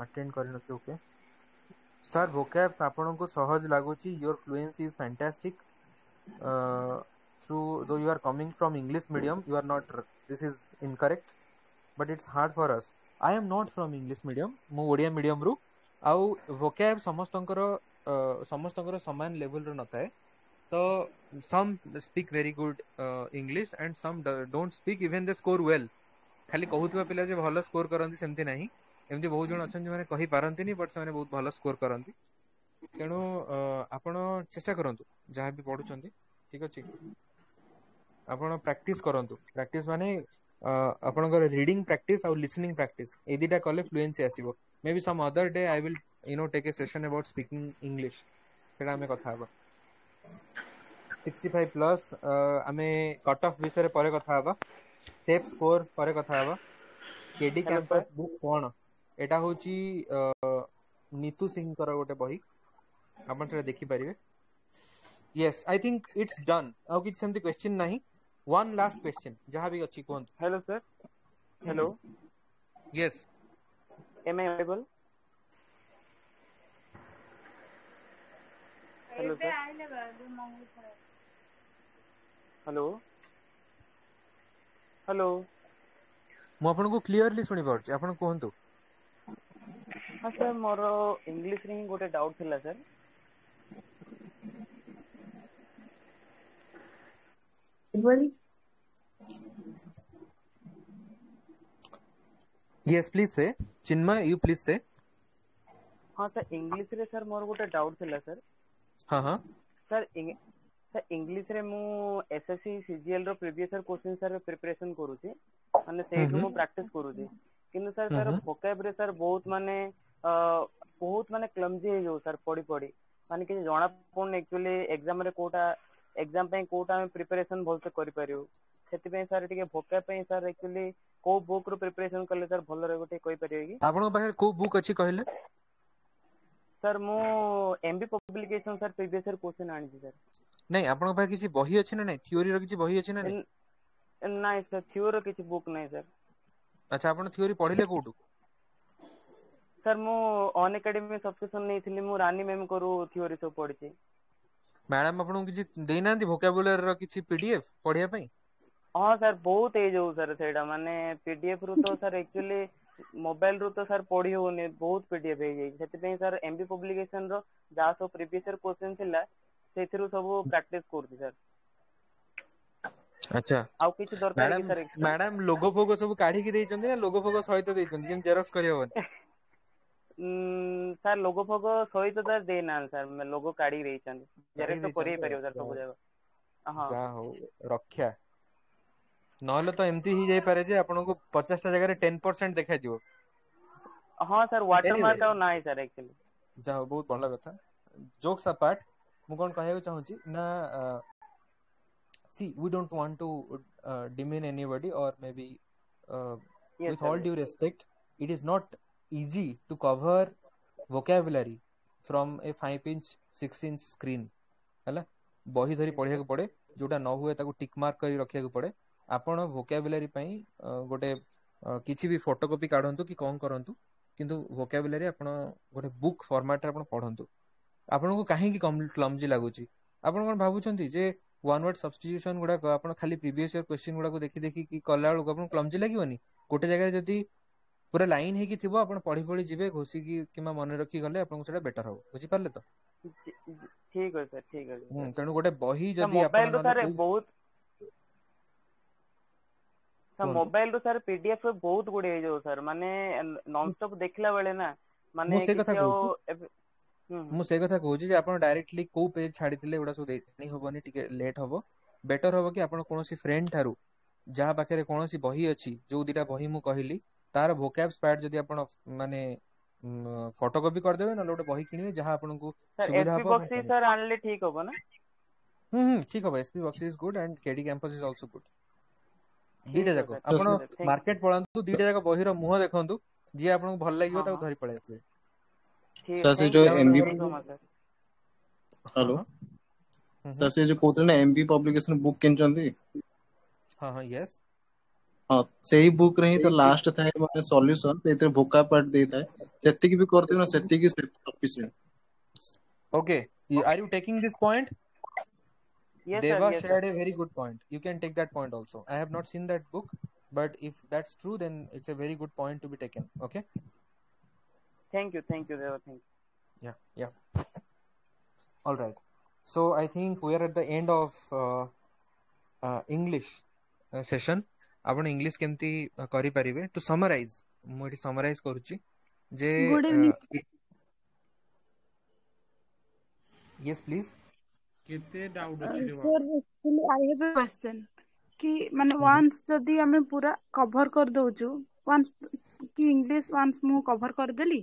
attend kari nathi okay sir vocab आपन को सहज लागुची your fluency is fantastic through though you are coming from English medium you are not this is incorrect but it's hard for us I am not from English medium मु Odia medium रू आउ vocab समस्तंकर समान level रो नथाए तो some speak very good English and some don't speak even they score well खाली कहूतबा पिला जे भलो score करंती सेमती नाही एमती बहुत जण अछन जे माने कहि पारंती नी बट से माने बहुत भलो स्कोर करंती तेणु आपण चेष्टा करंतु जहाँ भी पढुचंती ठीक अछि आपण प्रैक्टिस करंतु प्रैक्टिस माने आपनकर रीडिंग प्रैक्टिस और लिसनिंग प्रैक्टिस ए दिटा कले फ्लुएंसी आसीबो maybe some other day I will take a session about speaking English सेटा हमें कथा हबा 65 प्लस हमें कट ऑफ विषय परे कथा हबा सेफ स्कोर परे कथा हबा केडी कैंपस बुक कोन एटा होची नीतू सिंह कर गोटे बही आपन से देखि परिबे yes I think it's done आउ किछ सेमती क्वेश्चन नाही one last question जहां भी अछि कोन hello sir hello yes am I audible hello sir hello hello मु आपन को क्लियरली सुनि पारछि आपन कोहंतु हां सर मोर इंग्लिश रे गोटे डाउट थिला sir yes please say Chinmay you please say हां सर इंग्लिश रे सर मोर गोटे डाउट थिला सर हां हां सर इंग्लिश रे मु एसएससी सीजीएल रो previous year question sir preparation करूची माने सेठु मु प्रैक्टिस करूची किंतु सर वोकैब रे सर बहुत माने क्लमजी हे जो सर पड़ी पड़ी माने कि जणा पन एक्चुअली एग्जाम रे एग्जाम पे कोटा में प्रिपरेशन भल से करि परियो सेति पे सर टिके वोकैब पे सर एक्चुअली को बुक रो प्रिपरेशन करले सर भल रे गोटे कहि परियो कि आपन पाखे को बुक अछि कहले सर मु MB publication sir previous year question आनी सर नहीं आपन पाखे किछि बही अछि ना नहीं थ्योरी रो किछि बही अछि ना नहीं नहीं सर थ्योरी किछि बुक नहीं सर अच्छा आपन थ्योरी पढिले कोठु सर मु ऑन एकेडमी सब्सक्रिप्शन नहीं थिली मु रानी मैम करू थ्योरी सब पढिछि मैडम आपन किछि देइनांती वोकैबुलरी रो किछि पीडीएफ पढिया पई हां सर बहुत ए जो सर सेडा माने पीडीएफ रु तो सर एक्चुअली मोबाइल रु तो सर पढि होने बहुत पीडीएफ हे जाई सेति पे सर एमबी पब्लिकेशन रो जा सो प्रीवियस ईयर क्वेश्चन थिला सेथिरु सब प्रैक्टिस करथि सर अच्छा आउ किछि दरकार कि सर मैडम लोगो फोगो सब काढी कि देइचंदी ना लोगो फोगो सहित देइचंदी जेम जेरॉक्स करि होबन सर लोगो फोगो सहित सर दे ना सर मैं लोगो काढी देइचंदी जेरॉक्स तो करि परियो सर सब जगह हां जा हो रक्षा नहले तो एमती ही जाई पारे जे आपन को 50 टा जगह रे 10% देखा दियो हां सर वाटर मार्क आ नाही सर एक्चुअली जा हो बहुत भलो कथा जोक्स अपार्ट मु कोन कहय चाहू छी ना see we don't want to demean anybody or maybe Yes, with sir. all due respect, it is not easy to cover vocabulary from a 5 inch 6 inch screen ହେଲା ବହି ଧରି ପଢିବାକୁ ପଡେ ଯୋଉଟା ନ ହୁଏ ତାକୁ ଟିକ୍ ମାର୍କ କରି ରଖିବାକୁ ପଡେ ଆପଣ vocabulary ପାଇଁ ଗୋଟେ କିଛି ବି ଫଟୋକପି କାଢନ୍ତୁ କି କଣ କରନ୍ତୁ କିନ୍ତୁ vocabulary ଆପଣ ଗୋଟେ ବୁକ୍ ଫର୍ମାଟରେ ଆପଣ ପଢନ୍ତୁ ଆପଣଙ୍କୁ କାହିଁକି କ୍ଲମଜି ଲାଗୁଛି ଆପଣ କଣ ଭାବୁଛନ୍ତି ଯେ ୱାନ୍ ୱାର୍ଡ ସବଷ୍ଟିଟ୍ୟୁସନ ଗୁଡାକ ଆପଣ ଖାଲି ପ୍ରିଭିୟସ ଇୟର କ୍ୱେଶ୍ଚିନ୍ ଗୁଡାକୁ ଦେଖି ଦେଖିକି କଲା ବେଳକୁ ଆପଣଙ୍କୁ କ୍ଲମଜି ଲାଗିବନି ଗୋଟେ ଜାଗାରେ ଯଦି ପୁରା ଲାଇନ ହେଇକି ଥିବ ଆପଣ ପଢି ପଢି ଯିବେ ଘୋଷିକି କିମ୍ବା ମନେ ରଖି ଗଲେ ଆପଣଙ୍କୁ ସେଟା ବେଟର ହବ ବୁଝିପାରିଲେ ତ ଠିକ ଅଛି ସାର୍ ଠିକ ଅଛି sir. ତେଣୁ ଗୋଟେ ବହି ତ ଯଦି ଆପଣ ମୋବାଇଲ ରୁ ନହେଲେ ସାର୍ କୋଉ ବହୁତ କୁହନ୍ତୁ। ମୋବାଇଲ ରୁ ସାର୍ PDF ବହୁତ ଗୁଡେ ହେଇଯାଉ ସାର୍ ମାନେ ନନଷ୍ଟପ ଦେଖିଲା ବେଳେ ନା ମାନେ ମୁଁ ସେ କଥା କିଛି ଆଉ କହୁଛି ଏବେ ମୁଁ ସେ କଥା କହୁଛି ଯେ ଆପଣ ଡାଇରେକ୍ଟଲି କୋଉ ପେଜ ଛାଡିଥିଲେ ଏଗୁଡା ସବୁ ଜାଣି ହବନି ଟିକେ ଲେଟ୍ ହବ ବେଟର ହବ କି ଆପଣ କୌଣସି ଫ୍ରେଣ୍ଡ ଠାରୁ ଯାହା ପାଖରେ କୌଣସି ବହି ଅଛି ଯୋଉ ଦିଟା ବହି ମୁଁ କହିଲି ତାର ଭୋକାବ ସ୍ପାର୍ଟ ଯଦି ଆପଣ ମାନେ ଫଟୋକପି କରିଦେବେ ନହେଲେ ଗୋଟେ ବହି କିଣିବେ ଯାହା ଆପଣଙ୍କୁ ସାର୍ ସୁବିଧା SP ହବ ବକ୍ସି ସାର୍ ଆଣିଲେ ଠିକ ହବ ନା ଠିକ ହବ SP Bakshi is good and KD campus is also good ଦିଟା ଠିକ ଯାକ ଅଛି ଆପଣ ସାର୍ ମାର୍କେଟ ପଳାନ୍ତୁ ଦିଟା ଯାକ ବହିର ମୁହଁ ଦେଖନ୍ତୁ ଯିଏ ଆପଣଙ୍କୁ ଭଲ ଲାଗିବ ତାକୁ ଧରି ପଳେଇ ଆସିବେ ସାର୍ ସେ ଥ୍ୟାଙ୍କ ଯୋଉ you MB thank you so much sir hello sir ସେ ଯୋଉ କହୁଥିଲେ ନା MB ପବ୍ଲିକେସନ ବୁକ୍ କିଣିଛନ୍ତି ହଁ ହଁ ୟେସ୍ ହଁ ସେଇ ବୁକ୍ ରେ ହିଁ ତ ଲାଷ୍ଟ ଥାଏ ମାନେ ସଲ୍ୟୁସନ ସେଇଥିରେ ଭୋକାବ ପାର୍ଟ ଦେଇଥାଏ ଯେତିକି ବି କରିଥିବେ ନା ସେତିକି sufficient okay are you taking this point yes sir Deva yes shared sir a very good point you can take that point also I have not seen that book but if that's true then it's a very good point to be taken okay thank you Deva thank you yeah all right so I think we are at the end of English session ଆପଣ English କେମିତି କରିପାରିବେ two ସମରାଇଜ ମୁଁ ଏଠି ସମରାଇଜ କରୁଛି ଯେ good evening yes please କେତେ doubt ଅଛି ରେ ବାପ sir actually I have a question କି ମାନେ ୱାନ୍ସ ଯଦି ଆମେ ପୁରା କଭର କରିଦଉଛୁ ୱାନ୍ସ କି ଇଂଲିଶ ୱାନ୍ସ ମୁଁ କଭର କରିଦେଲି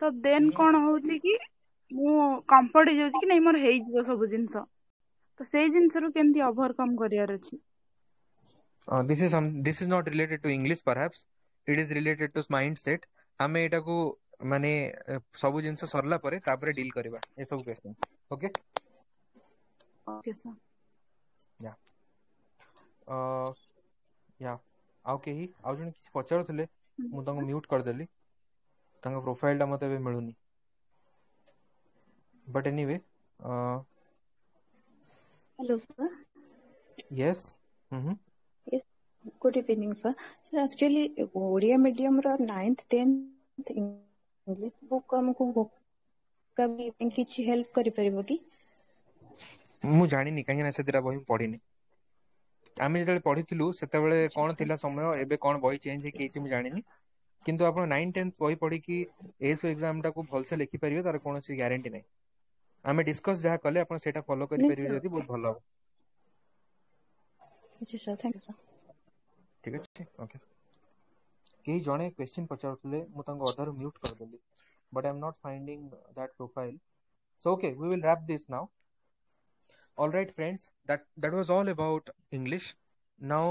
ତ ଦେନ୍ କଣ ହଉଛି କି ମୁଁ କମ୍ଫର୍ଟ ହେଇଯାଉଛି କି ନାଇଁ ମୋର ହେଇଯିବ ସବୁ ଜିନିଷ ତ ସେଇ ଜିନିଷରୁ କେମିତି ଓଭରକମ୍ କରିବାର ଅଛି this is not related to English perhaps it is related to mindset ଆମେ ଏଟାକୁ ମାନେ ସବୁ ଜିନିଷ ସରିଲା ପରେ ତାପରେ ଡିଲ୍ କରିବା ଏ ସବୁ କ୍वेଶ୍ଚନ ଓକେ ଓକେ ସାର୍ ୟା ୟା ଆଉ କେହି ଆଉ ଜଣେ କିଛି ପଚାରୁଥିଲେ ମୁଁ ତାଙ୍କୁ ମ୍ୟୁଟ୍ କରିଦେଲି ତାଙ୍କ ପ୍ରୋଫାଇଲ ଟା ମତେ ଏବେ ମିଳୁନି but anyway Hello, sir. yes Yes, good evening, sir. Sir, actually, Odia medium ର 9th 10th English book ଆମକୁ vocabulary ପାଇଁ କିଛି help କରିପାରିବ କି? ମୁଁ ଜାଣିନି କାହିଁକି ନା ସେ ଦିଟା ବହି ପଢିନି ଆମେ ଯେତେବେଳେ ପଢିଥିଲୁ ସେତେବେଳେ କଣ ଥିଲା ସମୟ ଏବେ କଣ ବହି ଚେଞ୍ଜ ହେଇକି ହେଇଛି ମୁଁ ଜାଣିନି କିନ୍ତୁ ଆପଣ 9 10th ବହି ପଢିକି ଏସବୁ ଏକ୍ସାମ ଟାକୁ ଭଲସେ ଲେଖିପାରିବେ ତାର କୌଣସି ଗ୍ୟାରେଣ୍ଟି ନାହିଁ ଆମେ ଡିସ୍କସ୍ ଯାହା କଲେ ଆପଣ ସେଇଟା ଫଲୋ କରିପାରିବେ ଯଦି ବହୁତ ଭଲ ହବ ଆଚ୍ଛା ସାର୍ ଥ୍ୟାଙ୍କ ୟୁ ସାର୍ ଠିକ ଅଛି ଓକେ କେହି ଜଣେ କ୍ୱେଶ୍ଚିନ୍ ପଚାରୁଥିଲେ ମୁଁ ତାଙ୍କୁ ଅଧାରୁ ମ୍ୟୁଟ୍ କରିଦେଲି but I'm not finding that profile so okay we will wrap this now all right friends that was all about English now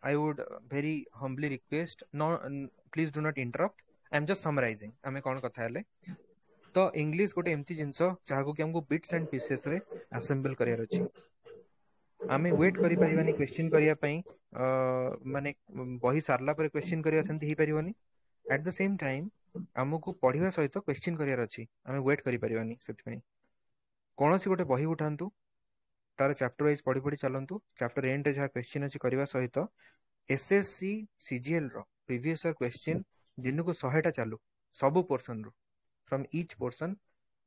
I would very humbly request no please do not interrupt I'm just summarizing ଆମେ କଣ କଥା ହେଲେ ତ English ଗୋଟେ ଏମିତି ଜିନିଷ ଯାହାକୁ କି ଆମକୁ ବିଟ୍ସ ଆଣ୍ଡ ପିସେସ ରେ ଆସେମ୍ବଲ କରିବାର ଅଛି ଆମେ ୱେଟ୍ କରିପାରିବାନି କ୍ୱେଶ୍ଚିନ୍ କରିବା ପାଇଁ ମାନେ ବହି ସାରିଲା ପରେ କ୍ୱେଶ୍ଚିନ୍ କରିବା ସେମିତି ହେଇପାରିବନି ଆଟ୍ ଦ ସେମ୍ ଟାଇମ୍ ଆମକୁ ପଢିବା ସହିତ କ୍ୱେଶ୍ଚିନ୍ କରିବାର ଅଛି ଆମେ ୱେଟ୍ କରିପାରିବାନି ସେଥିପାଇଁ କୌଣସି ଗୋଟେ ବହି ଉଠାନ୍ତୁ ତାର ଚାପ୍ଟର ୱାଇଜ ପଢି ପଢି ଚାଲନ୍ତୁ ଚାପ୍ଟର ଏଣ୍ଡରେ ଯାହା କ୍ୱେଶ୍ଚିନ୍ ଅଛି କରିବା ସହିତ SSC CGL ର ପ୍ରିଭିୟସ୍ ଇୟର କ୍ୱେଶ୍ଚିନ୍ ଦିନକୁ 100ଟା ଚାଲୁ ସବୁ ପୋର୍ସନ ରୁ ଫ୍ରମ୍ ଇଚ୍ ପୋର୍ସନ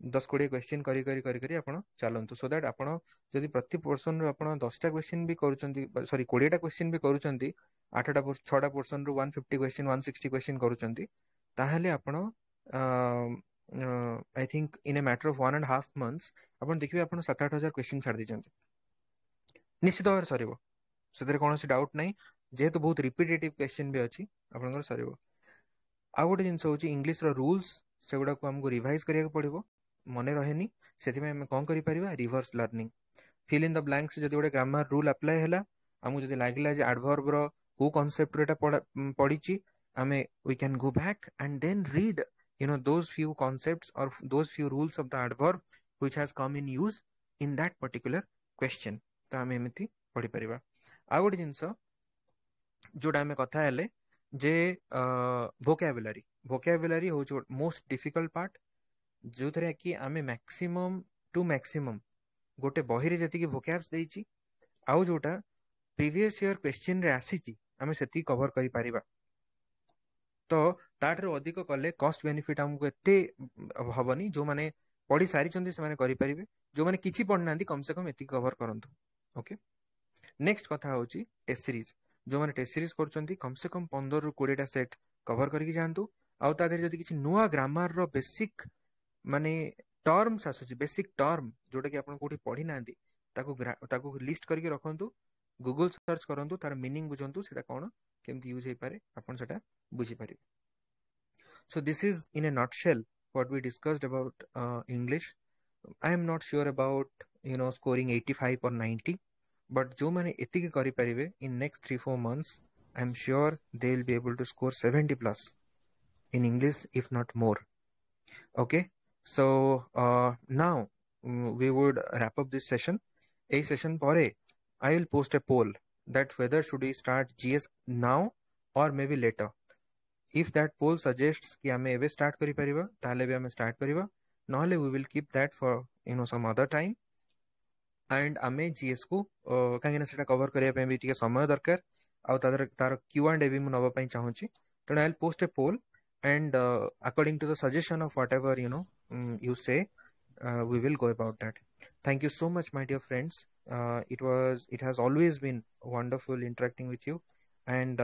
10-20 କ୍ୱେଶ୍ଚିନ୍ କରି କରି କରି କରି ଆପଣ ଚାଲନ୍ତୁ ସୋ ଦ୍ୟାଟ୍ ଆପଣ ଯଦି ପ୍ରତି ପୋର୍ସନ ରୁ ଆପଣ 10ଟା କ୍ୱେଶ୍ଚିନ୍ ବି କରୁଛନ୍ତି ସରି 20ଟା କ୍ୱେଶ୍ଚିନ୍ ବି କରୁଛନ୍ତି 6ଟା ପୋର୍ସନ ରୁ 150 କ୍ୱେଶ୍ଚିନ୍ 160 କ୍ୱେଶ୍ଚିନ୍ କରୁଛନ୍ତି ତାହେଲେ ଆପଣ I think in a matter of 1.5 months ଆପଣ ଦେଖିବେ ଆପଣ 7-8 ହଜାର କ୍ୱେଶ୍ଚିନ୍ ଛାଡି ଦେଇଛନ୍ତି ନିଶ୍ଚିତ ଭାବରେ ସରିବ ସେଥିରେ କୌଣସି ଡାଉଟ୍ ନାହିଁ ଯେହେତୁ ବହୁତ ରିପିଟେଟିଭ କ୍ୱେଶ୍ଚିନ୍ ବି ଅଛି ଆପଣଙ୍କର ସରିବ ଆଉ ଗୋଟେ ଜିନିଷ ହଉଛି ଇଂଲିଶର ରୁଲ୍ସ ସେଗୁଡାକୁ ଆମକୁ ରିଭାଇଜ କରିବାକୁ ପଡିବ ମନେ ରହେନି ସେଥିପାଇଁ ଆମେ କଣ କରିପାରିବା reverse learning fill in the blanks ଯଦି ଗୋଟେ ଗ୍ରାମାର ରୁଲ ଆପ୍ଲାଏ ହେଲା ଆମକୁ ଯଦି ଲାଗିଲା ଯେ ଆଡଭର୍ବ ର को कांसेप्ट रे पढ़ी आमे we can go back and then read those few concepts or those few rules of the adverb which has come in use in that particular question तो आमे एमिति पढ़ी परिबा आ गोटे जिंस जोटा आमे कथा हेले जे vocabulary हो जो मोस्ट डिफिकल्ट पार्ट जो थरे कि आमे मैक्सिमम टू मैक्सिमम गोटे बही रे जति कि vocabs देइची आउ जोटा प्रीवियस ईयर क्वेश्चन रे आसीची आमे सेति कवर करि परिबा तो ताठरो अधिक कले कॉस्ट बेनिफिट हमको एते हबनी जो माने पढ़ी सारी चंदी से माने करि परिबे जो माने किछि पढ़नांदी कम से कम एति कवर करंतु ओके नेक्स्ट कथा होची टेस्ट सीरीज जो माने टेस्ट सीरीज करचंदी कम से कम 15 रु 20 टा सेट कवर करिक जानतु आउ ता देर जदी किछि नुवा ग्रामर रो बेसिक माने टर्म्स आसुची बेसिक टर्म जोटा कि आपण कोठी पढ़ी नांदी ताको लिस्ट करके रखंतु गूगल सर्च करंतु तार मीनिंग बुझंतु सेटा कोन केमति यूज हे पारे आपण सेटा बुझी पारिबे so this is in a nutshell what we discussed about English. I am not sure about scoring 85 or 90 but जो माने एतिके करि परिबे in next 3-4 months I am sure they will be able to score 70 plus in English if not more. Okay, so now we would wrap up this session. A session pore I will post a poll that whether should we start GS now or maybe later. If that poll suggests कि हमें एवे start करि परिबा ताले भी हमें start करिबा नहले we will keep that for some other time and हमें GS को काहे ना सेटा कवर करिया पे भी टिके समय दरकार आउ तार Q&A भी मु नबा पई चाहूची तेणु I will post a poll and according to the suggestion of whatever you say we will go about that. Thank you so much my dear friends. It has always been wonderful interacting with you and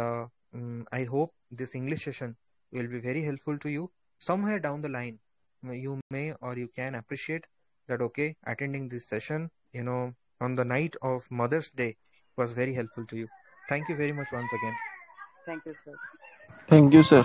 I hope this English session will be very helpful to you. Somewhere down the line you may or you can appreciate that okay, attending this session on the night of Mother's Day was very helpful to you. Thank you very much once again. Thank you sir. Thank you sir.